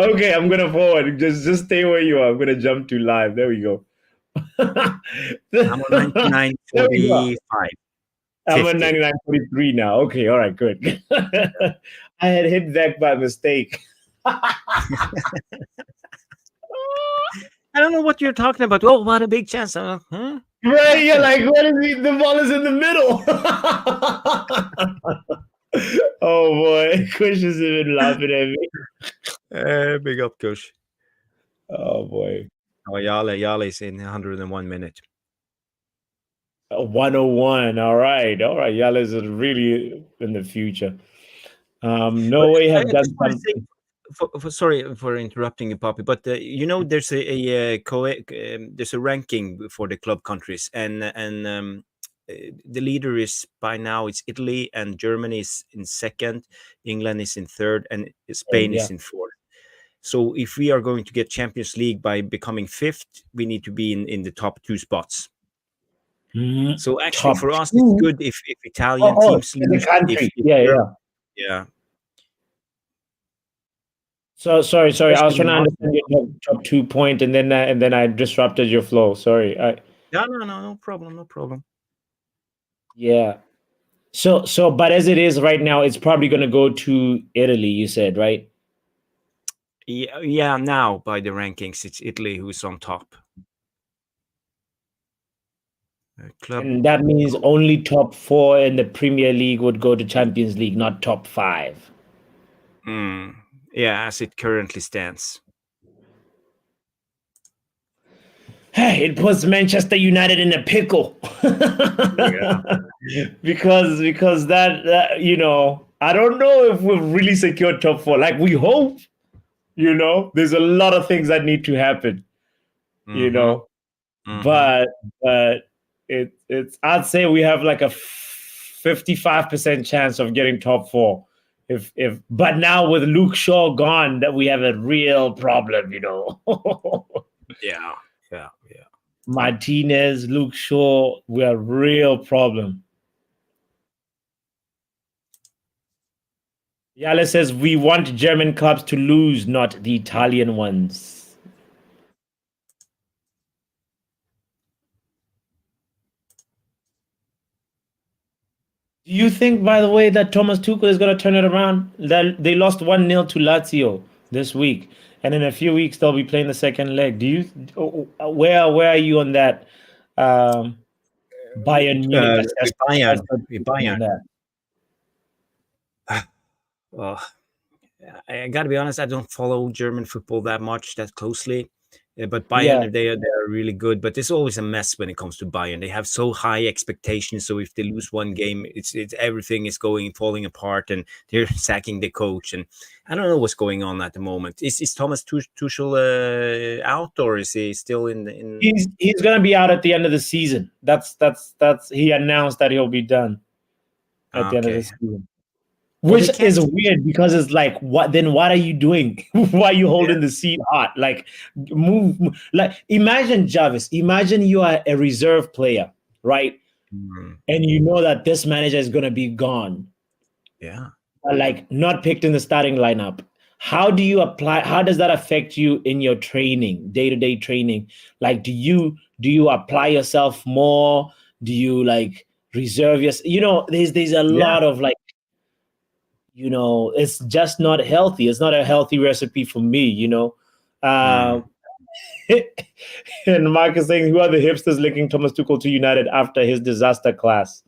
Okay, I'm gonna forward. Just stay where you are. I'm gonna jump to live. There we go. I'm on 99.45. I'm on 99.43 now. Okay, all right, good. I had hit back by mistake. I don't know what you're talking about. Oh, what a big chance. Huh? Right, you're like, what is he? The ball is in the middle. Oh boy, Kush is even laughing at me. Big up, Kush. Oh boy. Oh, Yale is in 101 minutes. 101. All right. Yale is really in the future. Norway have done something. Sorry for interrupting you, Poppy, but you know there's there's a ranking for the club countries, and the leader is by now it's Italy, and Germany is in second, England is in third, and Spain is in fourth. So if we are going to get Champions League by becoming fifth, we need to be in the top 2 spots. So actually, for us, it's good if Italian teams lose. Yeah. So sorry. I was trying to understand your top 2 point, and then I disrupted your flow. Sorry. No problem. Yeah. So, but as it is right now, it's probably going to go to Italy. You said, right? Yeah. Now by the rankings, it's Italy who's on top. And that means only top 4 in the Premier League would go to Champions League, not top 5. Yeah, as it currently stands. It puts Manchester United in a pickle. because that you know, I don't know if we've really secured top 4. Like we hope, you know, there's a lot of things that need to happen, you know, but it's I'd say we have like a 55% chance of getting top 4. But now with Luke Shaw gone, that we have a real problem, Yeah. Martinez, Luke Shaw, we are a real problem. Yale says we want German clubs to lose, not the Italian ones. Do you think, by the way, that Thomas Tuchel is going to turn it around? That they lost 1-0 to Lazio this week, and in a few weeks they'll be playing the second leg. Do you? Where are you on that? Bayern Munich With Bayern. Well, I got to be honest, I don't follow German football that closely. But Bayern, they are really good. But it's always a mess when it comes to Bayern. They have so high expectations. So if they lose one game, it's everything is falling apart, and they're sacking the coach. And I don't know what's going on at the moment. Is Thomas Tuchel out, or is he still in? He's going to be out at the end of the season. That's he announced that he'll be done at the end of the season. Which is weird because it's like, what are you doing? Why are you holding the seat hot? Like, move. Like, imagine Jarvis. Imagine you are a reserve player, right? And you know that this manager is going to be gone. Yeah. Like, not picked in the starting lineup. How do you apply? How does that affect you in your training, day-to-day training? Like, do you apply yourself more? Do you like reserve yourself? There's a lot of like, it's just not healthy. It's not a healthy recipe for me, And Mark is saying, who are the hipsters linking Thomas Tuchel to United after his disaster class?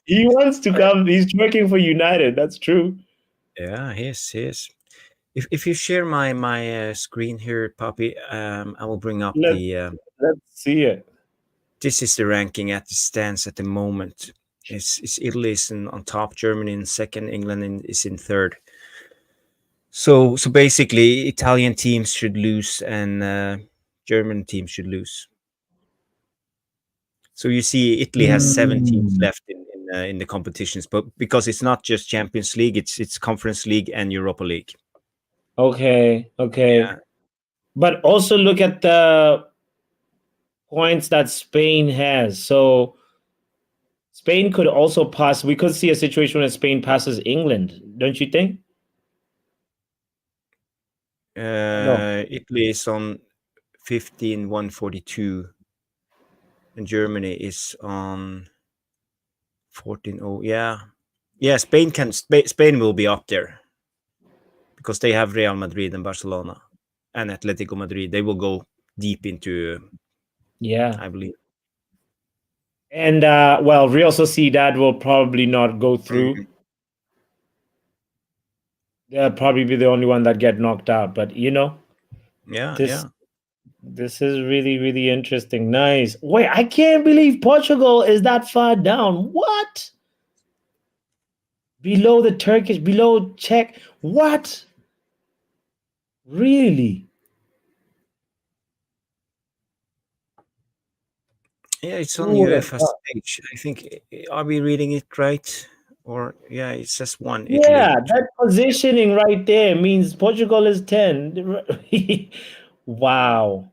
He wants to come. He's working for United. That's true. Yeah, he is. If you share my screen here, Poppy, I will bring up Let's see it. This is the ranking at the stands at the moment. It's Italy is on top, Germany in second, England is in third. So basically, Italian teams should lose and German teams should lose. So you see, Italy has 7 teams left in the competitions, but because it's not just Champions League, it's Conference League and Europa League. Okay. Yeah. But also look at the points that Spain has. So Spain could also pass. We could see a situation where Spain passes England, don't you think? No. Italy is on 15,142, and Germany is on 14,0. Yeah. Spain will be up there because they have Real Madrid and Barcelona and Atletico Madrid. They will go deep into. I believe. And Real Sociedad will probably not go through. They'll probably be the only one that get knocked out. But this is really, really interesting. Nice. Wait, I can't believe Portugal is that far down. What? Below the Turkish, below Czech. What? Really? Yeah, it's on UEFA page. I think. Are we reading it right? Or it says 1. Yeah, Italy. That positioning right there means Portugal is 10. Wow.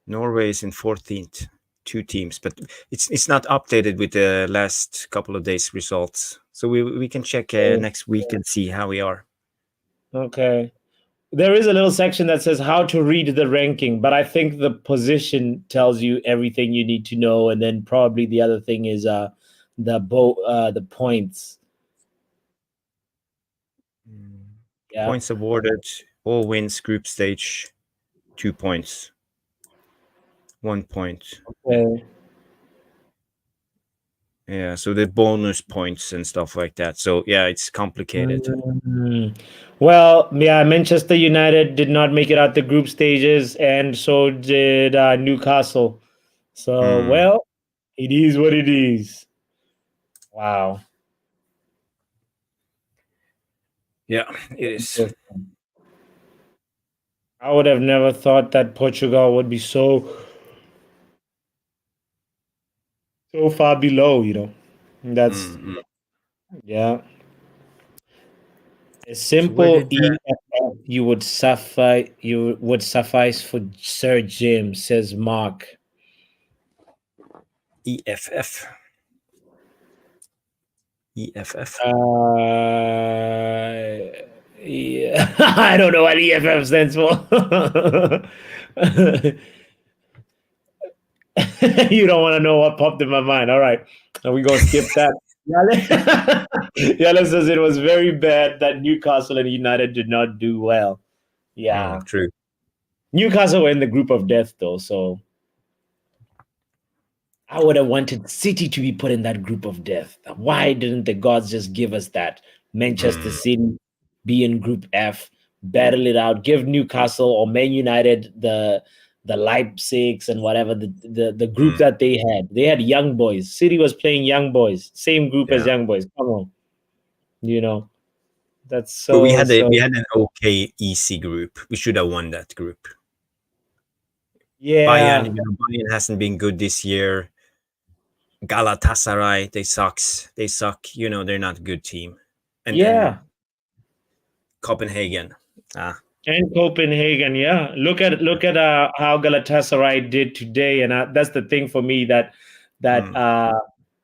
Norway is in 14th, 2 teams, but it's not updated with the last couple of days results. So we can check next week and see how we are. Okay. There is a little section that says how to read the ranking, but I think the position tells you everything you need to know, and then probably the other thing is the points. Yeah. Points awarded, all wins, group stage, 2 points. 1 point. Okay. Yeah, so the bonus points and stuff like that. So it's complicated. Well, Manchester United did not make it out the group stages, and so did Newcastle. So, it is what it is. Wow. Yeah, it is. I would have never thought that Portugal would be so so far below, That's Mm-hmm. yeah. A So where simple did EFF you would suffice for Sir Jim, says Mark. EFF? EFF? Yeah. I don't know what EFF stands for. You don't want to know what popped in my mind. All right. Are we going to skip that? Yala says it was very bad that Newcastle and United did not do well. Yeah. True. Newcastle were in the group of death, though. So I would have wanted City to be put in that group of death. Why didn't the gods just give us that? Manchester City be in Group F, battle it out, give Newcastle or Man United the Leipzigs and whatever the group that they had. They had young boys. City was playing young boys, same group as Yeah. young boys. Come on, that's But we so had so. an okay easy group. We should have won that group. Yeah, Bayern hasn't been good this year. Galatasaray, they suck. They're not a good team. And Copenhagen. And Copenhagen, yeah. Look at how Galatasaray did today, and that's the thing for me that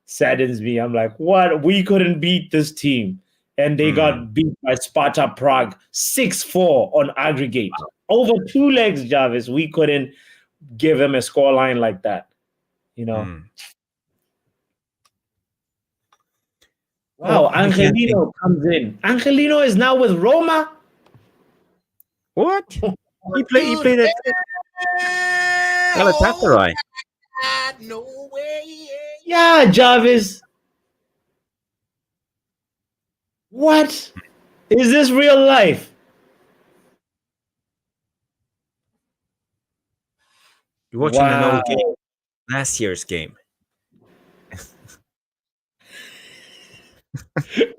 saddens me. I'm like, what? We couldn't beat this team, and they got beat by Sparta Prague 6-4 on aggregate over 2 legs. Jarvis, we couldn't give them a scoreline like that. Wow, Angelino comes in. Angelino is now with Roma. What? He played at Galatasaray. No way. Yeah, Jarvis. What? Is this real life? You're watching an old game. Last year's game.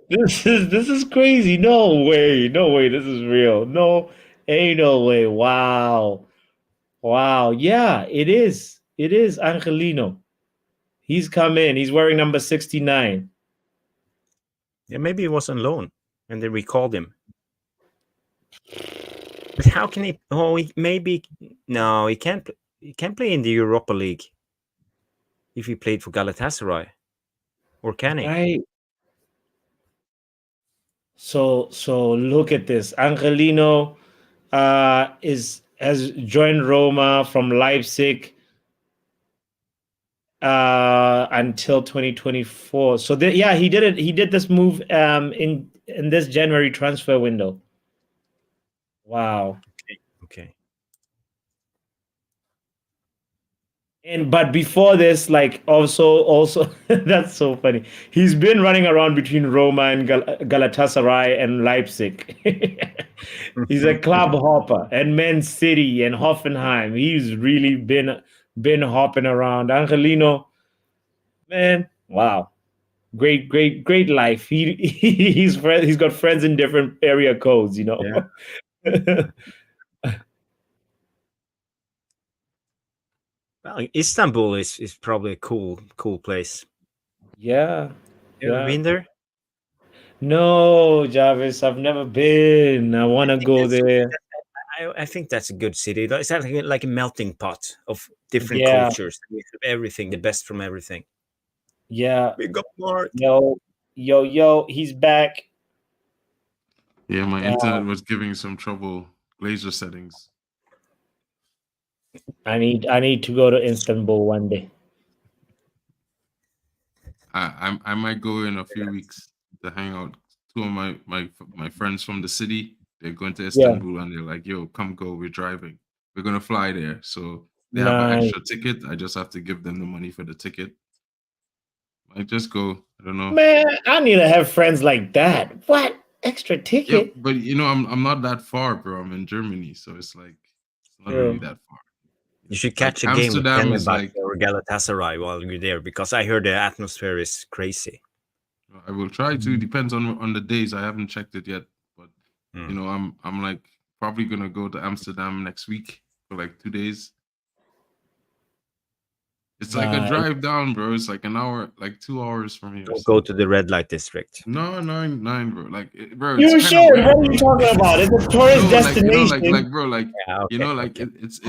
This is crazy. No way. This is real. No, ain't no way. Wow. Yeah, it is. It is Angelino. He's come in. He's wearing number 69. Yeah, maybe he was on loan, and they recalled him. But how can he? Oh, no, he can't. He can't play in the Europa League if he played for Galatasaray, or can he? Right. So look at this. Angelino has joined Roma from Leipzig until 2024. So he did it. He did this move in this January transfer window. Wow. Okay. But before this, like also that's so funny. He's been running around between Roma and Galatasaray and Leipzig. He's a club hopper, and Man City and Hoffenheim. He's really been hopping around. Angelino, man, wow, great life. He's got friends in different area codes. Yeah. Well, Istanbul is probably a cool place. Yeah. You ever been there? No, Jarvis, I've never been. I want to go there. I think that's a good city. It's like a melting pot of different Yeah. cultures. Everything, the best from everything. Yeah. Big up, Mark. Yo, he's back. Yeah, my internet was giving some trouble. Laser settings. I need to go to Istanbul one day. I might go in a few weeks to hang out. Two of my friends from the city, they're going to Istanbul, and they're like, "Yo, come go. We're driving. We're gonna fly there." So they have an extra ticket. I just have to give them the money for the ticket. I just go. I don't know. Man, I need to have friends like that. What? Extra ticket? Yeah, but I'm not that far, bro. I'm in Germany, so it's like it's not really that far. You should catch a game with Fenerbahce or Galatasaray while you're there, because I heard the atmosphere is crazy. I will try to. Depends on the days. I haven't checked it yet, but I'm like probably gonna go to Amsterdam next week for like 2 days. It's like a Nice. drive down, bro. It's like an hour, like 2 hours from here. Don't go to the red light district. No, nine, bro. Like, bro, You it's kind of should. weird, What are bro. you talking about? It's a tourist destination. Bro, like, Yeah, you know, okay, like okay. it's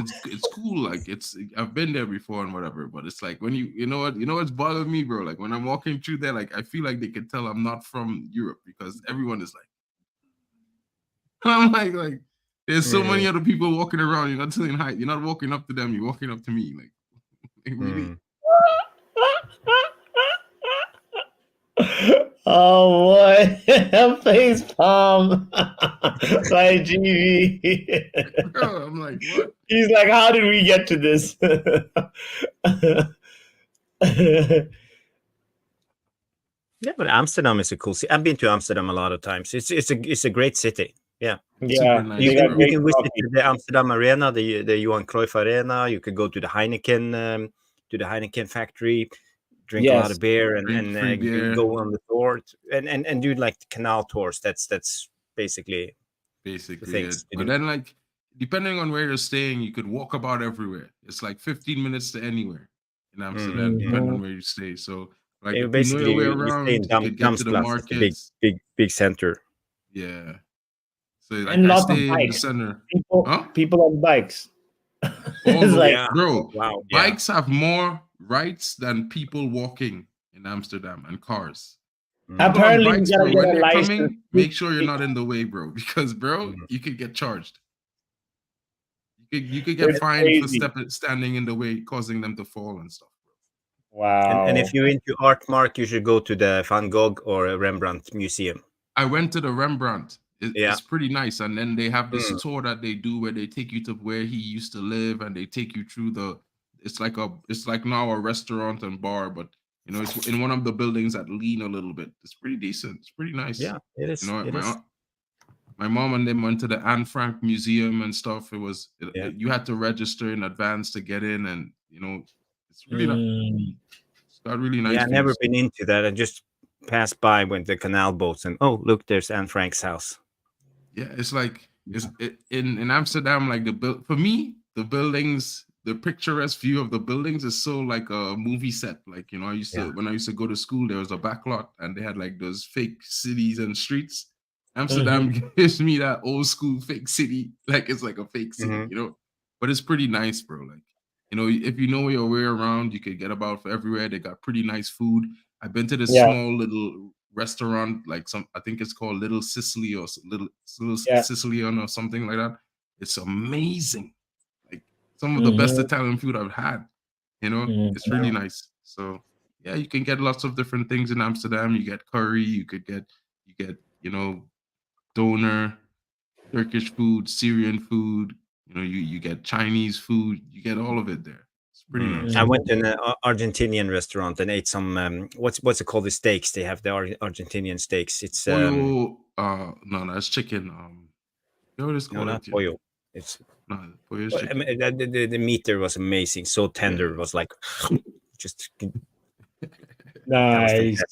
cool. Like, I've been there before and whatever. But it's like when you know what's bothering me, bro. Like when I'm walking through there, like I feel like they can tell I'm not from Europe because everyone is like, I'm like, there's so many other people walking around. You're not telling hi. You're not walking up to them. You're walking up to me. Like really. Oh boy, face palm by GB. Bro, I'm like, what? He's like, how did we get to this? Yeah, but Amsterdam is a cool city. I've been to Amsterdam a lot of times. It's a great city. Yeah. Yeah, nice, You they can, got you great can visit coffee. the Amsterdam Arena, the Johan Cruyff Arena. You could go to the Heineken factory, drink a lot Yes. of beer, Drink and free beer. go on the tour and do like canal tours. That's basically Basically, things to but do. then like depending on where you're staying, you could walk about everywhere. It's like 15 minutes to anywhere in Amsterdam, depending on where you stay. So like if you know your way You stay in around, you could get to the Damsplas. It's a markets. big center. Yeah. So like And I lots of stay in the bikes. center. People, people on bikes. All It's the like, Yeah. bro, Wow. Yeah. bikes have more rights than people walking in Amsterdam and cars. People on apparently you bikes, gotta bro, get when a they're license. coming, make sure you're not in the way, bro, because bro, you could get charged. You could get It's fined for crazy. standing in the way, causing them to fall and stuff. Wow. And if you're into art, Mark, you should go to the Van Gogh or Rembrandt Museum. I went to the Rembrandt. Yeah. It's pretty nice, and then they have this tour that they do where they take you to where he used to live, and they take you through the. It's like now a restaurant and bar, but you know it's in one of the buildings that lean a little bit. It's pretty decent. It's pretty nice. Yeah, it is. You know, It is. my mom and them went to the Anne Frank Museum and stuff. It was you had to register in advance to get in, and you know it's really it's got really nice. Yeah, I've never views. been into that. I just passed by with the canal boats, and oh, look, there's Anne Frank's house. Yeah, it's like in Amsterdam, like for me, the buildings, the picturesque view of the buildings is so like a movie set. Like, you know, when I used to go to school, there was a back lot and they had like those fake cities and streets. Amsterdam gives me that old school fake city, like it's like a fake city, you know. But it's pretty nice, bro. Like, you know, if you know your way around, you could get about for everywhere. They got pretty nice food. I've been to this small little restaurant, like I think it's called Little Sicily or Little Sicilian or something like that. It's amazing. Like some of the best Italian food I've had. You know, it's really nice. So yeah, you can get lots of different things in Amsterdam. You get curry, you get, you know, doner, Turkish food, Syrian food. You know, you get Chinese food. You get all of it there. It's pretty nice. I went to an Argentinian restaurant and ate some what's it called, the steaks. They have the Argentinian steaks. It's no, it's chicken. What is no, called? not pollo. It's pollo is chicken. I mean, the meat there was amazing, so tender. It was like just nice.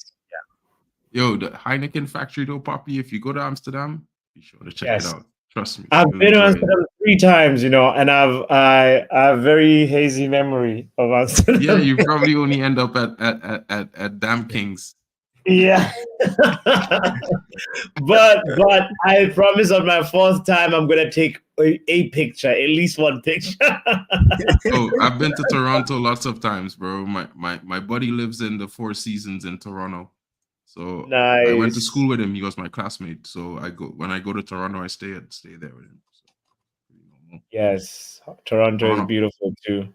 Yo, the Heineken factory though, Poppy. If you go to Amsterdam, be sure to check it out. Trust me. I've been to Amsterdam 3 times, you know, and I have very hazy memory of Amsterdam. Yeah, you probably only end up at Dam Kings. Yeah. but I promise on my 4th time I'm gonna take a picture, at least one picture. Oh, I've been to Toronto lots of times, bro. My buddy lives in the Four Seasons in Toronto. So nice. I went to school with him. He was my classmate. So when I go to Toronto, I stay there with him. So, yes, Toronto is beautiful too.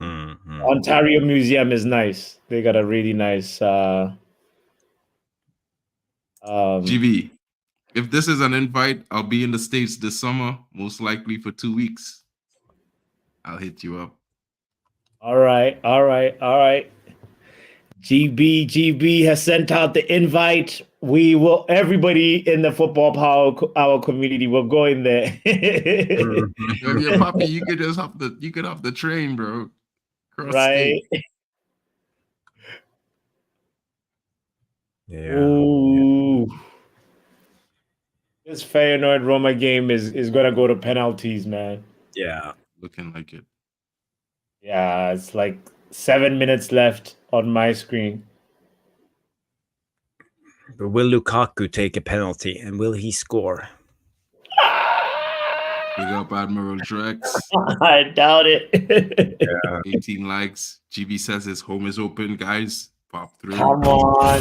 Ontario Museum is nice. They got a really nice GV. If this is an invite, I'll be in the States this summer, most likely for 2 weeks. I'll hit you up. All right. GB has sent out the invite. We will, everybody in the Football Power Hour community will go in there. Yeah, Poppy, you could just hop the train, bro. Cross right. state. Yeah. Ooh. This Feyenoord Roma game is gonna go to penalties, man. Yeah. Looking like it. Yeah, it's like 7 minutes left on my screen. But will Lukaku take a penalty, and will he score? Big up Admiral Drex. I doubt it. 18 likes. GB says his home is open, guys. Pop through. Come on.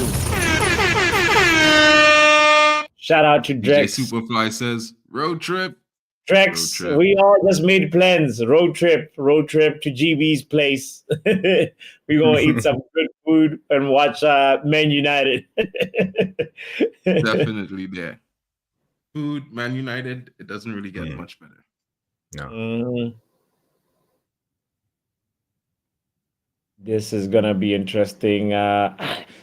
Shout out to DJ Drex. Superfly says road trip. Drex, Road trip. we all just made plans. Road trip to GB's place. We're going to eat some good food and watch Man United. Definitely there. Food, Man United, it doesn't really get much better. No. This is going to be interesting.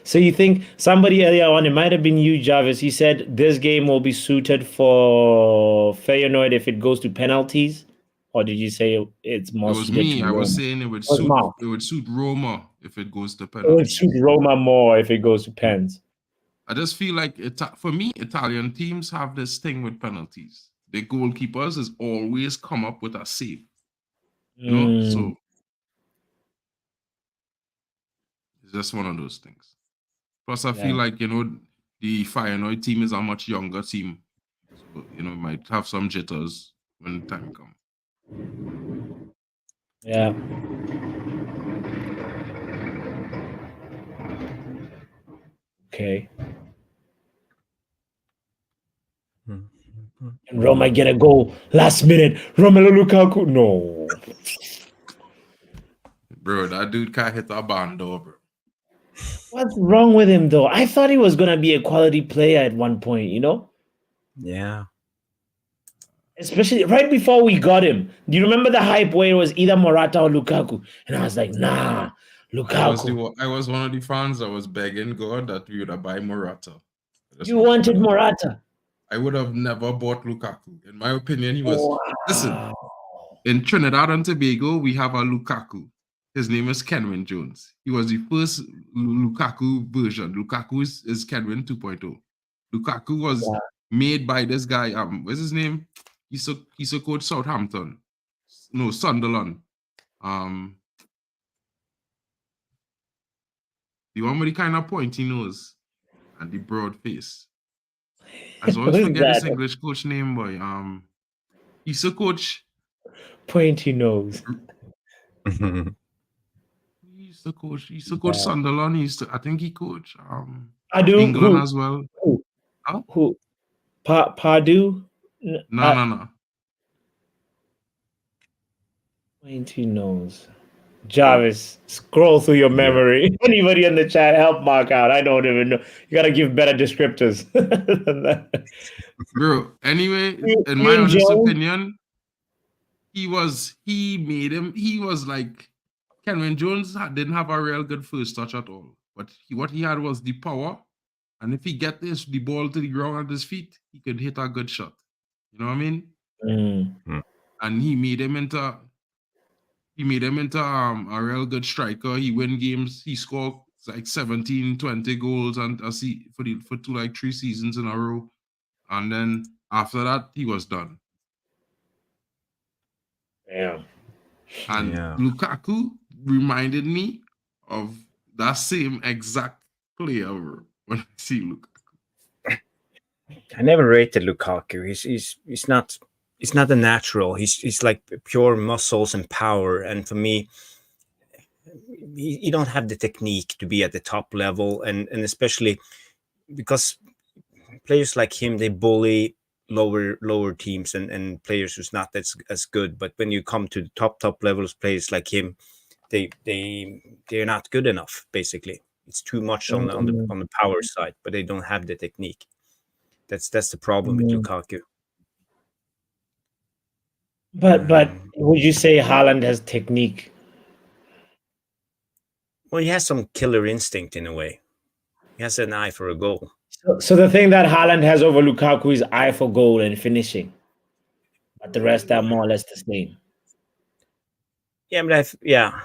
So you think somebody earlier on, it might have been you, Jarvis, you said this game will be suited for Feyenoord if it goes to penalties? Or did you say it's more It was suited me. to I was Roma? saying it would suit Roma if it goes to It would penalties. suit Roma more if it goes to pens. I just feel like for me, Italian teams have this thing with penalties. The goalkeepers is always come up with a save. You know, so it's just one of those things. Plus, I feel like, the Feyenoord team is a much younger team. So, might have some jitters when time comes. Yeah. Okay. And Roma get a goal last minute. Romelu Lukaku. No. Bro, that dude can't hit a bando, bro. What's wrong with him, though? I thought he was going to be a quality player at one point, Yeah. Especially right before we got him. Do you remember the hype where it was either Morata or Lukaku? And I was like, nah, Lukaku. I was one of the fans that was begging God that we would have buy Morata. You wanted Morata. I would have never bought Lukaku. In my opinion, he was... Listen, in Trinidad and Tobago, we have a Lukaku. His name is Kenwin Jones. He was the first Lukaku version. Lukaku is Kenwin 2.0. Lukaku was made by this guy. What's his name? He's a coach Southampton. No, Sunderland. The one with the kind of pointy nose and the broad face. I always forget his English coach name, boy. He's a coach. Pointy nose. He's the coach. He's the coach Sunderland. I think he coached Who? England as well. Who? Huh? Who? Padu? No. Pointy nose. Jarvis, scroll through your memory. Anybody in the chat, help Mark out. I don't even know. You got to give better descriptors. Bro, anyway, in my honest opinion, he was like, Kenwin Jones didn't have a real good first touch at all. But what he had was the power. And if he get the ball to the ground at his feet, he could hit a good shot. You know what I mean? And he made him into a real good striker. He win games. He scored like 17, 20 goals and for 3 seasons in a row. And then after that, he was done. Yeah. And Lukaku reminded me of that same exact player when I see Lukaku. I never rated Lukaku. He's not a natural. He's like pure muscles and power. And for me, you don't have the technique to be at the top level, and especially because players like him, they bully lower teams and players who's not as good. But when you come to the top levels, players like him, they're not good enough. Basically, it's too much on the power side, but they don't have the technique. That's the problem with Lukaku. But would you say Haaland has technique? Well, he has some killer instinct in a way. He has an eye for a goal. So the thing that Haaland has over Lukaku is eye for goal and finishing. But the rest are more or less the same. Yeah, but yeah,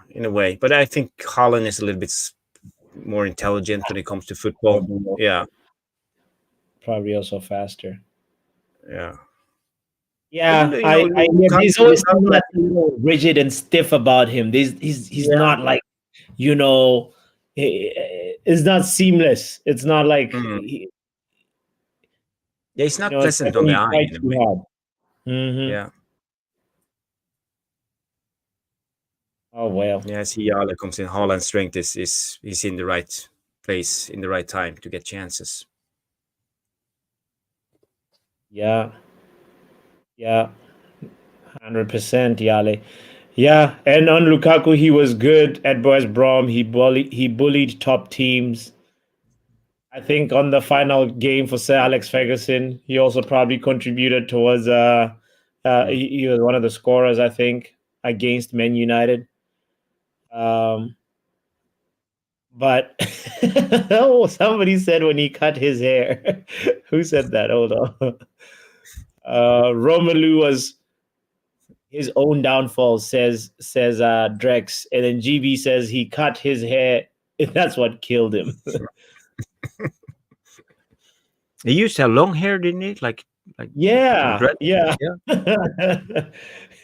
in a way. But I think Haaland is a little bit more intelligent when it comes to football. Yeah. Probably also faster. Yeah. Yeah, you I, know, yeah, there's always something Lukaku, that's a little rigid and stiff about him. He's yeah. not like, you know, it's not seamless. It's not like, Mm. Yeah, he's not it's like pleasant on when the you eye try in a too way. hard. Hmm. Yeah. Oh well. Yeah, I see Yala comes in. Haaland's strength is he's in the right place in the right time to get chances. Yeah, yeah, 100%, Yale. Yeah, and on Lukaku, he was good at West Brom. He bullied top teams. I think on the final game for Sir Alex Ferguson, he also probably contributed towards. He was one of the scorers, I think, against Man United. Um, but oh, somebody said when he cut his hair. Who said that? Hold on. Romelu was his own downfall, says Drex, and then GB says he cut his hair. That's what killed him. He used to have long hair, didn't he? Like Yeah, dread. yeah.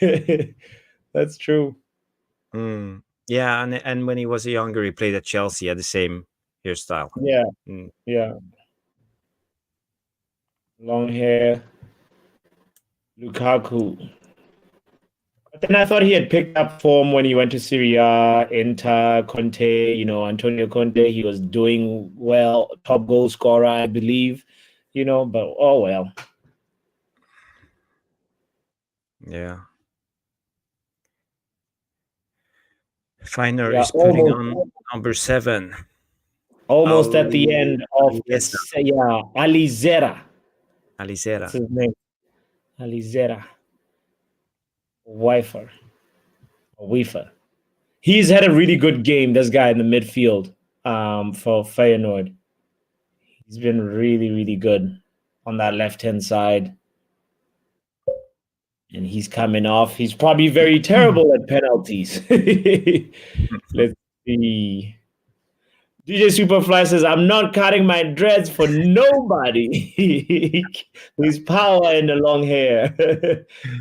Yeah. That's true. Mm. Yeah, and when he was younger, he played at Chelsea. He had the same hairstyle. Yeah, Mm. yeah. Long hair, Lukaku. But then I thought he had picked up form when he went to Syria, Inter, Conte, Antonio Conte. He was doing well, top goal scorer, I believe, but oh well. Yeah. Feyenoord Yeah, is putting on number 7. almost at the end of Aliesa. Alizera. Alizera. That's his name. Alizera. Wifer. Uefa. He's had a really good game, this guy in the midfield for Feyenoord. He's been really, really good on that left-hand side. And he's coming off. He's probably very terrible at penalties. Let's see. DJ Superfly says, I'm not cutting my dreads for nobody. There's power in the long hair.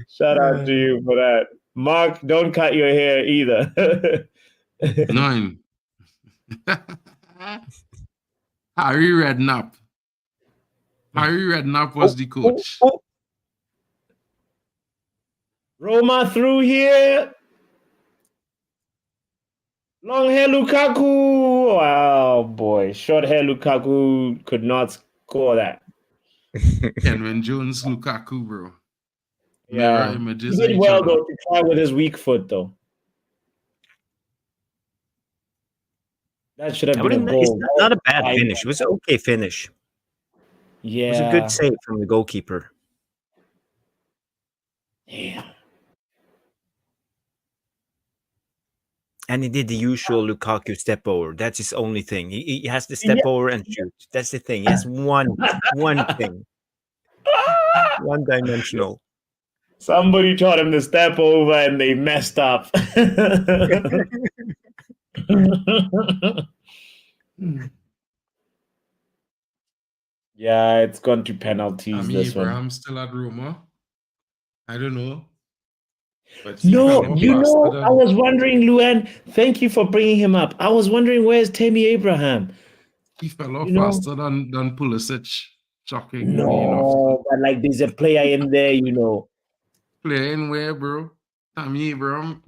Shout out to you for that. Mark, don't cut your hair either. 9. Harry Redknapp. Harry Redknapp was the coach. Roma through here. Long hair Lukaku. Oh boy. Short hair Lukaku could not score that. Kenwin Jones Lukaku, bro. Yeah. Mirror He images did of each well other. though to try with his weak foot though. That should have been a goal. It's not a bad finish. It was an okay finish. Yeah. It was a good save from the goalkeeper. Yeah. And he did the usual Lukaku step over. That's his only thing. He has to step over and shoot. That's the thing. He has one thing. One dimensional. Somebody taught him to step over and they messed up. Yeah, it's gone to penalties. This one. Abraham still at Roma. I don't know. But No, I was wondering, Luan, thank you for bringing him up. I was wondering, where's Tammy Abraham? he fell off faster than Pulisic. Shocking. No, but like there's a player in there, Playing where, bro? Tammy Abraham.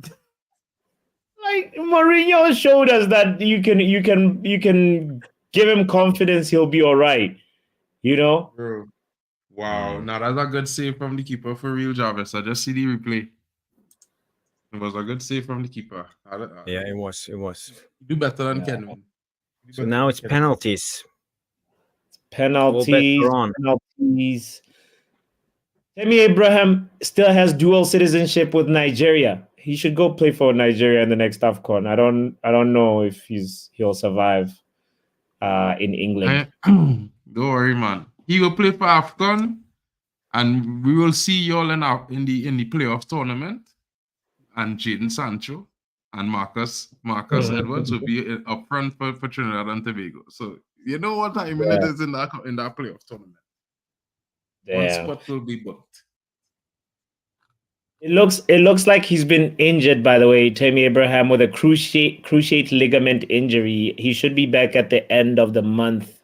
Like Mourinho showed us that you can give him confidence, he'll be all right. Bro. Wow. Now that's a good save from the keeper for real, Jarvis. I just see the replay. It was a good save from the keeper. Yeah, it was. Do better than Kenwin. So now it's penalties. Penalties. Tammy Abraham still has dual citizenship with Nigeria. He should go play for Nigeria in the next AFCON. I don't know if he'll survive in England. Don't worry, man. He will play for AFCON, and we will see y'all in the playoff tournament. And Jadon Sancho and Marcus Edwards will be up front for Trinidad and Tobago. So you know what time it is in that playoff tournament. Damn. One spot will be booked. It looks like he's been injured, by the way, Tammy Abraham, with a cruciate ligament injury. He should be back at the end of the month,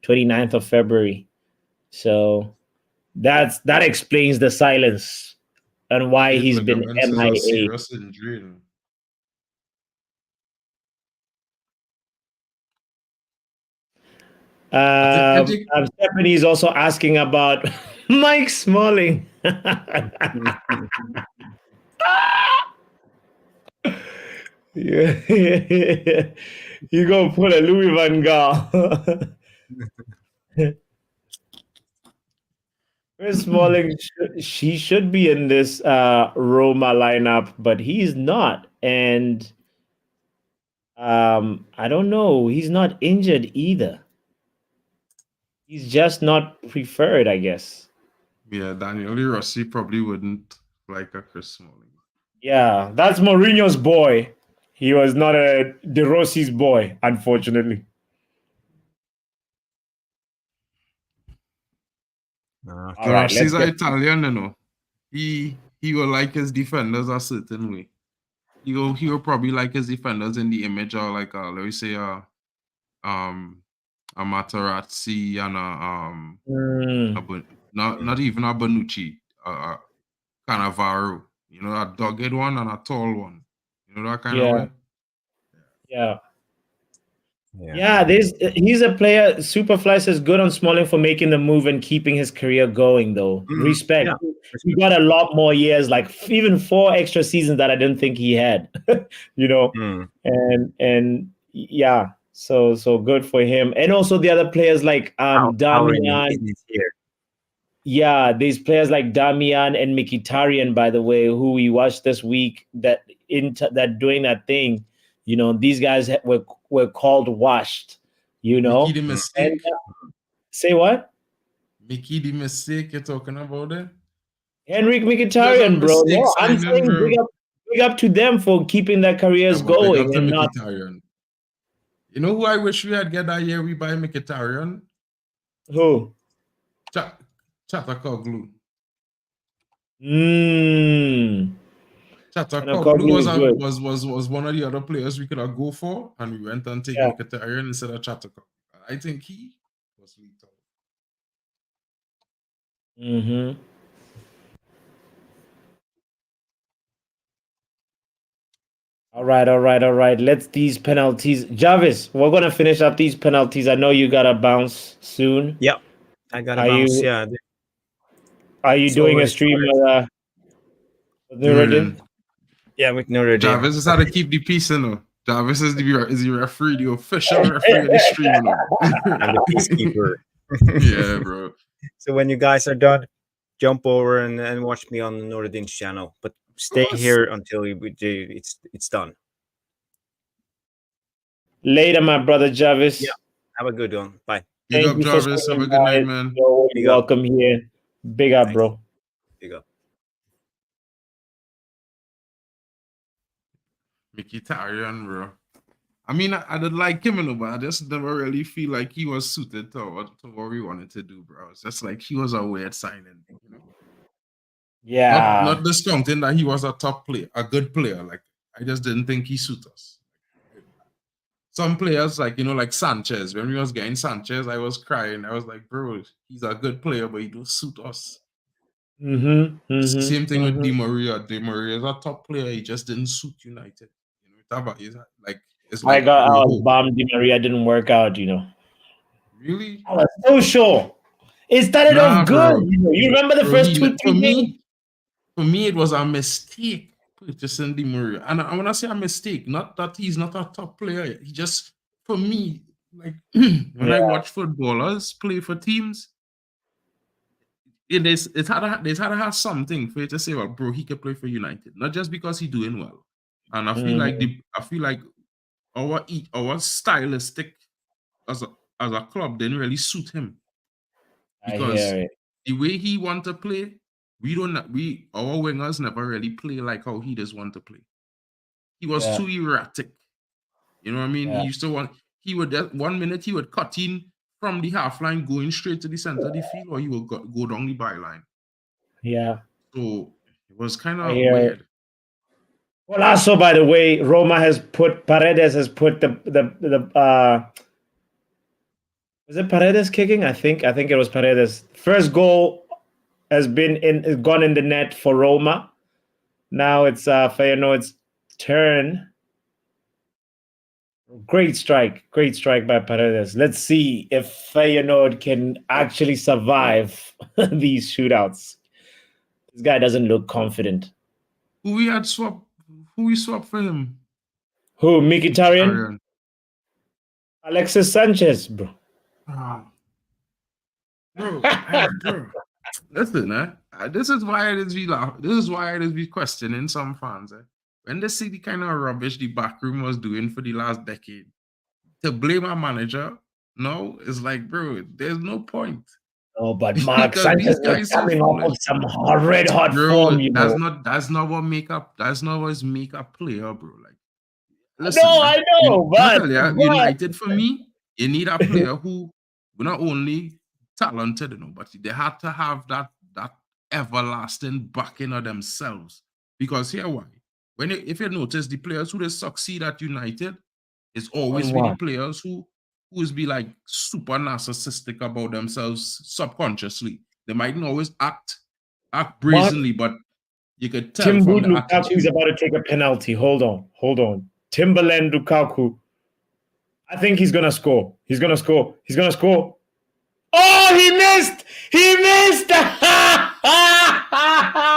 29th of February. So that explains the silence and why he's been Ligaments is a MIA. serious injury. You know. I think Stephanie is also asking about Mike Smalling. Yeah. You go put a Louis Van Gaal. Chris Smalling, she should be in this Roma lineup, but he's not. And I don't know. He's not injured either. He's just not preferred, I guess. yeah, Daniel Rossi probably wouldn't like a Chris Smalling. Yeah, that's Mourinho's boy. He was not a De Rossi's boy, unfortunately. All right, let's Rossi's get Italian, you know. He will like his defenders a certain way. He will probably like his defenders in the image of like let me say a Materazzi and not even a Bonucci, Cannavaro. You know, a dogged one and a tall one. You know that kind of way. Yeah, he's a player. Superfly says good on Smalling for making the move and keeping his career going, though. Respect. Yeah. He got a lot more years, like even 4 extra seasons that I didn't think he had. You know, and yeah, so good for him. And also the other players like Damian. Here. Yeah, these players like Damian and Mkhitaryan, by the way, who we watched this week, that doing that thing. You know, these guys were called washed. You know, Mickey the mistake. Say what? Mickey the mistake you're talking about it? Henrik Mkhitaryan, bro. No, I'm saying big up to them for keeping their careers going. And not... You know who I wish we had get that year we buy Mkhitaryan? Who? Chatakoglu. Chatakoglu was one of the other players we could have go for, and we went and take Mkhitaryan instead of Chatakoglu. I think he was lethal. All right. Let's these penalties. Jarvis, we're gonna finish up these penalties. I know you gotta bounce soon. Yeah, I gotta bounce. Are you doing a stream with Nuruddin? Yeah, with Nuruddin. Jarvis is how to keep the peace, you know. Jarvis is the referee, the official referee of the stream, you know. And the peacekeeper. Yeah, bro. So when you guys are done, jump over and watch me on Nuruddin's channel. But stay here until it's done. Later, my brother Jarvis. Yeah. Have a good one. Bye. Big up, Jarvis. Have a good night, man. You're welcome here. Big up, bro. Big up. Mkhitaryan, bro. I mean, I did like him, you know, but I just never really feel like he was suited to what we wanted to do, bro. It's just like he was a weird signing, you know. Yeah. Not discounting that he was a top player, a good player. Like, I just didn't think he suited us. Some players, like, you know, like Sanchez. When we was getting Sanchez, I was crying. I was like, bro, he's a good player, but he don't suit us. Same thing with Di Maria. Di Maria is a top player. He just didn't suit United. You know, it's like I was bummed Di Maria didn't work out, you know. Really? I was so sure. It started off good. You remember the first 2-3 games? For me, it was a mistake purchasing Di Maria. And I want to say a mistake, not that he's not a top player. He just, for me, like when I watch footballers play for teams, it's had to have something for you to say, well, bro, he can play for United, not just because he's doing well. And I feel like our stylistic as a club didn't really suit him, because the way he want to play, our wingers never really play like how he does want to play. He was too erratic. You know what I mean? He would 1 minute he would cut in from the half line going straight to the center of the field, or he will go down the byline. Yeah. So It was kind I of hear. weird. Well, also, by the way, Paredes has put was it Paredes kicking? I think it was Paredes. First goal has gone in the net for Roma. Now it's Feyenoord's turn. Great strike by Paredes. Let's see if Feyenoord can actually survive these shootouts. This guy doesn't look confident. Who we swapped for him? Who? Mkhitaryan? Mkhitaryan. Alexis Sanchez, bro. Ah. Bro. Listen, this is why it is we questioning some fans. When they see the kind of rubbish the backroom was doing for the last decade, to blame a manager, no, it's like, bro, there's no point. Oh, but Mark Because Sanchez these is guys so coming off foolish. of some red hot Bro, form, you know. that's not what make up player, bro. Like, listen, No, I know, but United for me, you need a player who not only talented, you know, but they had to have that everlasting backing of themselves. Because here why? If you notice, the players who they succeed at United is always be the players who is be like super narcissistic about themselves subconsciously. They mightn't always act brazenly, but you could tell Tim from the Lukaku attitude. is about to take a penalty. Hold on. Timberland Lukaku. I think he's gonna score. He's gonna score. Oh, he missed!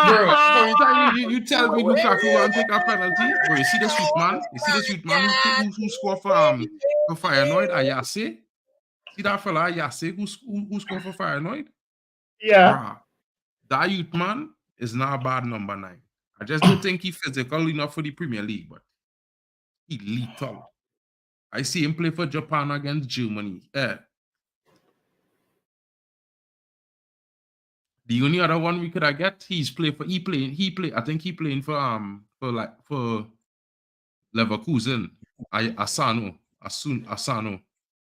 Bro, you tell me Lukaku want to take a penalty? Bro, you see the sweet man? Who scored for Feyenoord? Ayase? See that fella Ayase who scored for Feyenoord? Yeah. Bruh, that youth man is not a bad number 9. I just don't think he's physical enough for the Premier League, but he's lethal. I see him play for Japan against Germany. The only other one we could have get, I think he playing for Leverkusen. Asano.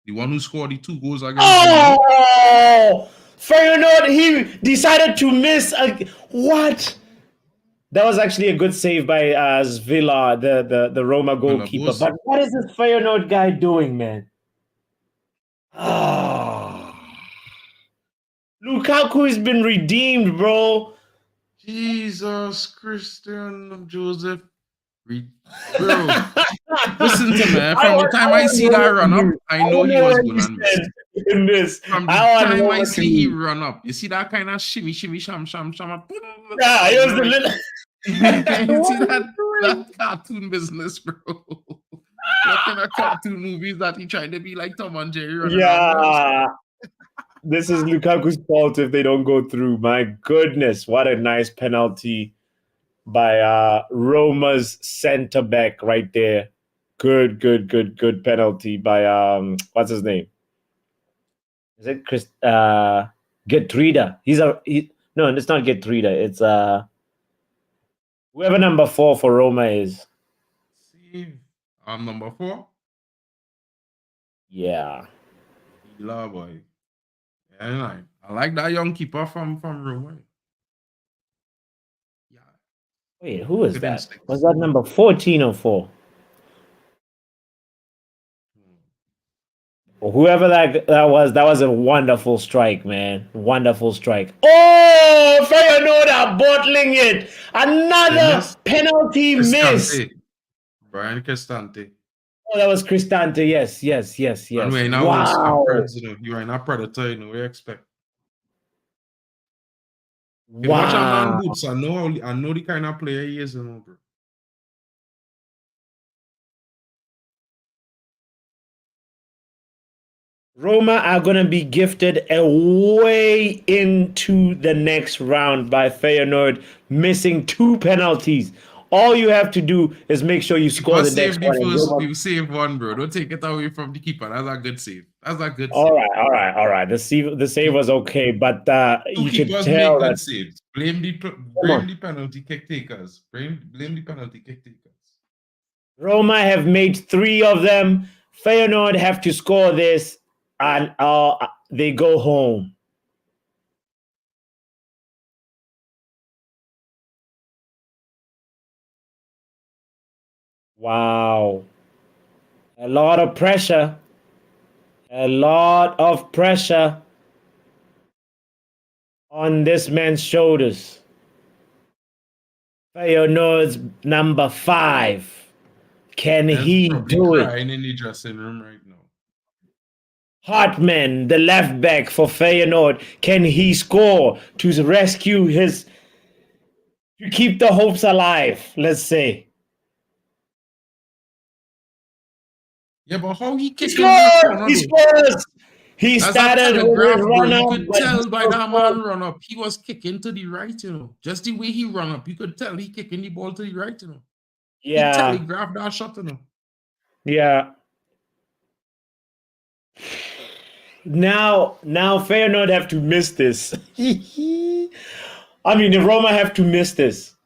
The one who scored the 2 goals against Germany. Oh, Feyenoord, he decided to miss. What? That was actually a good save by Villa, the Roma goalkeeper. But what is this Feyenoord guy doing, man? Lukaku has been redeemed, bro. Jesus Christian Joseph. Bro, listen to me. From the time I see that run up, I know he was going to miss. In this. From the time I see he run up, you see that kind of shimmy, sham. Yeah, he was the little. You see that cartoon business, bro. What kind of cartoon movies that he trying to be like Tom and Jerry running around? This is Lukaku's fault if they don't go through. My goodness, what a nice penalty by Roma's center back right there. Good penalty by what's his name? Is it Chris Getrida? No, it's not Getrida. It's whoever number 4 for Roma is. See, I'm number 4. Yeah. Love boy. Yeah, I like that young keeper from Roma. Yeah. Wait, who is that? Was that number 14 or 4? Whoever that was a wonderful strike, man. Wonderful strike. Oh, Feyenoord are bottling it. Another penalty miss. Brian Cristante. Oh, that was Cristante. Yes. And we're now you are not predator, you know, we expect. Watch our man boots. I know the kind of player he is, you know, bro. Roma are going to be gifted a way into the next round by Feyenoord missing 2 penalties. All you have to do is make sure you score the next one. You save one, bro. Don't take it away from the keeper. That's a good save. All right. The save was okay, but you could tell that saves. Blame the penalty kick takers. Blame the penalty kick takers. Roma have made 3 of them. Feyenoord have to score this, and they go home. Wow. A lot of pressure. A lot of pressure on this man's shoulders. Feyenoord's number 5. Can Man's he probably do it? crying in the dressing room right now. Hartman, the left back for Feyenoord, can he score to rescue to keep the hopes alive, let's say? Yeah, but how he He kicking that scores! corner He though? scores! He That's a started with his telegraph, bro. run You up, could but he tell by still that scored. man run up. He was kicking to the right, you know. Just the way he run up, you could tell he kicking the ball to the right, you know. He Yeah, telegraphed that shot, you know. yeah. Now Feyenoord have to miss this. I mean, the Roma have to miss this.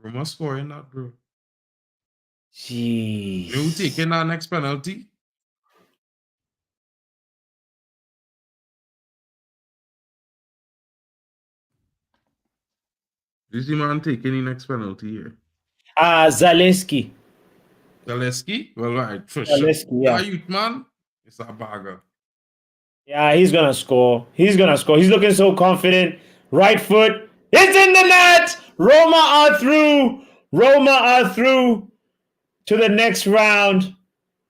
Roma scoring that, bro. Jeez. You know who taking that next penalty? This the man taking the next penalty here. Zaleski. Zaleski? Well, right, for sure. Zaleski, yeah. That youth man, it's a bagger. Yeah, he's gonna score. He's gonna score. He's looking so confident. Right foot. It's in the net. Roma are through. Roma are through to the next round.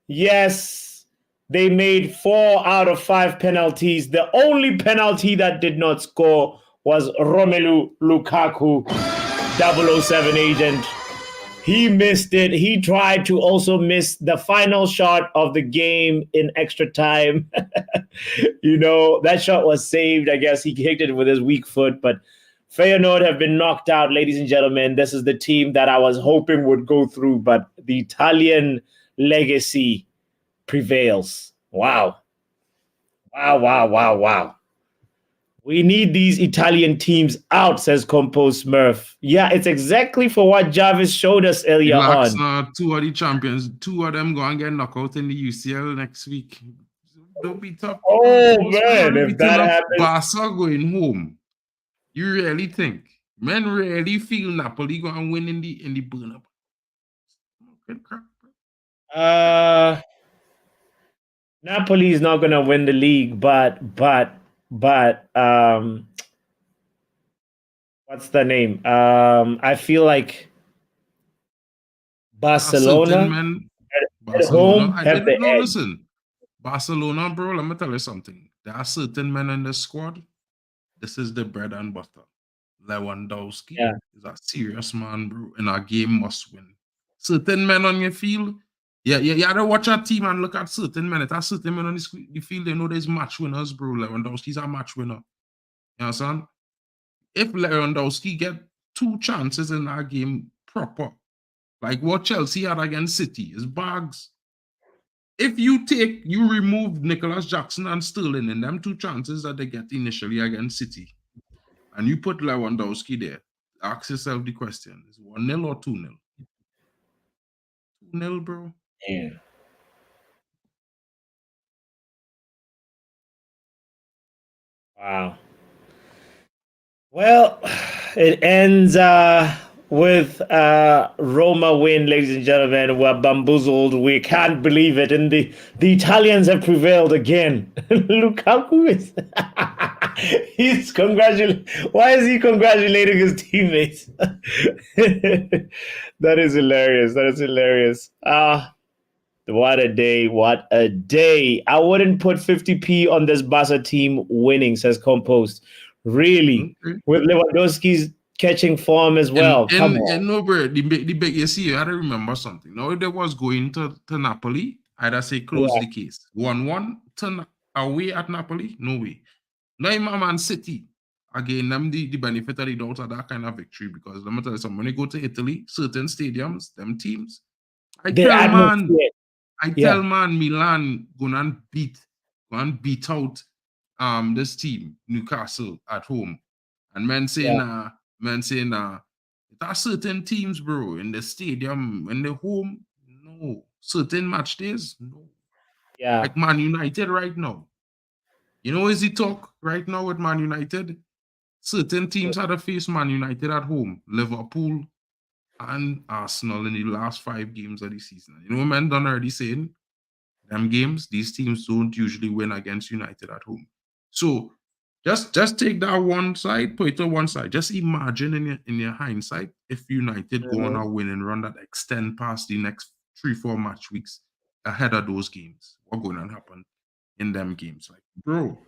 Yes, they made 4 out of 5 penalties. The only penalty that did not score was Romelu Lukaku, 007 agent. He missed it. He tried to also miss the final shot of the game in extra time. You know, that shot was saved. I guess he kicked it with his weak foot, but Feyenoord have been knocked out, ladies and gentlemen. This is the team that I was hoping would go through, but the Italian legacy prevails. Wow. Wow, wow, wow, wow. We need these Italian teams out, says Compose Smurf. Yeah, it's exactly for what Jarvis showed us earlier Relax on. now, 2 of the champions. 2 of them go and get knocked out in the UCL next week. Don't be tough. Oh, man, if that happens. Barca going home. You really think? Men really feel Napoli going to win in the burn-up? Napoli is not going to win the league, but what's the name? I feel like Barcelona at home have the edge. Listen, Barcelona, bro, let me tell you something. There are certain men in the squad. This is the bread and butter. Lewandowski is a serious man, bro, and our game must win. Certain men on your field, you have to watch our team and look at certain men. If certain men on the field, they know there's match winners, bro. Lewandowski's a match winner. You understand? If Lewandowski get 2 chances in that game proper, like what Chelsea had against City, is bags. If you remove Nicholas Jackson and Sterling in them 2 chances that they get initially against City, and you put Lewandowski there, ask yourself the question, is 1-0 or 2-0? 2-0, bro. Yeah. Wow. Well, it ends with Roma win, ladies and gentlemen. We're bamboozled. We can't believe it. And the Italians have prevailed again. Lukaku is he's congratulating. Why is he congratulating his teammates? That is hilarious. That is hilarious. What a day. What a day. I wouldn't put 50p on this Barca team winning, says Compost. Really? Okay. With Lewandowski's catching form as well. Come on. And no, bro, the big, you see, I remember something. Now, if they was going to Napoli, I'd say close the case. 1-1 away at Napoli? No way. Now, my Man City, again, them the benefit of the doubt of that kind of victory, because let me tell you something, when you go to Italy, certain stadiums, them teams, I tell man Milan go and beat out this team, Newcastle at home. And men say there are certain teams, bro, in the stadium, when they're home, no. Certain match days, no. Yeah. Like Man United right now. You know, is he talk right now with Man United? Certain teams had to face Man United at home. Liverpool, and Arsenal in the last 5 games of the season. You know, man done already saying, them games, these teams don't usually win against United at home. So just take that one side, put it to one side. Just imagine in your hindsight if United go on a winning run that extend past the next 3-4 match weeks ahead of those games. What going to happen in them games? Like, bro,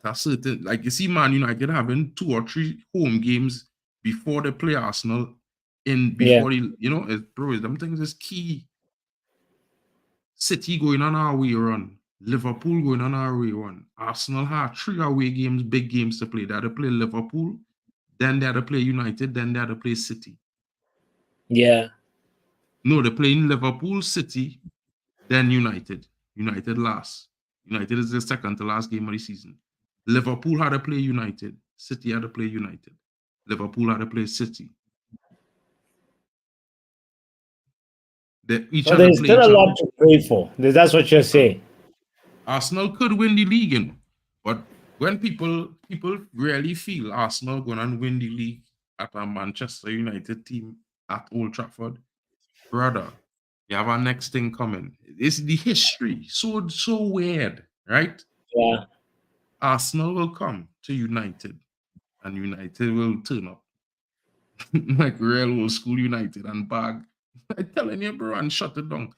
that's certain. Like, you see, Man United having 2 or 3 home games before they play Arsenal before bro, them things is key. City going on our way run. Liverpool going on our way run. Arsenal have 3 away games, big games to play. They had to play Liverpool, then they had to play United, then they had to play City. Yeah. No, they're playing Liverpool, City, then United. United last. United is the second to last game of the season. Liverpool had to play United. City had to play United. Liverpool had to play City. So there's still a lot to pray for. That's what you're saying. Arsenal could win the league, you know, but when people really feel Arsenal going to win the league at a Manchester United team at Old Trafford, brother, you have our next thing coming. It's the history. So weird, right? Yeah. Arsenal will come to United, and United will turn up like real old school United and bag. I'm telling you, bro, and shut it down.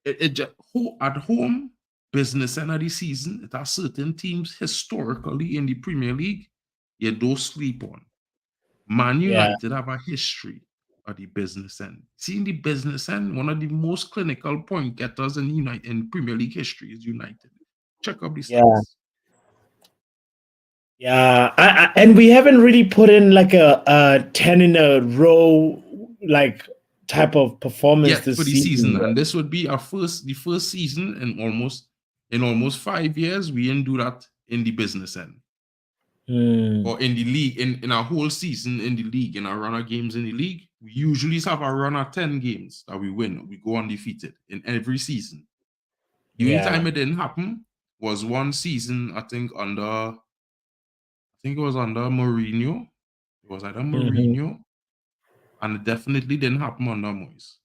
It just at home, business end of the season, it has certain teams historically in the Premier League you don't sleep on. Man United have a history of the business end. Seeing the business end, one of the most clinical point getters in Premier League history is United. Check up the stats. Yeah, and we haven't really put in like a 10 in a row like type of performance this for the season. And this would be the first season in almost 5 years. We didn't do that in the business end. Or in the league, in our whole season in the league, in our run of games in the league, we usually have a run of 10 games that we win. We go undefeated in every season. The only time it didn't happen was one season, I think it was under Mourinho. It was either Mourinho, and it definitely didn't happen under Moyes.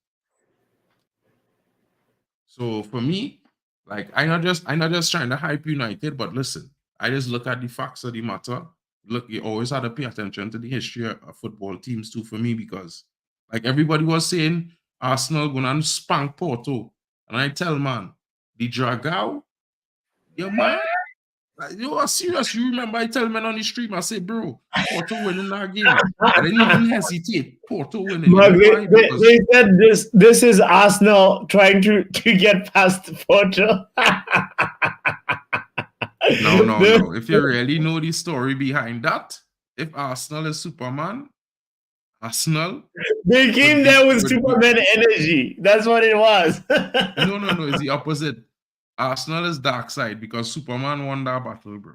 So for me, like I'm not just trying to hype United, but listen, I just look at the facts of the matter. Look, you always had to pay attention to the history of football teams too for me, because like everybody was saying, Arsenal gonna spank Porto. And I tell man, the Dragao, yo man, like, you are serious. You remember I tell men on the stream, I say, bro, Porto winning that game. I didn't even hesitate. Porto winning. Mark, you know why? they said this is Arsenal trying to get past Porto. No. If you really know the story behind that, if Arsenal is Superman, Arsenal. They came there with Superman energy. That's what it was. No. It's the opposite. Arsenal is dark side because Superman won that battle, bro.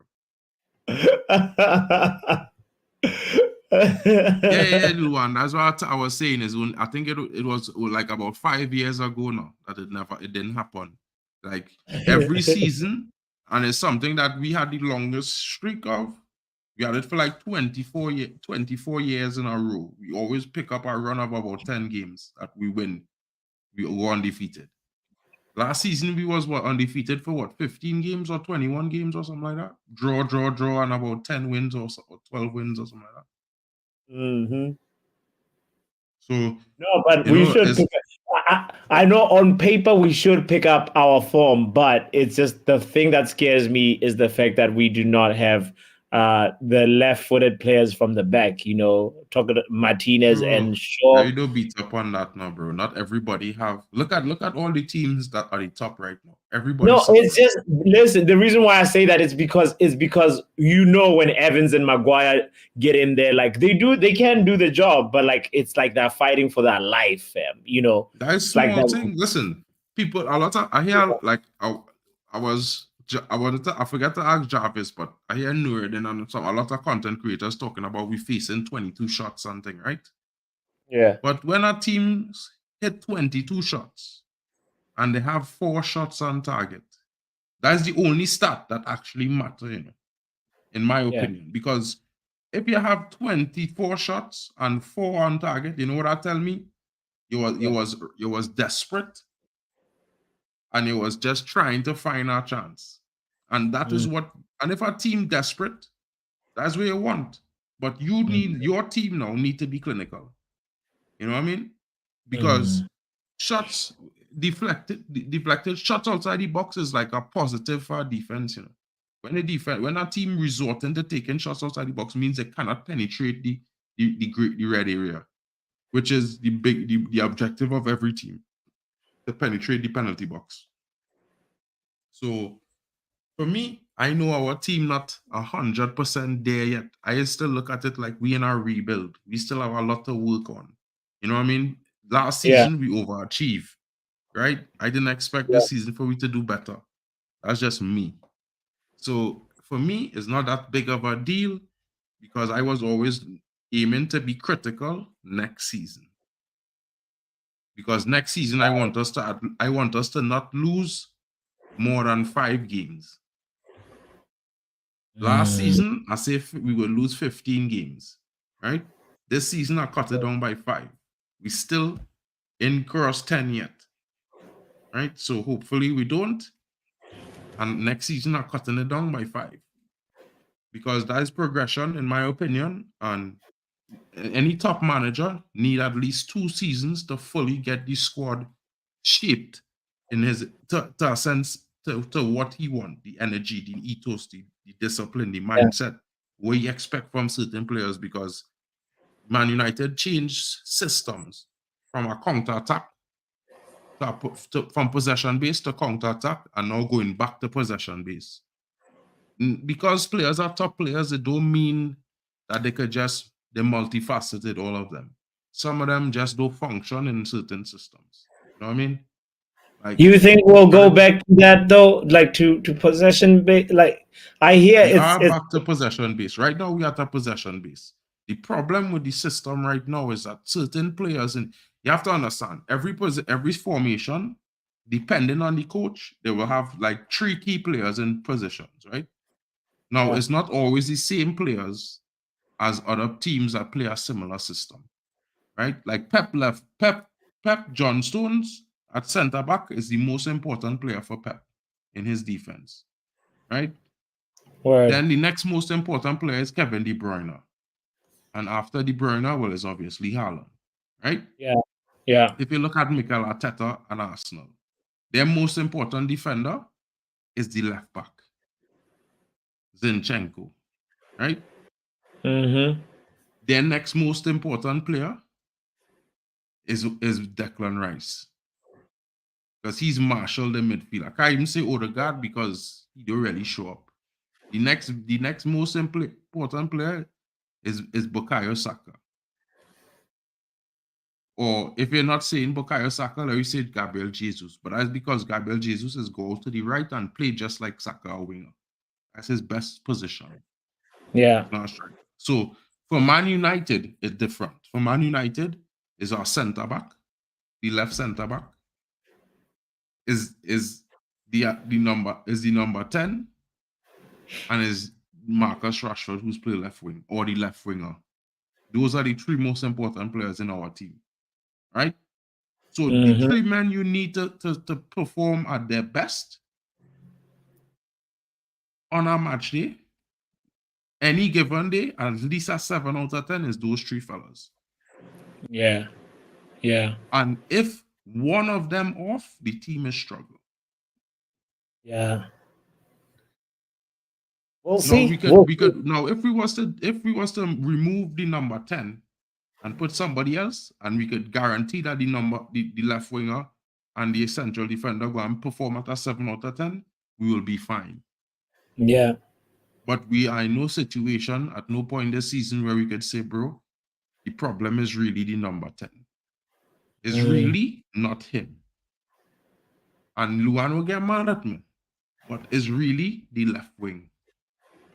yeah, Luan. That's what I was saying. Is when I think it was like about 5 years ago now that it didn't happen. Like every season, and it's something that we had the longest streak of. We had it for like 24 years in a row. We always pick up a run of about 10 games that we win. We go undefeated. Last season, we was undefeated for 15 games or 21 games or something like that? Draw, and about 10 wins or 12 wins or something like that. Mm-hmm. So, no, but we should pick up, I know on paper we should pick up our form, but it's just the thing that scares me is the fact that we do not have the left-footed players from the back, talking to Martinez and Shaw. You don't beat up on that now, bro. Not everybody have. Look at all the teams that are the top right now. Everybody. No, it's just listen. The reason why I say that is because when Evans and Maguire get in there, like they can do the job, but like it's like they're fighting for their life, fam. That's small like thing. Listen, people. A lot of I hear like I forgot to ask Jarvis, but I hear Nerd and a lot of content creators talking about we facing 22 shots something, right? Yeah. But when our teams hit 22 shots and they have 4 shots on target, that's the only stat that actually matters, in my opinion. Because if you have 24 shots and 4 on target, you know what that tell me? You was desperate, and you was just trying to find a chance. And that is what. And if a team desperate, that's what you want. But you need your team now need to be clinical. You know what I mean? Because shots deflected shots outside the box is like a positive for defense. You know, when a team resorting to taking shots outside the box means they cannot penetrate the red area, which is the objective of every team, to penetrate the penalty box. So for me, I know our team not 100% there yet. I still look at it like we in our rebuild. We still have a lot to work on. You know what I mean? Last season we overachieved, right? I didn't expect this season for we to do better. That's just me. So for me, it's not that big of a deal because I was always aiming to be critical next season. Because next season I want us to not lose more than 5 games. Last season, I say we will lose 15 games, right? This season, I cut it down by 5. We still in cross 10 yet, right? So hopefully we don't. And next season, I'm cutting it down by 5. Because that is progression, in my opinion. And any top manager need at least 2 seasons to fully get the squad shaped in his to a sense to what he wants, the energy, the ethos, the discipline, the mindset, what you expect from certain players, because Man United changed systems from a counter-attack from possession base to counter-attack, and now going back to possession base. Because players are top players, it don't mean that they're multifaceted, all of them. Some of them just don't function in certain systems. You know what I mean? Like, you think we'll go back to that though, like to possession base? Like I hear we are it's back to possession base. Right now, we are at a possession base. The problem with the system right now is that certain players, and you have to understand, every formation, depending on the coach, they will have like 3 key players in positions, right? Now, it's not always the same players as other teams that play a similar system, right? Like Pep John Stones at center back is the most important player for Pep in his defense, right? Then the next most important player is Kevin De Bruyne. And after De Bruyne, well, it's obviously Haaland, right? Yeah. If you look at Mikel Arteta and Arsenal, their most important defender is the left back, Zinchenko, right? Their next most important player is Declan Rice, because he's marshaled the midfield. I can't even say Odegaard because he don't really show up. The next most important player is Bukayo Saka. Or if you're not saying Bukayo Saka, let me say Gabriel Jesus. But that's because Gabriel Jesus is go to the right and play just like Saka, a winger. That's his best position. Yeah. Not right. So for Man United, it's different. For Man United, is our centre back, the left centre back, is the number 10, and is Marcus Rashford, who's playing left wing, or the left winger. Those are the 3 most important players in our team, right? So the 3 men you need to perform at their best on a match day, any given day, at least a 7 out of 10 is those 3 fellas. Yeah. And if one of them off, the team is struggling. Yeah. We'll Now see. we could now if we was to remove the number 10 and put somebody else, and we could guarantee that the left winger and the central defender go and perform at a 7 out of 10, we will be fine. Yeah. But we are in no situation at no point this season where we could say, bro, the problem is really the number 10. It's really not him. And Luan will get mad at me. But it's really the left wing.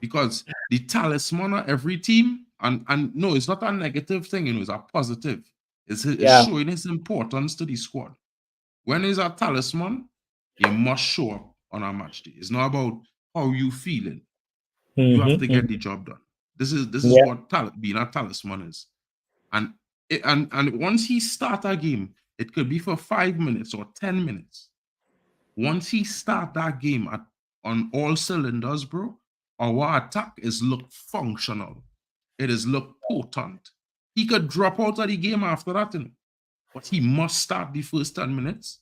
Because the talisman of every team, and no, it's not a negative thing, it's a positive. It's showing its importance to the squad. When it's a talisman, you must show up on a match day. It's not about how you feeling. You have to get the job done. This is Yeah. what being a talisman is. And once he start a game, it could be for 5 minutes or 10 minutes. Once he start that game on all cylinders, bro, our attack is look functional. It is look potent. He could drop out of the game after that, but he must start the first 10 minutes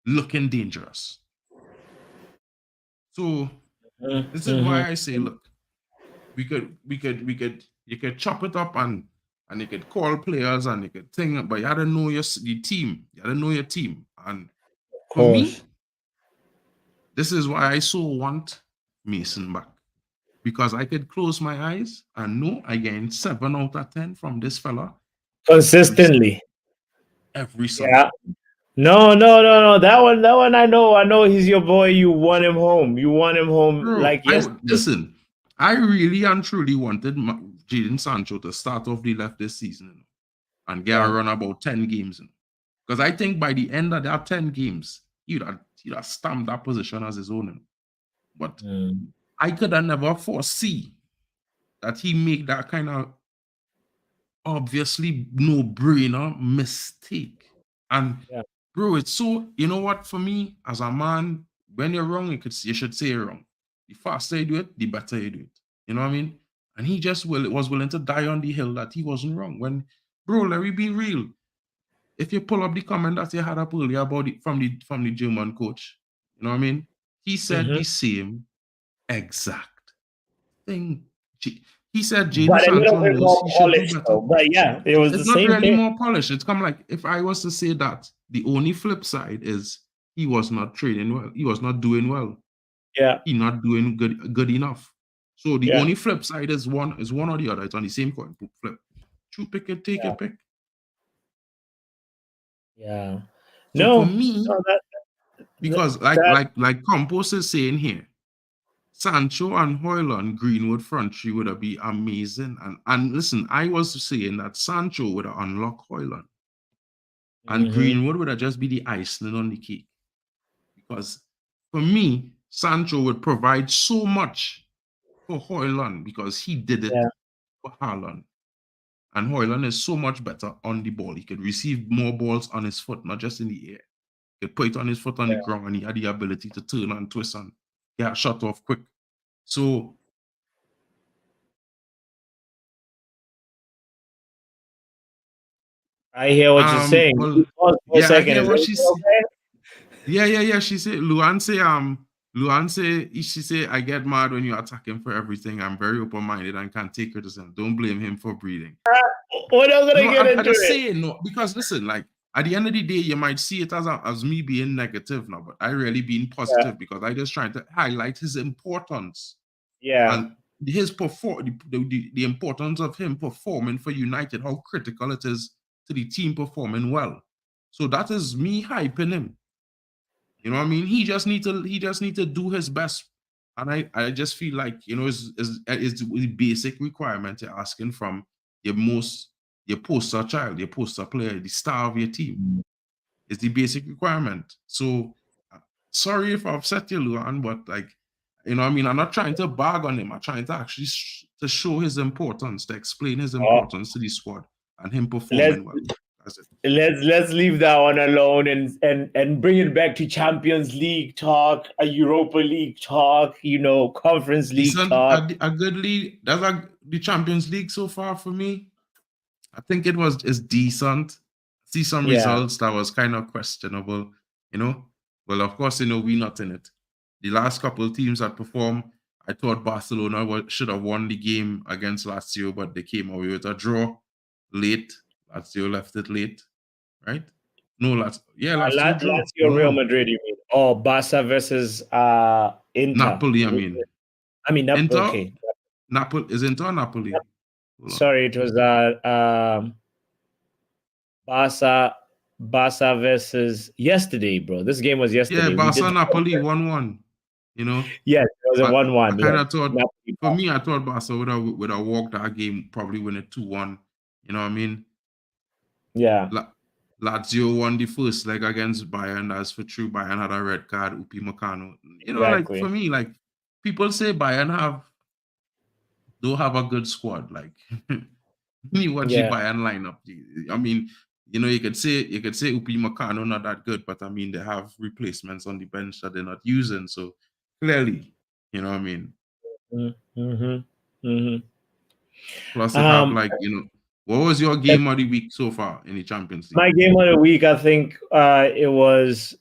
looking dangerous. So this is why I say, look, you could chop it up and you could call players and you could think, but you gotta know your team. You gotta know your team. And for me, this is why I so want Mason back. Because I could close my eyes and know I gain 7 out of 10 from this fella. Consistently. Every Sunday. Yeah. No. That one I know. I know he's your boy. You want him home. Bro, like yesterday. Listen, I really and truly wanted Jadon Sancho to start off the left this season and get a run about 10 games. Because I think by the end of that 10 games, he'd have stamped that position as his own. But I could have never foresee that he make that kind of obviously no-brainer mistake. And bro, it's so, you know what, for me, as a man, when you're wrong, you should say you're wrong. The faster you do it, the better you do it. You know what I mean? And he just was willing to die on the hill that he wasn't wrong. When, bro, let me be real. If you pull up the comment that you had up earlier about it from the German coach, you know what I mean? He said the same exact thing. He said Jadon But a little Sancho bit knows more he should do polished, better. though. But yeah, it was It's the not same really thing. more polished. It's come like, if I was to say that, the only flip side is he was not trading well. He was not doing well. Yeah. He not doing good enough. So the only flip side is one or the other. It's on the same coin. Flip. True pick it, take it, pick. Yeah. So for me, because like Campos is saying here, Sancho and Haaland, Greenwood front three would have been amazing. And listen, I was saying that Sancho would have unlocked Haaland. And Greenwood would have just be the icing on the cake. Because for me, Sancho would provide so much for Haaland because he did it for Haaland. And Haaland is so much better on the ball. He could receive more balls on his foot, not just in the air. He could put it on his foot on the ground, and he had the ability to turn and twist and get shut off quick. So I hear what you're saying. Well, I hear what she's saying. Yeah. She said, Luan say, she say, I get mad when you attack him for everything. I'm very open-minded and can't take criticism. Don't blame him for breathing. What else gonna get into I just it? say no, because listen, like at the end of the day, you might see it as me being negative now, but I really being positive because I just trying to highlight his importance. Yeah. And his the importance of him performing for United, how critical it is to the team performing well. So that is me hyping him. You know what I mean? He just need to do his best. And I just feel like, you know, is the basic requirement you're asking from your poster child, your poster player, the star of your team. It's the basic requirement. So sorry if I upset you, Luan, but like, you know what I mean? I'm not trying to bag on him. I'm trying to actually to show his importance, to explain his importance to the squad and him performing well. That's it. Let's leave that one alone and bring it back to Champions League talk, a Europa League talk, you know, Conference League talk. A good league. That's like the Champions League so far for me. I think it's decent. See some results that was kind of questionable, you know. Well, of course, you know, we're not in it. The last couple of teams that performed, I thought Barcelona should have won the game against Lazio, but they came away with a draw late. Lazio left it late, right? No, Lazio drew. Lazio, Real Madrid, you mean? Oh, Barca versus Inter. Napoli, I mean. Inter. Okay. Napoli is Inter or Napoli? Sorry, it was Barca versus yesterday, bro. This game was yesterday. Yeah, Barca Napoli 1-1. You know? Yes, it was a 1-1. I kind of thought, for me, I thought Barca would have walked that game, probably win it 2-1. You know what I mean? Yeah. Lazio won the first leg against Bayern. As for true, Bayern had a red card, Upi Meccano. You know, like for me, like people say Bayern have don't have a good squad. Like when you watch the Yeah. Bayern lineup, I mean, you could say Upi Makano not that good, but I mean they have replacements on the bench that they're not using. So clearly, you know what I mean. Mm-hmm. Mm-hmm. Plus, it have like what was your Like, game of the week so far in the Champions League? my game of the week, I think it was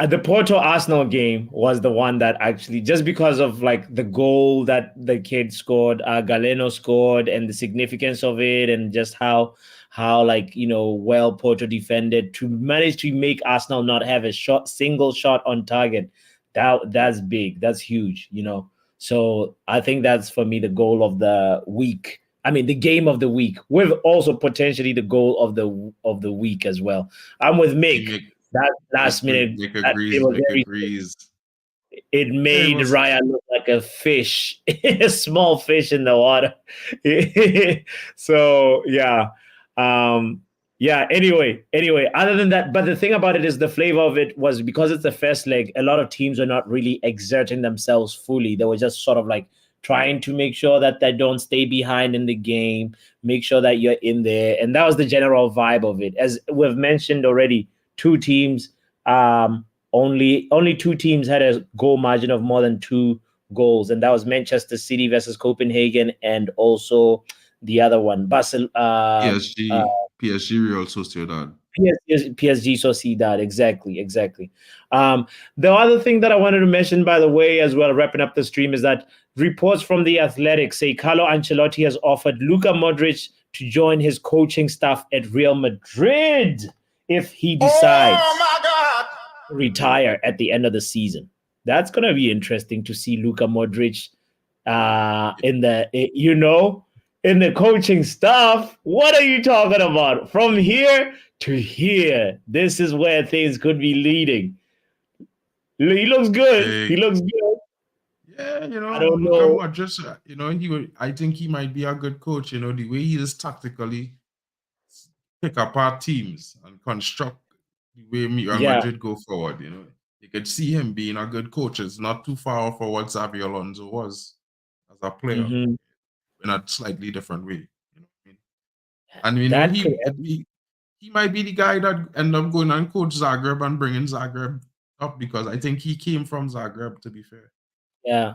the Porto Arsenal game was the one that actually, just because of like the goal that the kid scored, Galeno scored, and the significance of it, and just how like well Porto defended to manage to make Arsenal not have a single shot on target. That's big. That's huge. So I think that's for me the goal of the week. I mean, the game of the week, with also potentially the goal of the week as well. I'm with Mick. That last minute, Nick that it agrees. was Nick very. agrees. It Yeah, it made was. Raya look like a fish, a small fish in the water. So yeah, yeah. Anyway. Other than that, but the thing about it is the flavor of it was because it's the first leg. A lot of teams are not really exerting themselves fully. They were just sort of like trying to make sure that they don't stay behind in the game, make sure that you're in there, and that was the general vibe of it. As we've mentioned already, two teams. Only two teams had a goal margin of more than 2 goals, and that was Manchester City versus Copenhagen, and also the other one, PSG Real Sociedad. PSG Sociedad. Exactly. The other thing that I wanted to mention, by the way, as well, wrapping up the stream, is that reports from The Athletic say Carlo Ancelotti has offered Luka Modric to join his coaching staff at Real Madrid if he decides to retire at the end of the season. That's going to be interesting to see Luka Modric in the coaching staff. What are you talking about? From here to here, this is where things could be leading. He looks good. He looks good. Yeah, I don't Luka know. Modric, I think he might be a good coach, the way he is tactically pick apart teams and construct the way Real Yeah. Madrid go forward, You could see him being a good coach. It's not too far off of what Xabi Alonso was as a player Mm-hmm. in a slightly different way. You know what I mean? And That could. he might be the guy that end up going and coach Zagreb and bringing Zagreb up, because I think he came from Zagreb, to be fair. Yeah.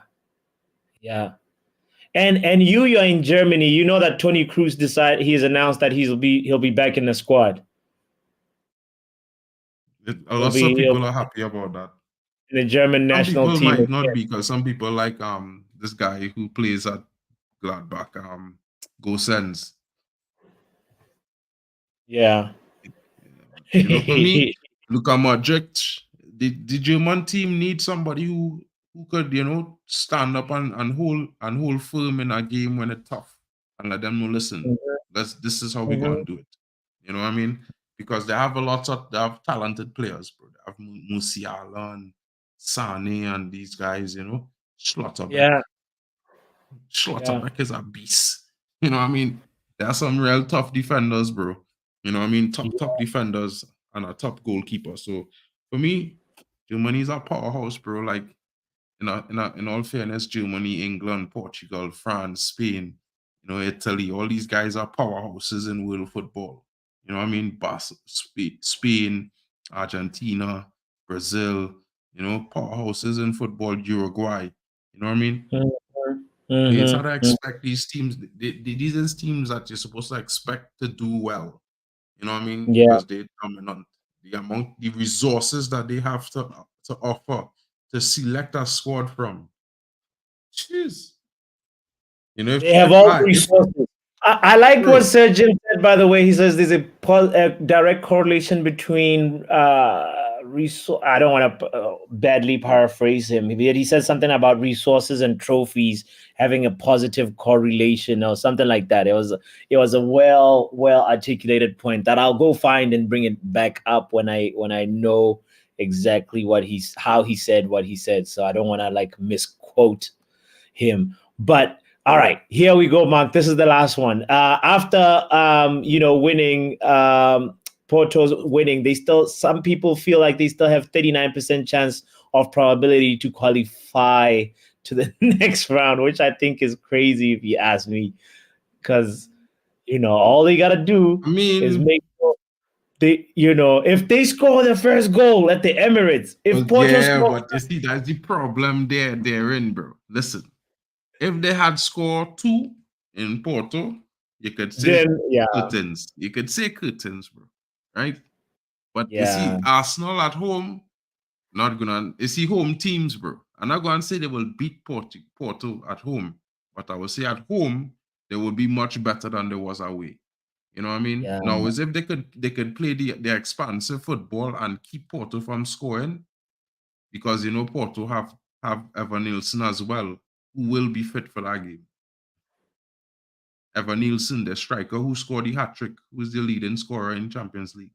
And you're in Germany. You know that Tony Cruz he's announced that he'll be back in the squad. A lot of people are happy about that. In the German Some national people team. might not be, because some people like this guy who plays at Gladbach, Gosens. Yeah. For me, Luka Modric, the German team needs somebody who could, stand up and hold firm in a game when it's tough, and let them know, listen, this is how we're gonna do it. You know what I mean? Because they have they have talented players, bro. They have Musiala and Sane and these guys, Schlotterbeck. Yeah. Schlotterbeck is a beast. You know what I mean? There are some real tough defenders, bro. You know what I mean? Top defenders and a top goalkeeper. So for me, Germany's a powerhouse, bro. Like in all fairness, Germany, England, Portugal, France, Spain, Italy, all these guys are powerhouses in world football. You know what I mean? Spain, Argentina, Brazil, powerhouses in football, Uruguay. You know what I mean? It's how to expect these teams. These are teams that you're supposed to expect to do well. You know what I mean? Yeah. Because they're dominant. The resources that they have to offer to select a squad from. Jeez. They have all the resources. I like what Sergeant said, by the way. He says there's a direct correlation between I don't want to badly paraphrase him. He said something about resources and trophies having a positive correlation or something like that. It was a well articulated point that I'll go find and bring it back up when I know exactly how he said what he said. So I don't want to like misquote him. But all right, here we go, Mark. This is the last one. After winning, Porto's winning, some people feel like they still have 39% chance of probability to qualify to the next round, which I think is crazy if you ask me. Because, all they got to do I mean, is make sure they, if they score the first goal at the Emirates, if Porto scores, but you see, that's the problem they're in, bro. Listen, if they had scored 2 in Porto, you could say then, yeah. curtains. You could say curtains, bro. Right? But you see, Yeah. Arsenal at home, not gonna. You see, home teams, bro. I'm not gonna say they will beat Porto at home, but I will say at home they will be much better than they was away. You know what I mean? Yeah. Now, as if they could play the expansive football and keep Porto from scoring, because Porto have Evan Nielsen as well, who will be fit for that game. Evan Nielsen, the striker who scored the hat-trick, who's the leading scorer in Champions League.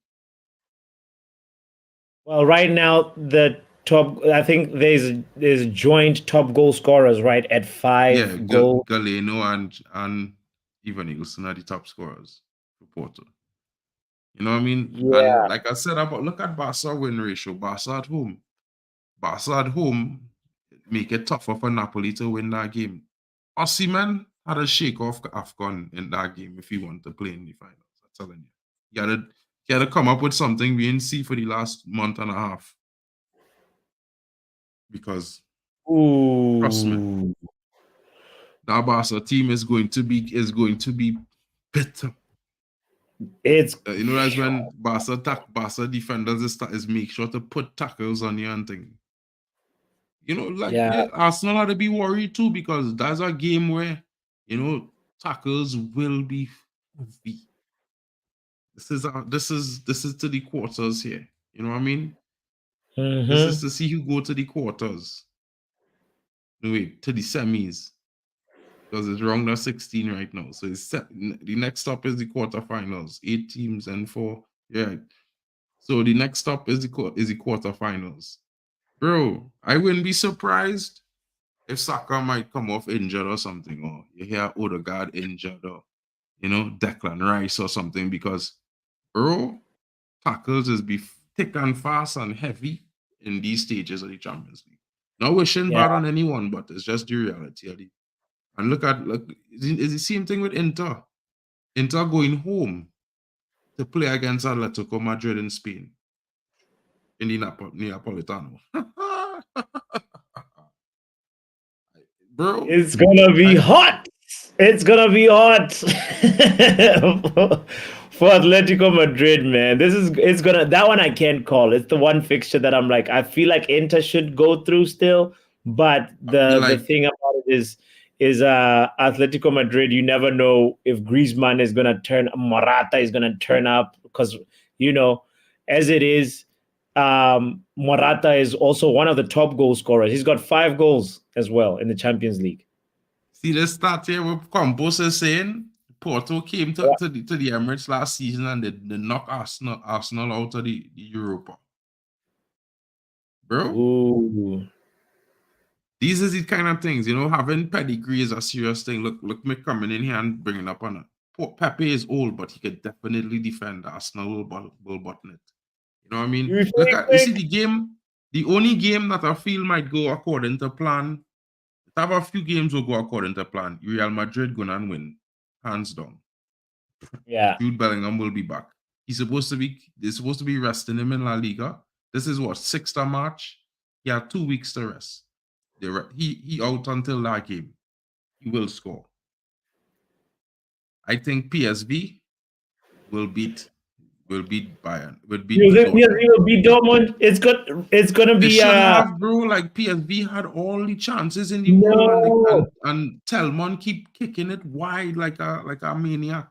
Well, right now the top, I think there's joint top goal scorers, right, at 5 goals. Galeno and Evan Nielsen are the top scorers for Porto. You know what I mean? Yeah. And like I said, look at Barca win ratio. Barca at home make it tougher for Napoli to win that game. Osimhen had a shake off AFCON in that game if he wanted to play in the finals. I'm telling you. You gotta come up with something we didn't see for the last month and a half. Because trust me, that Barca team is going to be bitter. It's that's when Barca defenders is make sure to put tackles on you and thing. Arsenal had to be worried too, because that's a game where tackles will be heavy. This is to the quarters here. You know what I mean? This is to see who go to the quarters. No, wait, to the semis. Because it's round of 16 right now. So the next stop is the quarterfinals. 8 teams and 4. Yeah. So the next stop is the quarterfinals. Bro, I wouldn't be surprised if Saka might come off injured or something, or you hear Odegaard injured, or Declan Rice or something, because bro, tackles is be thick and fast and heavy in these stages of the Champions League. Not wishing bad on anyone, but it's just the reality of it. And look, it's the same thing with Inter. Inter going home to play against Atletico Madrid in Spain in the Neapolitano. Bro, it's gonna be hot. It's gonna be hot for Atletico Madrid, man. That one I can't call. It's the one fixture that I'm like, I feel like Inter should go through still, but the thing about it is Atletico Madrid, you never know if Griezmann is gonna Morata is gonna turn up, because as it is, Morata is also one of the top goal scorers. He's got 5 goals as well in the Champions League. See this start here with Campos is saying Porto came to the Emirates last season and they knocked Arsenal out of the Europa. Bro. Ooh. These are the kind of things, having pedigree is a serious thing. Look me coming in here and bringing up on it. Pepe is old, but he could definitely defend. Arsenal will button it. You know what I mean? You see the game, the only game that I feel might go according to plan. Have a few games will go according to plan. Real Madrid gonna win, hands down. Yeah. Jude Bellingham will be back. They're supposed to be resting him in La Liga. This is what, 6th of March. He had 2 weeks to rest. He out until that game. He will score. I think PSV will beat Bayern. PSV will beat Dortmund. It's gonna be. They should have, bro. Like PSV had all the chances in the world, and Tellman keep kicking it wide like a maniac.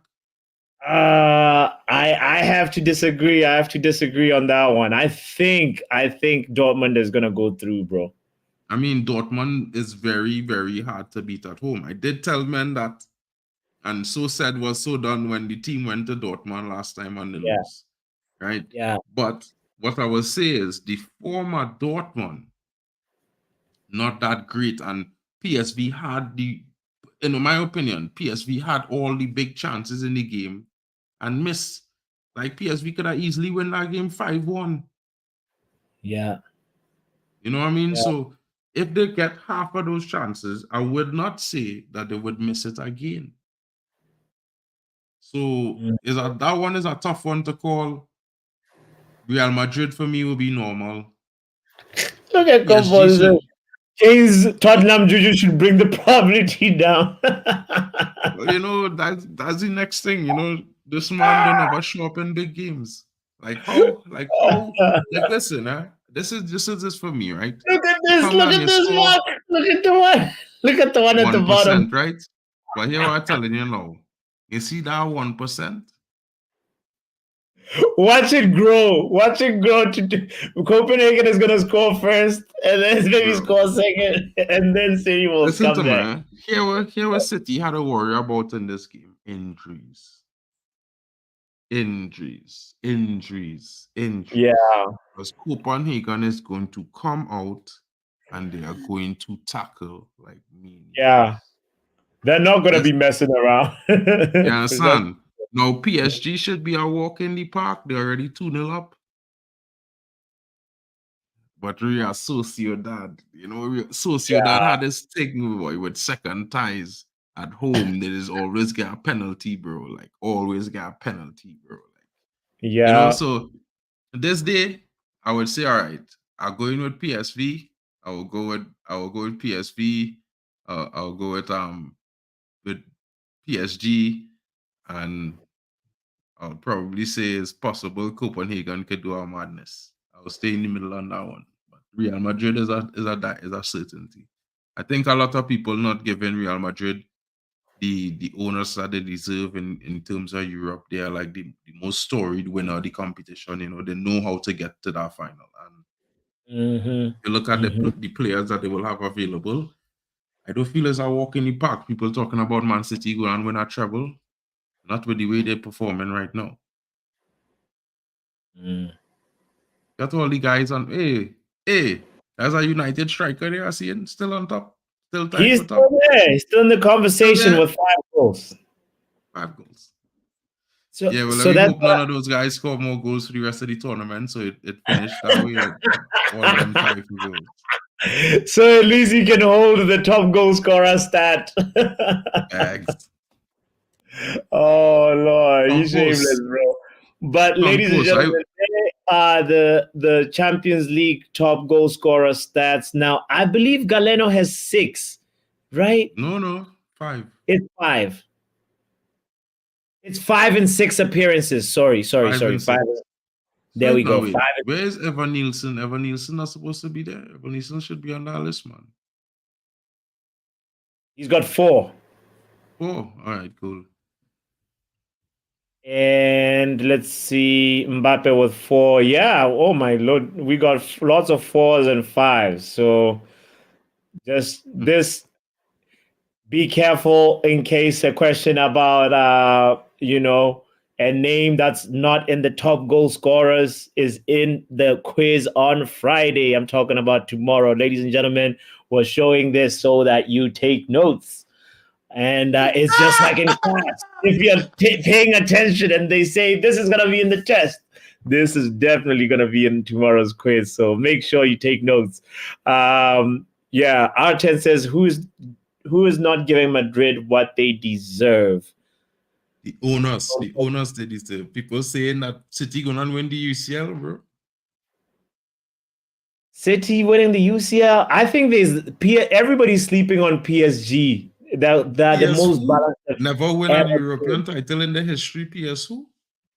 I have to disagree. I have to disagree on that one. I think Dortmund is gonna go through, bro. I mean, Dortmund is very, very hard to beat at home. I did tell men that, and so said was so done when the team went to Dortmund last time on the lose, right? Yeah. But what I will say is the former Dortmund, not that great, and PSV had in my opinion, PSV had all the big chances in the game and missed. Like PSV could have easily win that game 5-1. Yeah. You know what I mean? Yeah. So if they get half of those chances, I would not say that they would miss it again. So is that one is a tough one to call. Real Madrid for me will be normal. Look at PSG composure. should, King's Tottenham Juju should bring the probability down. well, you know, that's the next thing. You know, this man don't ever show up in big games. Like how? Like listen, this is this for me, right? Look at You this. come Look down, at you this, score Mark. Look at the one. Look at the one at the bottom. 1%, right? But here I'm telling you now. You see that 1%? Watch it grow. Watch it grow. Copenhagen is going to score first, and then maybe Bro. score second, and then City will Listen to come back. me. Here what City had to worry about in this game. Injuries. Yeah, Because Copenhagen is going to come out and they are going to tackle like maniacs. yeah. They're not going to be messing around. You understand? Now PSG should be a walk in the park. They're already 2-0 up. But Real Sociedad, you know, Sociedad had this thing boy, with second ties at home. They just always get a penalty, bro. Like always get a penalty, bro. Like you know, Yeah, so this day I would say, all right, I'll go in with PSV. I will go with PSV. I'll go with PSG, and I'll probably say it's possible Copenhagen could do a madness. I'll stay in the middle on that one. But Real Madrid is a certainty. I think a lot of people not giving Real Madrid the owners that they deserve in terms of Europe. They are like the most storied winner of the competition. You know, they know how to get to that final. And you look at the players that they will have available. I don't feel as I walk in the park. People talking about Man City going and win a treble. Not with the way they're performing right now. Got all the guys on. Hey, there's a United striker there. I see it still on top, still tied he's for top. still there. He's still in the conversation there. with 5 goals. 5 goals. So, Yeah, well, so let me that's hope none of those guys score more goals for the rest of the tournament. So it finished that way. All of them tied for goals. so at least you can hold the top goal scorer stat. Bags. Oh Lord, you shameless, Campos. bro. But ladies and gentlemen, they are the Champions League top goal scorer stats. Now, I believe Galeno has 6, right? No, 5. It's 5. It's 5 and 6 appearances. Sorry. 5. There we go. 5. Where is Evan Nielsen? Evan Nielsen not supposed to be there. Evan Nielsen should be on that list, man. He's got 4. Oh, all right, cool. And let's see, Mbappe with 4. Yeah. Oh my Lord, we got lots of 4s and 5s. So just this. Be careful in case a question about a name that's not in the top goal scorers is in the quiz on Friday. I'm talking about tomorrow, ladies and gentlemen. We're showing this so that you take notes, and it's just like in class. If you're paying attention and they say this is gonna be in the test, this is definitely gonna be in tomorrow's quiz. So make sure you take notes. Yeah, R10 says who is not giving Madrid what they deserve? The owners they deserve. People saying that City gonna win the UCL, bro. City winning the UCL. I think everybody's sleeping on PSG. They're the most balanced. Never win a European title in the history. PS who?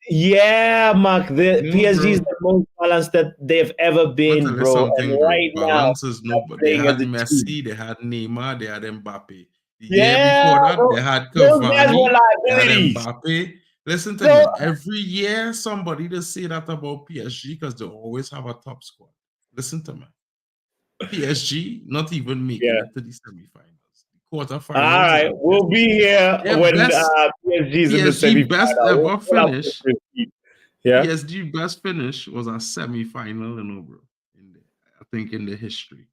Yeah, Mark. PSG is the most balanced that they've ever been, bro. And right balance now, is no, but they had Messi, they had Neymar, they had Mbappe. The year before that, they had Cavani, they had Mbappe. Listen to me. Every year, somebody just say that about PSG because they always have a top squad. Listen to me. PSG not even making it to the semifinals, quarterfinals. All right, we'll be here when PSG's in the semifinal. Best ever finish. Yeah, PSG best finish was a semifinal, bro. I think in the history.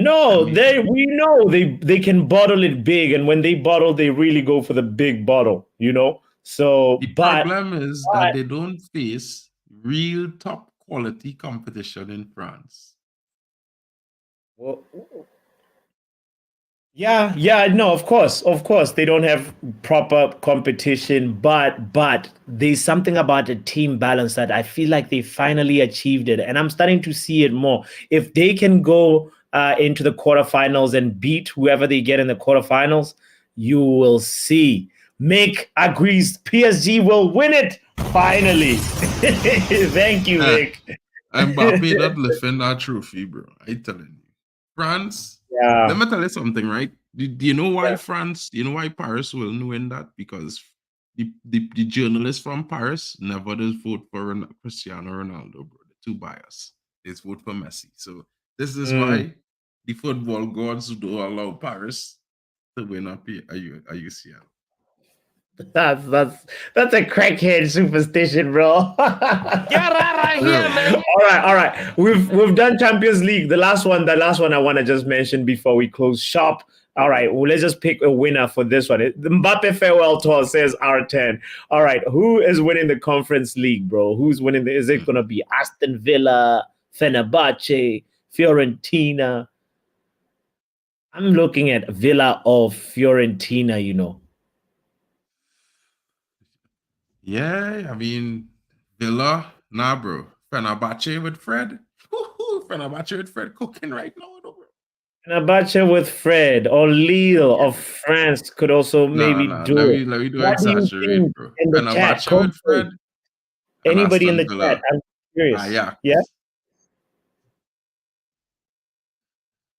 No, we know they can bottle it big, and when they bottle, they really go for the big bottle. So the problem is that they don't face real top quality competition in France. Well, yeah, no, of course, they don't have proper competition, but there's something about the team balance that I feel like they finally achieved it, and I'm starting to see it more. If they can go into the quarterfinals and beat whoever they get in the quarterfinals, you will see. Mick agrees. PSG will win it finally. Thank you, Mick. Mbappe not lifting that trophy, bro. I telling you. France, let me tell you something, right? Do you know why France, do you know why Paris will win that? Because the journalists from Paris never does vote for Cristiano Ronaldo, bro. They're too biased. They vote for Messi. So this is why the football gods don't allow Paris to win a UCL. That's a crackhead superstition, bro. Get out of here, man. All right. We've done Champions League. The last one I want to just mention before we close shop. All right, well, let's just pick a winner for this one. The Mbappe farewell tour says R10. All right, who is winning the Conference League, bro? Who's winning? Is it going to be Aston Villa, Fenerbahce, Fiorentina? I'm looking at Villa or Fiorentina, you know. Yeah, I mean, Villa, nah, bro. Fenerbahce with Fred. Fenerbahce with Fred cooking right now, bro. Fenerbahce with Fred or Lille of France could also maybe do it. Let me do What do you exaggerate, think bro. in the chat? Fenerbahce with Fred. And Anybody in Aston the Villa. chat? I'm curious. Ajax. Yeah.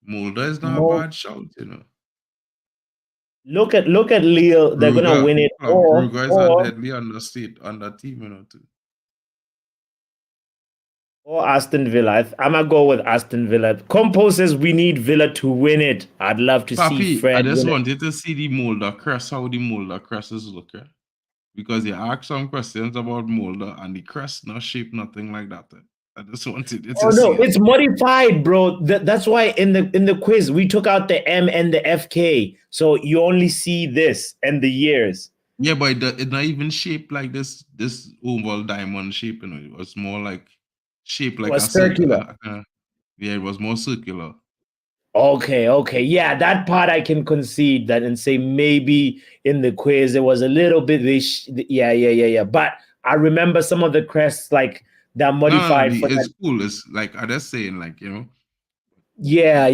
Mulder is not a bad shout, you know. Look at Lille. They're gonna win it. Brugge is a deadly on that team, you know, too. Or Aston Villa. I'm gonna go with Aston Villa. Compo says we need Villa to win it. I'd love to see Fred. I just wanted to see the Mulder crest, how the Mulder crest is looking. Because you asked some questions about Mulder and the crest not shaped nothing like that. I just wanted it to see. No, it's modified, bro. That's why in the quiz we took out the M and the FK, so you only see this and the years. Yeah, but it's not even shaped like this oval diamond shape. You know, it was more like shaped like a circular. Yeah, it was more circular. Okay, yeah, that part I can concede that and say maybe in the quiz it was a little bit yeah. But I remember some of the crests like they're modified. It's cool. It's like I just saying, like, you know. Yeah.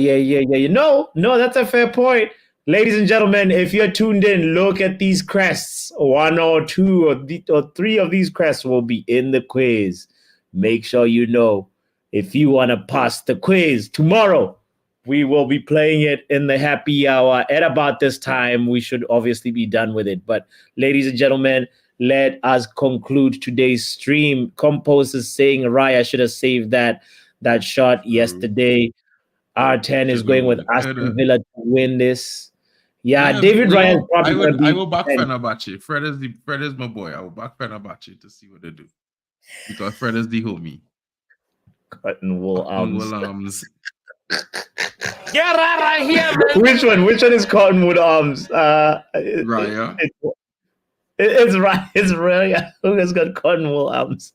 No, that's a fair point. Ladies and gentlemen, if you're tuned in, look at these crests. One or two or three of these crests will be in the quiz. Make sure you know if you want to pass the quiz tomorrow. We will be playing it in the happy hour at about this time. We should obviously be done with it. But ladies and gentlemen, let us conclude today's stream. Compose is saying Raya should have saved that shot yesterday. R10 is going with Aston Villa to win this. Yeah, David Ryan probably I will back Fenerbahce. Fred is my boy. I will back Fenerbahce to see what they do. Because Fred is the homie. Cotton wool arms. Get out of here, man. Which one is Cottonwood Arms? Raya. It's Raya. Who has got Cottonwool Arms?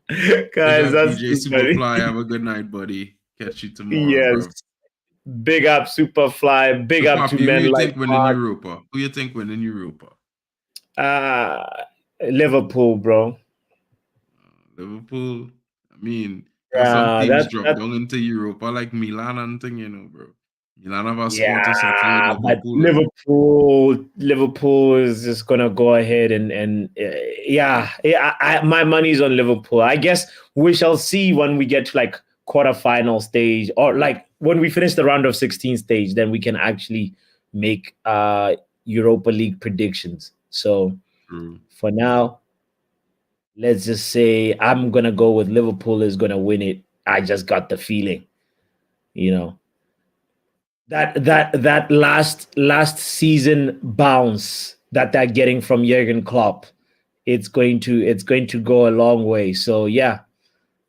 Guys, that's DJ Superfly. Have a good night, buddy. Catch you tomorrow. Yes. Bro. Big up Superfly. Big up to men like Who you think win in Europa? Liverpool, bro. Liverpool. I mean, some teams drop down into Europa like Milan and thing, you know, bro. Milan have a score to settle with Liverpool. Liverpool is just gonna go ahead and my money's on Liverpool. I guess we shall see when we get to like quarterfinal stage or like when we finish the round of 16 stage, then we can actually make Europa League predictions. So for now, let's just say I'm gonna go with Liverpool is gonna win it. I just got the feeling, you know. That last season bounce that they're getting from Jurgen Klopp, it's going to go a long way. So yeah,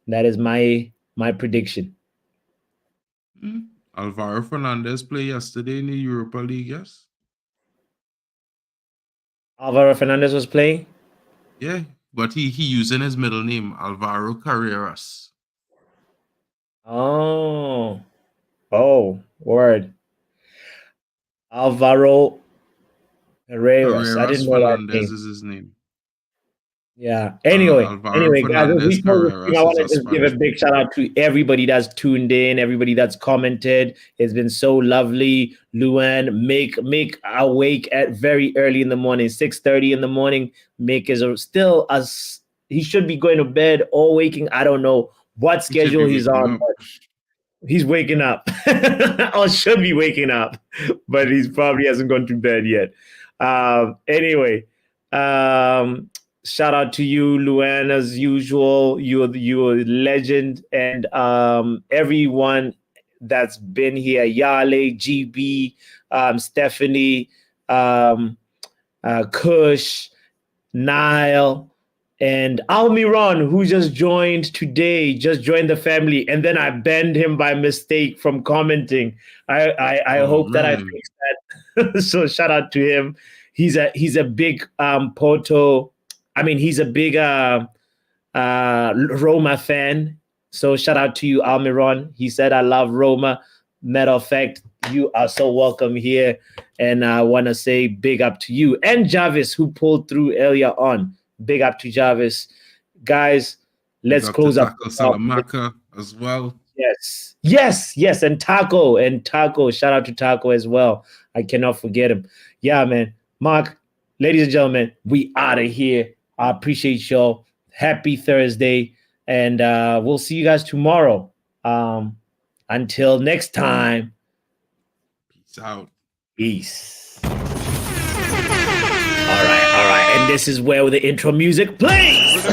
that is my prediction. Alvaro Fernandez played yesterday in the Europa League, yes? Alvaro Fernandez was playing? Yeah, but he using his middle name, Alvaro Carreras. Oh. Oh, word. Alvaro Herreras. I Carreras didn't know that Fernandez name. is his name. Yeah. Anyway, Alvaro guys, as Fernandez we close this thing, I Carreras is want a to just give a Spanish big player. shout out to everybody that's tuned in, everybody that's commented. It's been so lovely. Luan, make awake at very early in the morning, 6:30 in the morning. Mick is still as he should be going to bed or waking. I don't know what He should be schedule he's waking on, up. but he's waking up or should be waking up, but he's probably hasn't gone to bed yet. Anyway, um, shout out to you, Luan, as usual. You're a legend, and everyone that's been here, Yale, GB, Stephanie, Kush, Nile, and Almiron, who just joined today, just joined the family, and then I banned him by mistake from commenting. I Oh hope that I man. fixed that. So shout out to him. He's a big Porto. I mean, he's a big Roma fan. So shout out to you, Almiron. He said, "I love Roma." Matter of fact, you are so welcome here, and I want to say big up to you and Jarvis, who pulled through earlier on. Big up to Jarvis. Guys, Big let's up to close up. Taco Salamanca as well. Yes. And Taco. Shout out to Taco as well. I cannot forget him. Yeah, man. Mark, ladies and gentlemen, we out of here. I appreciate y'all. Happy Thursday. And we'll see you guys tomorrow. Until next time. Peace out. Peace. All right. And this is where the intro music plays.